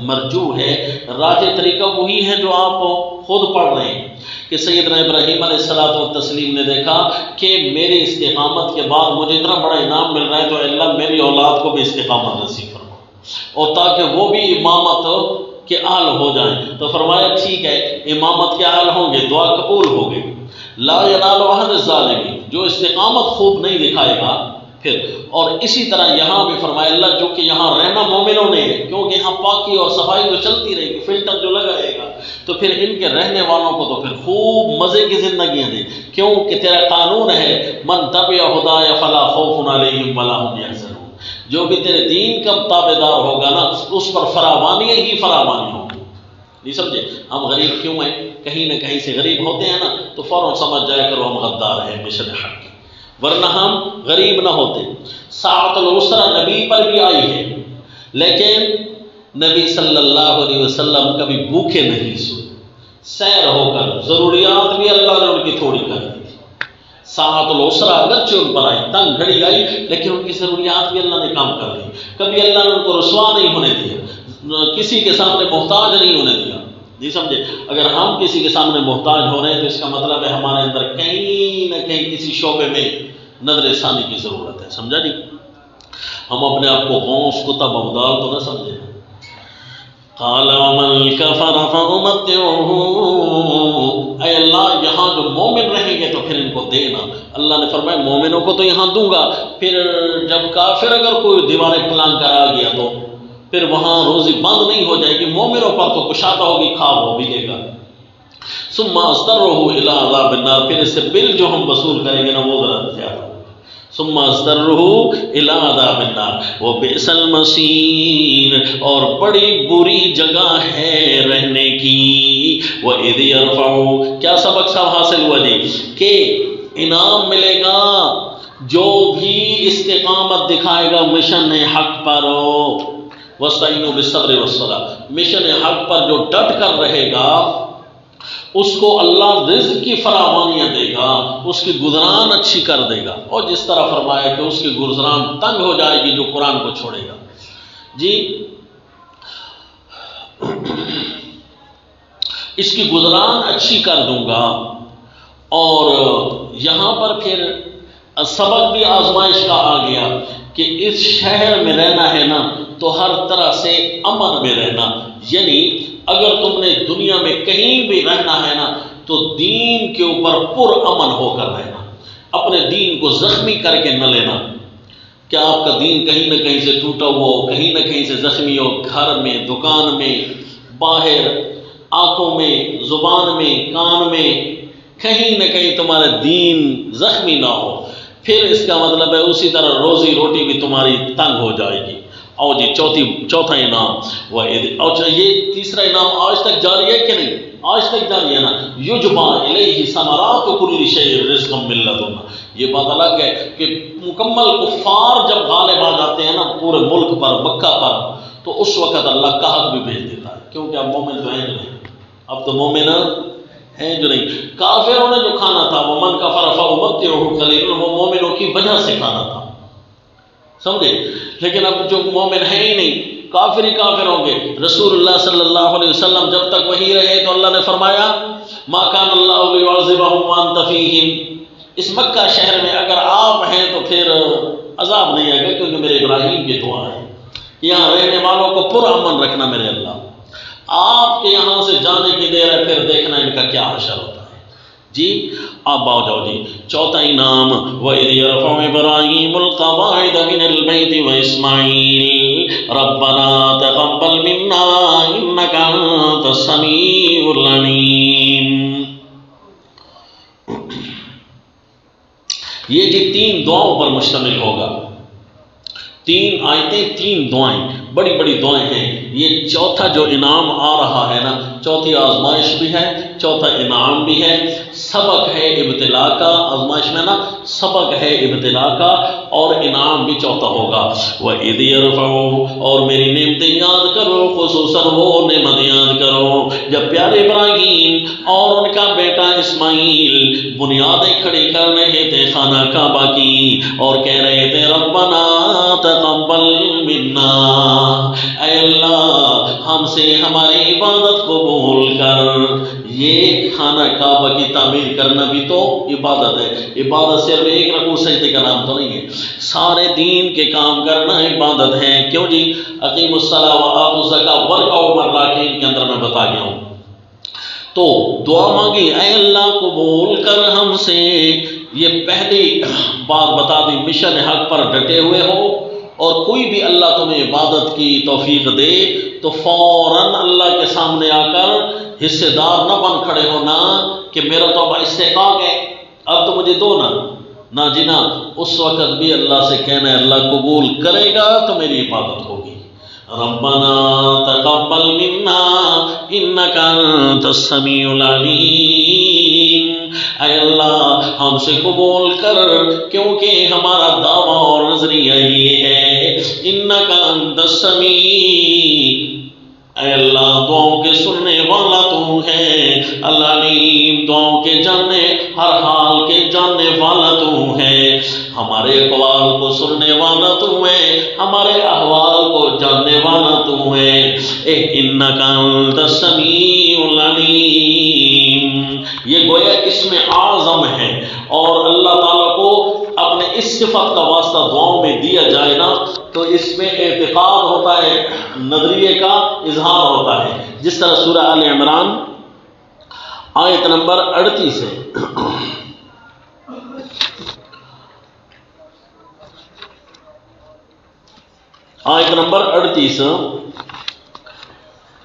S1: مرجوح ہے، راجح طریقہ وہی ہے جو آپ خود پڑھ رہے ہیں کہ سیدنا ابراہیم علیہ الصلوۃ والتسلیم نے دیکھا کہ میری استقامت کے بعد مجھے اتنا بڑا انعام مل رہا ہے تو اللہ میری اولاد کو بھی استقامت نصیب فرما، اور تاکہ وہ بھی امامت کے اہل ہو جائیں، تو فرمایا ٹھیک ہے امامت کے اہل ہوں گے، دعا قبول ہو گئی۔ لا ینال عہد الظالمین، جو استقامت خوب نہیں دکھائے گا پھر، اور اسی طرح یہاں بھی فرمایا اللہ جو کہ یہاں رہنا مومنوں نے ہے، کیونکہ یہاں پاکی اور صفائی تو چلتی رہے گی، فلٹر جو لگا رہے گا، تو پھر ان کے رہنے والوں کو تو پھر خوب مزے کی زندگیاں دیں، کیونکہ تیرا قانون ہے من تبع ہدایا فلا خوف علیہم ولا هم یحزنون، جو بھی تیرے دین کا تابع دار ہوگا نا اس پر فراوانی ہی فراوانی ہوگی۔ نہیں سمجھے؟ ہم غریب کیوں ہیں؟ کہیں نہ کہیں سے غریب ہوتے ہیں نا تو فوراً سمجھ جایا کرو ہم غدار ہیں مشن حق کی، ورنہ ہم غریب نہ ہوتے۔ ساعۃ العسرہ نبی پر بھی آئی ہے، لیکن نبی صلی اللہ علیہ وسلم کبھی بھوکے نہیں سوئے، سیر ہو کر ضروریات بھی اللہ نے ان کی تھوڑی کر دی تھی۔ ساعۃ العسرہ اگرچہ ان پر آئی، تنگ گھڑی آئی، لیکن ان کی ضروریات بھی اللہ نے کام کر دی، کبھی اللہ نے ان کو رسوا نہیں ہونے دیا، کسی کے سامنے محتاج نہیں ہونے دیا۔ نہیں سمجھے؟ اگر ہم کسی کے سامنے محتاج ہو رہے ہیں تو اس کا مطلب ہے ہمارے اندر کہیں نہ کہیں کسی شعبے میں نظر ثانی کی ضرورت ہے، سمجھا جی؟ ہم اپنے آپ کو غوث کتب ابدال تو نہ سمجھیں۔ قال ومن كفر فأمتعه، اے اللہ یہاں جو مومن رہیں گے تو پھر ان کو دینا۔ اللہ نے فرمایا مومنوں کو تو یہاں دوں گا، پھر جب کافر اگر کوئی دیواریں پلان کرا گیا تو پھر وہاں روزی بند نہیں ہو جائے گی، مومنوں پر تو کشادہ ہوگی، کھا وہ بھی لے گا۔ ثم اضطره الى عذاب النار، پھر اس سے بل جو ہم وصول کریں گے نا وہ ذرا زیادہ ہوگا۔ ثم اضطره الى عذاب النار وبئس المصیر، اور بڑی بری جگہ ہے رہنے کی۔ وَإِذْ يَرْفَعُ، کیا سبق سب حاصل ہوا جی؟ کہ انعام ملے گا جو بھی استقامت دکھائے گا مشن حق پر، وَاسْتَعِينُوا بِالصَّبْرِ وَالصَّلَاةِ، مشن حق پر جو ڈٹ کر رہے گا اس کو اللہ رزق کی فراوانیاں دے گا، اس کی گزران اچھی کر دے گا، اور جس طرح فرمایا کہ اس کی گزران تنگ ہو جائے گی جو قرآن کو چھوڑے گا جی، اس کی گزران اچھی کر دوں گا۔ اور یہاں پر پھر سبق بھی آزمائش کا آ گیا کہ اس شہر میں رہنا ہے نا تو ہر طرح سے امن میں رہنا، یعنی اگر تم نے دنیا میں کہیں بھی رہنا ہے نا تو دین کے اوپر پر امن ہو کر رہنا، اپنے دین کو زخمی کر کے نہ لینا۔ کیا آپ کا دین کہیں نہ کہیں سے ٹوٹا ہوا ہو، کہیں نہ کہیں سے زخمی ہو، گھر میں، دکان میں، باہر، آنکھوں میں، زبان میں، کان میں، کہیں نہ کہیں تمہارا دین زخمی نہ ہو، پھر اس کا مطلب ہے اسی طرح روزی روٹی بھی تمہاری تنگ ہو جائے گی۔ اور جی چوتھا انعام، اور یہ تیسرا انعام آج تک جاری ہے کہ نہیں؟ آج تک جاری ہے نا، یجبا الیہ ثمرات کل شیء رزقا من لدنا۔ یہ بات الگ ہے کہ مکمل کفار جب غالب آ جاتے ہیں نا پورے ملک پر، مکہ پر، تو اس وقت اللہ قحط بھی بھیج دیتا ہے، کیونکہ اب مومن تو ہیں جو نہیں، اب تو مومن ہیں جو نہیں۔ کافروں نے جو کھانا تھا ومن کفر فأمتعه قلیلا، وہ مومنوں کی وجہ سے کھانا تھا، سمجھے؟ لیکن اب جو مومن ہے ہی نہیں، کافر ہی کافر ہوں گے۔ رسول اللہ صلی اللہ علیہ وسلم جب تک وہی رہے تو اللہ نے فرمایا ما کان اللہ لیعذبہم وانت فیہم، اس مکہ شہر میں اگر آپ ہیں تو پھر عذاب نہیں آئے گا، کیونکہ میرے ابراہیم کی دعا ہے، یہاں رہنے والوں کو پر امن رکھنا میرے اللہ۔ آپ کے یہاں سے جانے کی دیر ہے، پھر دیکھنا ان کا کیا حشر ہوتا ہے جی۔ آپ آؤ جاؤ جی، چوتھا انعام، وَإِذْ يَرْفَعُ إِبْرَاهِيمُ الْقَوَاعِدَ مِنَ الْبَيْتِ وَإِسْمَاعِيلُ رَبَّنَا تَقَبَّلْ مِنَّا إِنَّكَ أَنْتَ السَّمِيعُ الْعَلِيمُ۔ یہ جی 3 دعاؤں پر مشتمل ہوگا، 3 آیتیں، 3 دعائیں۔ بڑی بڑی دعائیں ہیں. یہ چوتھا جو انعام آ رہا ہے نا، چوتھی آزمائش بھی ہے، چوتھا انعام بھی ہے، سبق ہے ابتلا کا. آزمائش میں نا سبق ہے ابتلا کا اور انعام بھی چوتھا ہوگا. وَإِذْ يَرْفَعُ، اور میری نعمتیں یاد کرو، خصوصاً وہ نعمت یاد کرو جب پیارے ابراہیم اور ان کا بیٹا اسماعیل بنیادیں کھڑی کر رہے تھے خانہ کعبہ کی اور کہہ رہے تھے ربنا تقبل منا، اے اللہ ہم سے ہماری عبادت قبول کر. یہ خانہ کعبہ کی تعمیر کرنا بھی تو عبادت ہے. عبادت صرف ایک رکوع سجدے کا نام تو نہیں ہے، سارے دین کے کام کرنا عبادت ہے. کیوں جی؟ اقیم الصلاۃ وآتوا الزکاۃ وارکعوا مع الراکعین کے اندر میں بتا گیا ہوں. تو دعا مانگی اے اللہ قبول کر ہم سے. یہ پہلی بات بتا دی، مشن حق پر ڈٹے ہوئے ہو اور کوئی بھی اللہ تمہیں عبادت کی توفیق دے تو فوراً اللہ کے سامنے آ کر حصے دار نہ بن کھڑے ہونا کہ میرا تو اب استحقاق ہے، اب تو مجھے دو نہ جی نا. اس وقت بھی اللہ سے کہنا ہے اللہ قبول کرے گا تو میری عبادت ہوگی. ربنا تقبل منا انک انت السمیع العلیم، اے اللہ ہم سے قبول کر کیونکہ ہمارا دعویٰ اور نظریہ یہ ہے انک انت السمیع، اے اللہ دعاؤں کے سننے والا تو ہے، العلیم دعاؤں کے جاننے ہر حال کے جاننے والا تو ہے، ہمارے اقوال کو سننے والا تو ہے، ہمارے احوال کو جاننے والا تو ہے. انک انت السمیع العلیم، یہ گویا اسم اعظم ہے اور اللہ تعالیٰ کو اپنے اس صفت کا واسطہ دعاؤں میں دیا جائے نا تو اس میں اعتقاد ہوتا ہے، نظریے کا اظہار ہوتا ہے. جس طرح سورہ آل عمران آیت نمبر 38 ہے. آیت نمبر 38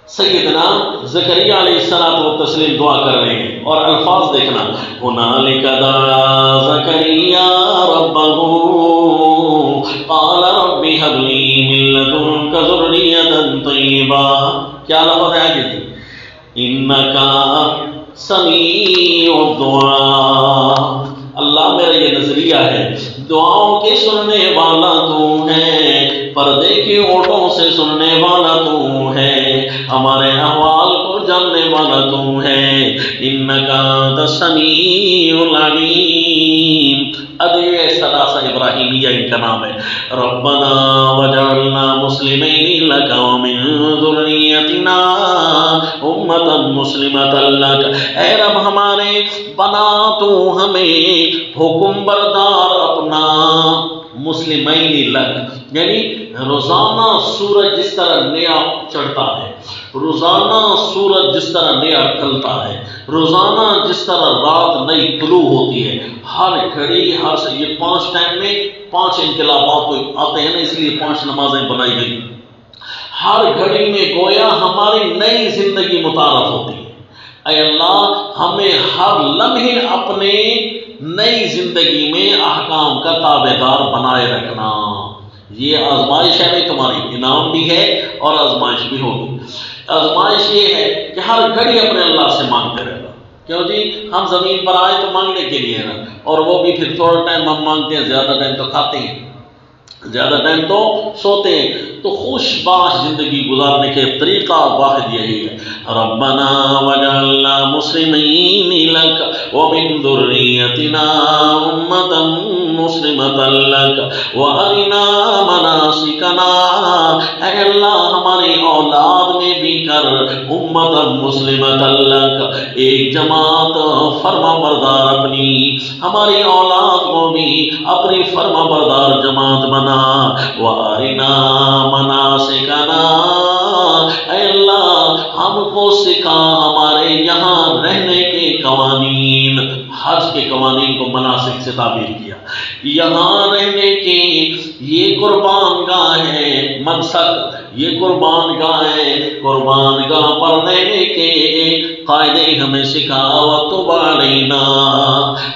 S1: سیدنا زکریا علیہ السلام و تسلیم دعا کر رہے ہیں اور الفاظ دیکھنا، هنالک دعا زکریا ربہ قال رب هب لی من لدنک ذریۃ طیبہ. کیا لفظ ہے آگے جی؟ انک سمیع الدعاء. اللہ میرا یہ نظریہ ہے دعاؤں کے سننے والا تو ہے، پردے کے اوٹوں سے سننے والا تو ہے، ہمارے احوال کو جاننے والا تو ہے. انک انت السمیع العلیم. ادعیہ ثلاثہ ابراہیمیہ ان کا نام ہے. ربنا وجعلنا مسلمین لک ومن ذریتنا امۃ مسلمۃ لک، اے رب ہمارے بنا تو ہمیں حکم بردار اپنا، مسلمین لک یعنی روزانہ سورج جس طرح نیا چڑھتا ہے، روزانہ سورج جس طرح نیا ڈھلتا ہے، روزانہ جس طرح رات نئی طلوع ہوتی ہے، ہر گھڑی یہ 5 ٹائم میں 5 انقلابات آتے ہیں نا، اس لیے 5 نمازیں بنائی گئی. ہر گھڑی میں گویا ہماری نئی زندگی متعارف ہوتی ہے. اے اللہ ہمیں ہر لمحے اپنے نئی زندگی میں احکام کا تابع دار بنائے رکھنا. یہ آزمائش ہے بھائی تمہاری، انعام بھی ہے اور آزمائش بھی ہوگی. آزمائش یہ ہے کہ ہر گھڑی اپنے اللہ سے مانگتے رہنا. کیوں جی؟ ہم زمین پر آئے تو مانگنے کے لیے نا، اور وہ بھی پھر تھوڑا ٹائم ہم مانگتے ہیں، زیادہ ٹائم تو کھاتے ہیں، زیادہ ٹائم تو سوتے ہیں. تو خوش باش زندگی گزارنے کے طریقہ واحد یہی ہے. ربنا وجعلنا مسلمین لک ومن ذریتنا امۃ مسلمۃ لک وارنا مناسکنا، اے اللہ ہماری اولاد میں بھی کر امۃ مسلمۃ لک، ایک جماعت فرما بردار اپنی، ہماری اولاد کو بھی اپنی فرما بردار جماعت بنا. وارنا مناسکنا، اے اللہ ہم کو سکھا ہمارے یہاں رہنے کے قوانین. حج کے قوانین کو مناسک سے تعبیر کیا. یہاں رہنے کے یہ قربان گاہ ہے، منسک یہ قربان گاہ ہے، قربان گاہ پر رہنے کے قاعدے ہمیں سکھا. وتب علینا،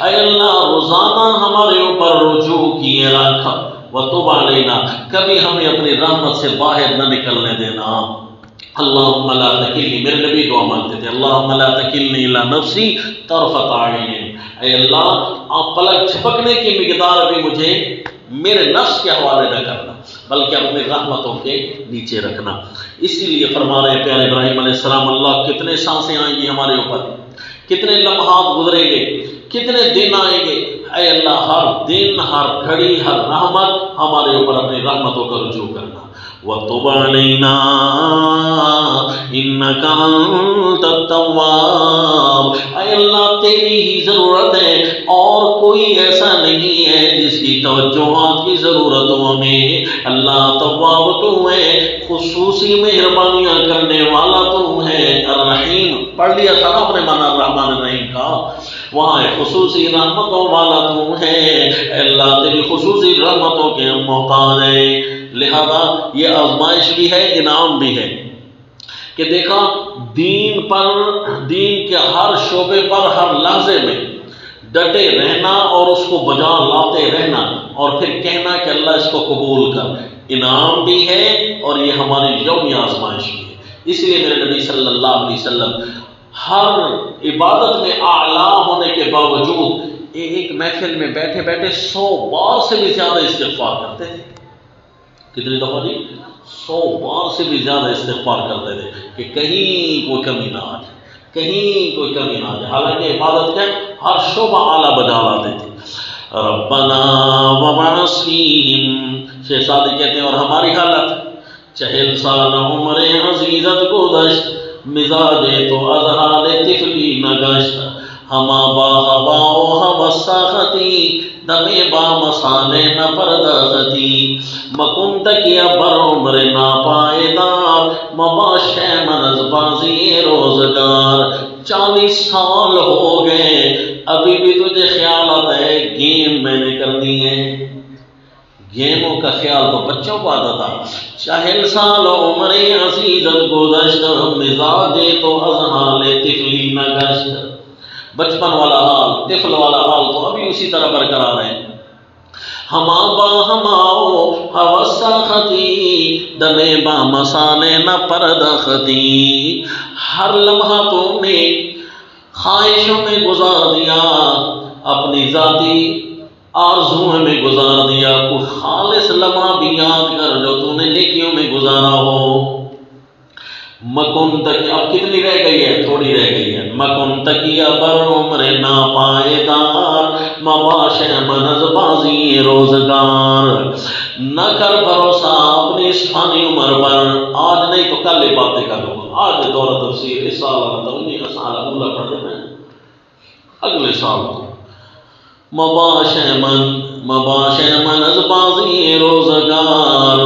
S1: اے اللہ روزانہ ہمارے اوپر رجوع کیے رکھ، وتب علینا، کبھی ہمیں اپنی رحمت سے باہر نہ نکلنے دینا۔ اللہم لا تکلنی، میرے نبی دعا مانگتے تھے، اللہم لا تکلنی الی نفسی طرفۃ عین، اے اللہ آپ پلک جھپکنے کی مقدار بھی مجھے میرے نفس کے حوالے نہ کرنا، بلکہ اپنی رحمتوں کے نیچے رکھنا۔ اسی لیے فرما رہے پیارے ابراہیم علیہ السلام، اللہ کتنے سانسیں آئیں گی ہمارے اوپر، کتنے لمحات گزریں گے، کتنے دن آئیں گے، اے اللہ ہر دن، ہر گھڑی، ہر رحمت ہمارے اوپر اپنی رحمتوں کا رجوع کرنا۔ وَتُبْ عَلَيْنَا إِنَّكَ أَنْتَ التَّوَّابُ، اے اللہ تیری ہی ضرورت ہے اور کوئی ایسا نہیں ہے جس کی توجہات کی ضرورت ہو ہمیں۔ اللہ تواب تو ہے، خصوصی مہربانیاں کرنے والا تو ہے، الرحیم پڑھ لیا تھا نا اپنے معنی الرحمن الرحیم کا، وہاں خصوصی رحمتوں والا تو ہے، اللہ تیری خصوصی رحمتوں کے محتاج ہے۔ لہذا یہ آزمائش بھی ہے، انعام بھی ہے کہ دیکھا دین پر، دین کے ہر شعبے پر، ہر لحظے میں ڈٹے رہنا اور اس کو بجا لاتے رہنا اور پھر کہنا کہ اللہ اس کو قبول کر، انعام بھی ہے اور یہ ہماری یومی آزمائش بھی ہے۔ اس لیے میرے نبی صلی اللہ علیہ وسلم ہر عبادت میں اعلیٰ ہونے کے باوجود ایک محفل میں بیٹھے بیٹھے 100 بار سے بھی زیادہ استغفار کرتے تھے۔ کتنی دفعہ جی؟ 100 بار سے بھی زیادہ استغفار کرتے تھے کہ کہیں کوئی کمی نہ آ جائے، کہیں کوئی کمی نہ آ جائے، حالانکہ عبادت کے ہر شعبہ اعلیٰ بجا لاتے تھے۔ ربنا وابعث فیہم، شیخ سعدی کہتے ہیں اور ہماری حالت 40 سال عمر عزیزت گذشت، مزاج تو اذہان طفلی نگشت، ہما با ہوا و ہوا خطی، دمے با مسانے نہ پردختی، مکن تکیا بر عمر ناپائیدار، مباش ہے منز بازی روزگار۔ 40 سال ہو گئے ابھی بھی تجھے خیالات ہے گیم میں نے کرنی ہے، گیموں کا خیال تو بچوں کو آتا تھا۔ 40 سال عمر عزیزت گذشت، مزاج تو اذہان طفلی نگشت، بچپن والا حال، طفل والا حال تو ابھی اسی طرح برقرار ہے۔ ہما با ہماؤ حوث خطی، دمے با مسانے نہ پردختی، ہر لمحہ تو نے خواہشوں میں گزار دیا، اپنی ذاتی آرزوؤں میں گزار دیا، کوئی خالص لمحہ بھی یاد کر جو تو نے نیکیوں میں گزارا ہو۔ مکن تک، اب کتنی رہ گئی ہے؟ تھوڑی رہ گئی ہے۔ مکن تکیا بر عمر ناپائیدار، مباش منز بازی روزگار، نہ کر بھروسہ اپنی اس فانی عمر پر، آج نہیں تو کل یہ باتیں کر لوں گا، آج دورہ تفسیر اس سال آتا ہوں، نہیں سال اللہ پڑھ رہے ہیں اگلے سال کو، مباش منز بازی روزگار،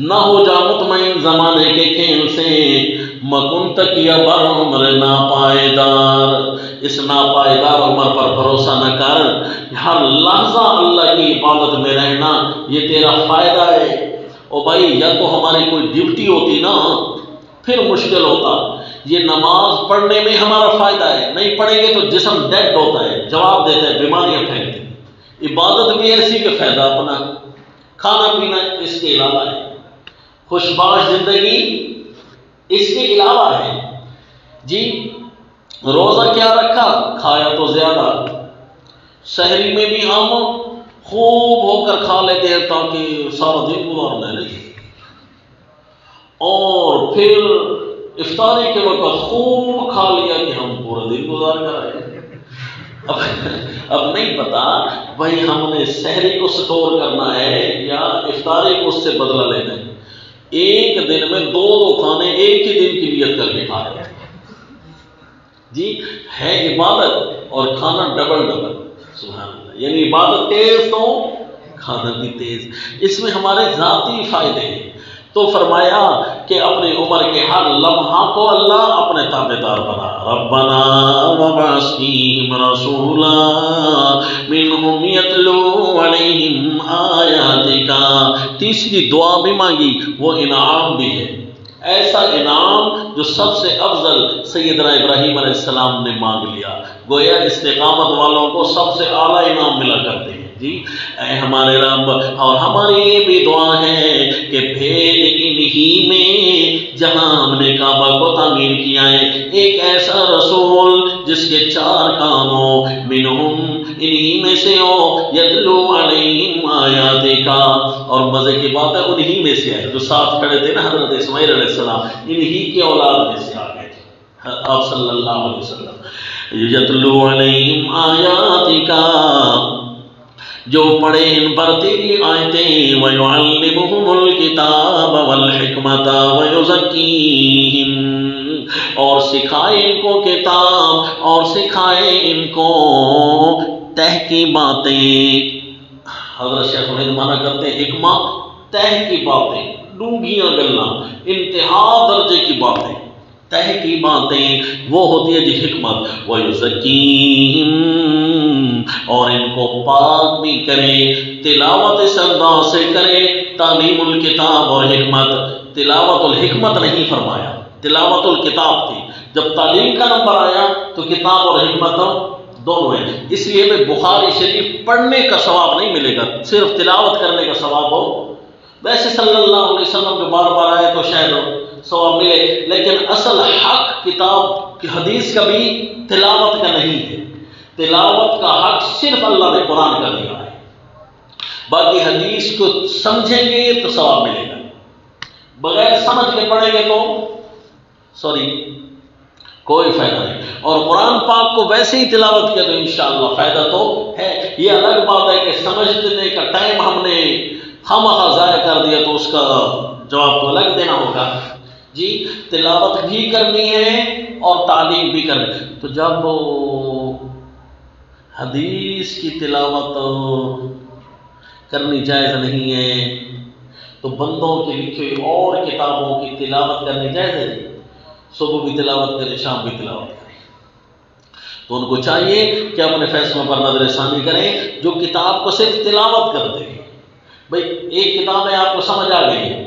S1: نہ ہو جا مطمئن زمانے کے کھیل سے، مکن تکیا بر عمر ناپائیدار، اس ناپائیدار عمر پر بھروسہ نہ کر، ہر لحظہ اللہ کی عبادت میں رہنا یہ تیرا فائدہ ہے۔ او بھائی یا تو ہماری کوئی ڈیوٹی ہوتی نا پھر مشکل ہوتا، یہ نماز پڑھنے میں ہمارا فائدہ ہے، نہیں پڑھیں گے تو جسم ڈیڈ ہوتا ہے، جواب دیتا ہے، بیماریاں پھیلتی۔ عبادت بھی ایسی کہ فائدہ اپنا، کھانا پینا اس کے علاوہ ہے، خوشباش زندگی اس کے علاوہ ہے جی۔ روزہ کیا رکھا؟ کھایا تو زیادہ، سحری میں بھی ہم خوب ہو کر کھا لیتے ہیں تاکہ سارا دن گزارنا رہے، اور پھر افطاری کے وقت خوب کھا لیا کہ ہم پورا دن گزار کر آئے۔ اب نہیں پتا بھائی ہم نے سحری کو سٹور کرنا ہے یا افطاری کو اس سے بدلہ لینا ہے۔ ایک دن میں 2 کھانے ایک ہی دن کی نیت کر کے کھا رہے ہیں جی، ہے عبادت اور کھانا ڈبل سبحان اللہ، یعنی عبادت تیز تو کھانا بھی تیز، اس میں ہمارے ذاتی فائدے ہیں۔ تو فرمایا کہ اپنی عمر کے ہر لمحہ کو اللہ اپنے تابعدار بنا۔ ربنا وابعث فیہم رسولا منہم یتلو علیہم آیاتک، تیسری دعا بھی مانگی، وہ انعام بھی ہے، ایسا انعام جو سب سے افضل سیدنا ابراہیم علیہ السلام نے مانگ لیا۔ گویا استقامت والوں کو سب سے اعلیٰ انعام ملا کرتے ہیں۔ جی اے ہمارے رب، اور ہماری یہ بھی دعا ہے کہ بھیج انہی میں جہاں ہم نے کعبہ کو تعمیر کیا ہے ایک ایسا رسول جس کے 4 کام ہو، منہم انہی میں سے ہو، یتلو علیہم آیاتک، اور مزے کی بات ہے انہی میں سے ہے، جو ساتھ کھڑے تھے نا حضرت اسماعیل علیہ السلام، انہی کی اولاد میں سے آ گئے تھے آپ صلی اللہ علیہ وسلم، یتلو علیہم آیاتک، جو پڑھے ان پر تیری آیتیں، وَيُعَلِّمُهُمُ الْكِتَابَ وَالْحِكْمَةَ وَيُزَكِّيهِمْ، اور سکھائے ان کو کتاب اور سکھائے ان کو تہ کی باتیں۔ حضرت شیخ الہند مانا کرتے ہیں حکمہ تہ کی باتیں، ڈونگیاں گلنا، انتہا درجے کی باتیں، تہ کی باتیں وہ ہوتی ہے جی حکمت۔ وَيُزَكِّيهِمْ، اور ان کو پاک بھی کرے، تلاوت اس انداز سے کرے، تعلیم الکتاب اور حکمت، تلاوت الحکمت نہیں فرمایا، تلاوت الکتاب تھی، جب تعلیم کا نمبر آیا تو کتاب اور حکمت دونوں ہیں، اس لیے میں بخاری شریف پڑھنے کا ثواب نہیں ملے گا، صرف تلاوت کرنے کا ثواب ہو۔ ویسے صلی اللہ علیہ وسلم جو بار بار آئے تو شاید ثواب ملے، لیکن اصل حق کتاب کی حدیث کا بھی تلاوت کا نہیں ہے، تلاوت کا حق صرف اللہ نے قرآن کا دیا ہے، باقی حدیث کو سمجھیں گے تو ثواب ملے گا، بغیر سمجھ کے پڑھیں گے تو کوئی فائدہ نہیں، اور قرآن پاک کو ویسے ہی تلاوت کیا تو انشاءاللہ فائدہ تو ہے۔ یہ الگ بات ہے کہ سمجھنے کا ٹائم ہم نے خامخواہ ضائع کر دیا تو اس کا جواب تو الگ دینا ہوگا جی، تلاوت بھی کرنی ہے اور تعلیم بھی کرنی ہے۔ تو جب حدیث کی تلاوت کرنی جائز نہیں ہے تو بندوں کے لکھے اور کتابوں کی تلاوت کرنی جائز ہے جی، صبح بھی تلاوت کریں شام بھی تلاوت کریں، تو ان کو چاہیے کہ اپنے فیصلوں پر نظر ثانی کریں۔ جو کتاب کو صرف تلاوت کرتے ہیں، بھئی ایک کتاب ہے آپ کو سمجھ آ گئی ہے،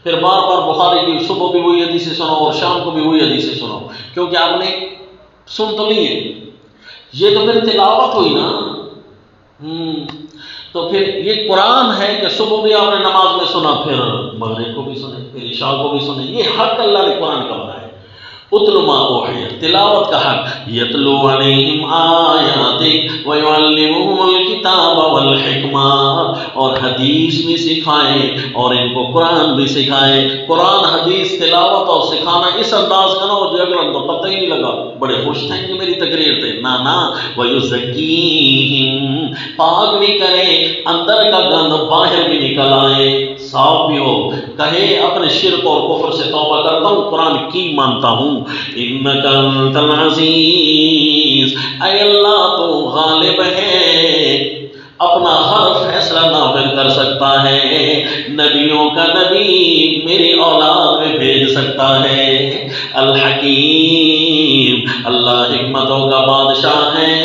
S1: پھر بار بار بخاری کی صبح بھی وہی حدیثیں سنو اور شام کو بھی وہی حدیثیں سنو، کیونکہ آپ نے سن تو لی ہے، یہ تو پھر تلاوت ہوئی نا۔ تو پھر یہ قرآن ہے کہ صبح بھی آپ نے نماز میں سنا، پھر مغرب کو بھی سنے، پھر عشاء کو بھی سنے، یہ حق اللہ نے قرآن کا بنایا ہے۔ اتلو ما اوحی، تلاوت کا حق، یتلو علیہم آیاتک ویعلمہم الکتاب والحکمہ، اور حدیث بھی سکھائیں اور ان کو قرآن بھی سکھائیں۔ قرآن حدیث تلاوت اور سکھانا اس انداز کا نہ ہو جو اگر ہم تو پتہ ہی نہیں لگا، بڑے خوش تھے کہ میری تقریر تھے، نا ویزکیہم، پاک بھی کریں، اندر کا گند باہر بھی نکل آئے، صاف بھی ہو، کہے اپنے شرک اور کفر سے توبہ کرتا ہوں، قرآن کی مانتا ہوں۔ انک انت العزیز، اے اللہ تو غالب ہے، اپنا ہر فیصلہ نافذ کر سکتا ہے، نبیوں کا نبی میری اولاد میں بھیج سکتا ہے، الحکیم، اللہ حکمتوں کا بادشاہ ہے،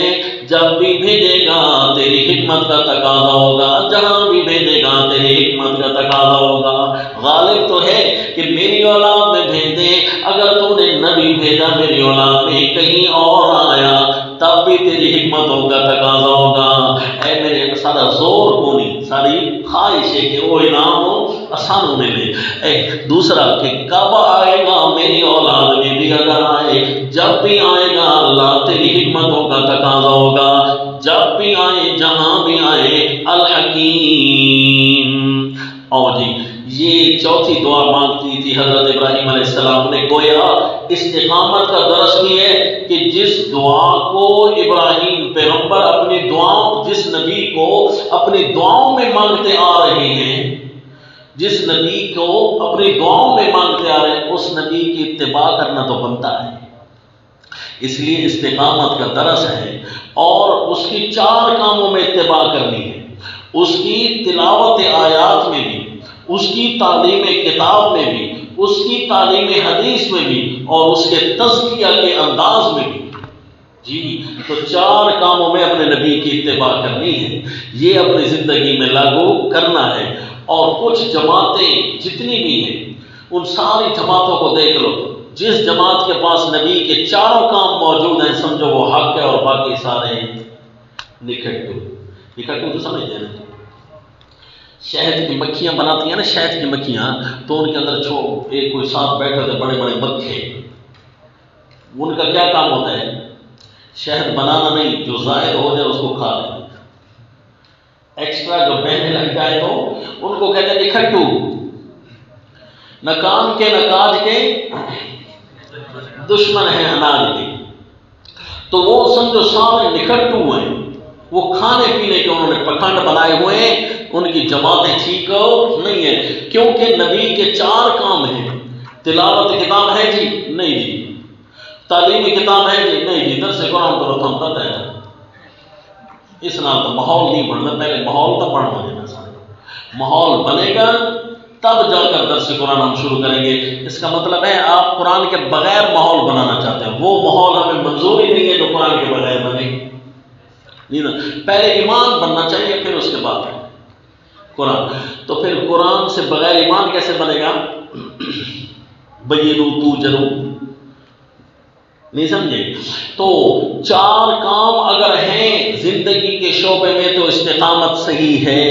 S1: جب بھی بھیجے گا تیری حکمت کا تقاضا ہوگا، جہاں بھی بھیجے گا تیری حکمت کا تقاضا ہوگا۔ غالب تو ہے کہ میری اولاد میں بھیج دے، اگر تو نے نبی بھیجا میری اولاد میں کہیں اور آیا تب بھی تیری حکمتوں کا تقاضا ہوگا۔ اے میرے سارا زور کو نہیں، ساری خواہش ہے کہ وہ انعام ہو آسان ہونے لے۔ اے دوسرا کہ کب آئے گا میری اولاد میں بھی اگر آئے، جب بھی آئے گا اللہ تیری حکمتوں کا تقاضا ہوگا، جب بھی آئے جہاں بھی آئے، الحکیم۔ اور جی یہ چوتھی دعا مانگتی تھی حضرت ابراہیم علیہ السلام نے، گویا استقامت کا درس بھی ہے کہ جس دعا کو ابراہیم پیغمبر اپنی دعاؤں، جس نبی کو اپنی دعاؤں میں مانگتے آ رہے ہیں، جس نبی کو اپنی دعاؤں میں مانگتے آ رہے ہیں، اس نبی کی اتباع کرنا تو بنتا ہے، اس لیے استقامت کا درس ہے، اور اس کی 4 کاموں میں اتباع کرنی ہے، اس کی تلاوت آیات میں بھی، اس کی تعلیم کتاب میں بھی، اس کی تعلیم حدیث میں بھی، اور اس کے تزکیہ کے انداز میں بھی جی۔ تو 4 کاموں میں اپنے نبی کی اتباع کرنی ہے، یہ اپنی زندگی میں لاگو کرنا ہے۔ اور کچھ جماعتیں جتنی بھی ہیں ان ساری جماعتوں کو دیکھ لو، جس جماعت کے پاس نبی کے 4 کام موجود ہیں سمجھو وہ حق ہے، اور باقی سارے نکھٹ دو۔ نکھٹو تو سمجھتے ہیں نا، شہد کی مکھیاں بناتی ہیں نا، شہد کی مکھیاں، تو ان کے اندر ایک کوئی ساتھ بیٹھے ہوتے بڑے بڑے مکھے، ان کا کیا کام ہوتا ہے؟ شہد بنانا نہیں، جو زائد ہو جائے اس کو کھا لیں، ایکسٹرا جو بہنے لگ جائے تو ان کو کہتے ہیں نکھٹو، نہ کام کے نہ کاج کے دشمن ہیں اناج کے۔ تو وہ سمجھو سارے نکھٹو ہیں، وہ کھانے پینے کے انہوں نے پکھنڈ بنائے ہوئے ہیں، ان کی جماعتیں ٹھیک نہیں ہیں، کیونکہ نبی کے 4 کام ہیں۔ تلاوت کتاب ہے جی؟ نہیں جی۔ تعلیمی کتاب ہے جی؟ نہیں جی۔ درس قرآن تو رتم پتہ ہے، اس نال تو ماحول نہیں بننا، پہلے ماحول تو بننا ہے نا، سارا ماحول بنے گا تب جا کر درس قرآن ہم شروع کریں گے۔ اس کا مطلب ہے آپ قرآن کے بغیر ماحول بنانا چاہتے ہیں، وہ ماحول ہمیں منظور ہی نہیں ہے جو قرآن کے بغیر بنے نہیں نا۔ پہلے ایمان بننا چاہیے، پھر اس کے بعد قرآن۔ تو پھر قرآن سے بغیر ایمان کیسے بنے گا؟ بینو تو جرو، نہیں سمجھے؟ تو 4 کام اگر ہیں زندگی کے شعبے میں تو استقامت صحیح ہے،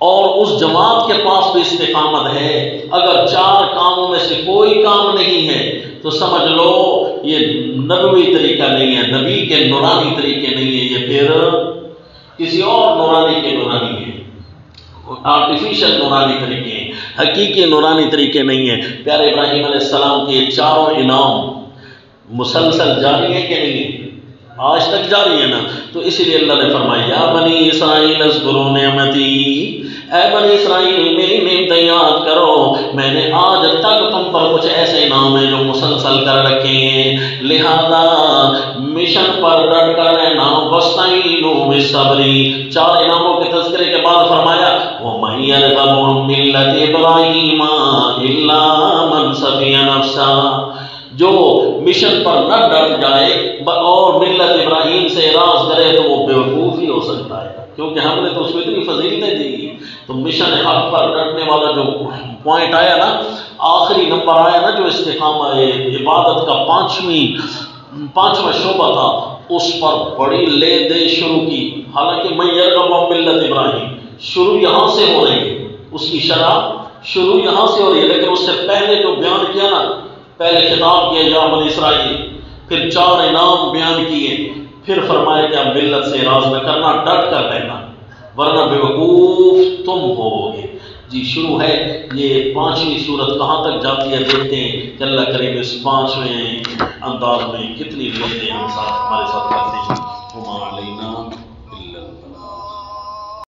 S1: اور اس جماعت کے پاس بھی استقامت ہے۔ اگر 4 کاموں میں سے کوئی کام نہیں ہے تو سمجھ لو یہ نبوی طریقہ نہیں ہے، نبی کے نورانی طریقے نہیں ہے، یہ پھر کسی اور نورانی کے نورانی ہے، آرٹیفیشل نورانی طریقے ہیں، حقیقی نورانی طریقے نہیں ہیں۔ پیارے ابراہیم علیہ السلام کے 4 انعام مسلسل جاری ہے کہ نہیں ہے؟ آج تک جاری ہے نا۔ تو اسی لیے اللہ نے فرمایا یا بنی اسرائیل اذکروا نعمتی، اے بنی اسرائیل میری نعمتیں یاد کرو، میں نے آج تک تم پر کچھ ایسے انعام ہیں جو مسلسل کر رکھے ہیں، لہذا مشن پر ڈٹ کر رہنا، واستعینوا بالصبر۔ 4 انعاموں کے تذکرے کے بعد فرمایا وَمَن يَرْغَبُ عَن مِّلَّةِ إِبْرَاهِيمَ إِلَّا مَن سَفِهَ نَفْسَهُ، جو مشن پر نہ ڈٹ جائے اور ملت ابراہیم سے اعراض کرے تو وہ بیوقوف ہی ہو سکتا ہے، کیونکہ ہم نے تو اس کو اتنی فضیلتیں دی۔ تو مشن حق پر ڈٹنے والا جو پوائنٹ آیا نا، آخری نمبر آیا نا، جو استقامت عبادت کا 5واں شعبہ تھا، اس پر بڑی لے دے شروع کی۔ حالانکہ من یرغب عن ملت ابراہیم شروع یہاں سے ہو رہی ہے، اس کی شرح شروع یہاں سے ہو رہی ہے، لیکن اس سے پہلے جو بیان کیا نا، پہلے خطاب کیا یا بنی اسرائیل، پھر 4 انعام بیان کیے، پھر فرمایا کہ اب ملت سے اعراض نہ کرنا، ڈٹ کر رہنا، ورنہ بیوقوف تم ہوگے۔ جی شروع ہے یہ 5ویں سورت، کہاں تک جاتی ہے دیکھتے ہیں کہ اللہ کریم اس 5ویں انداز میں کتنی باتیں ہمارے ساتھ کرتے ہیں۔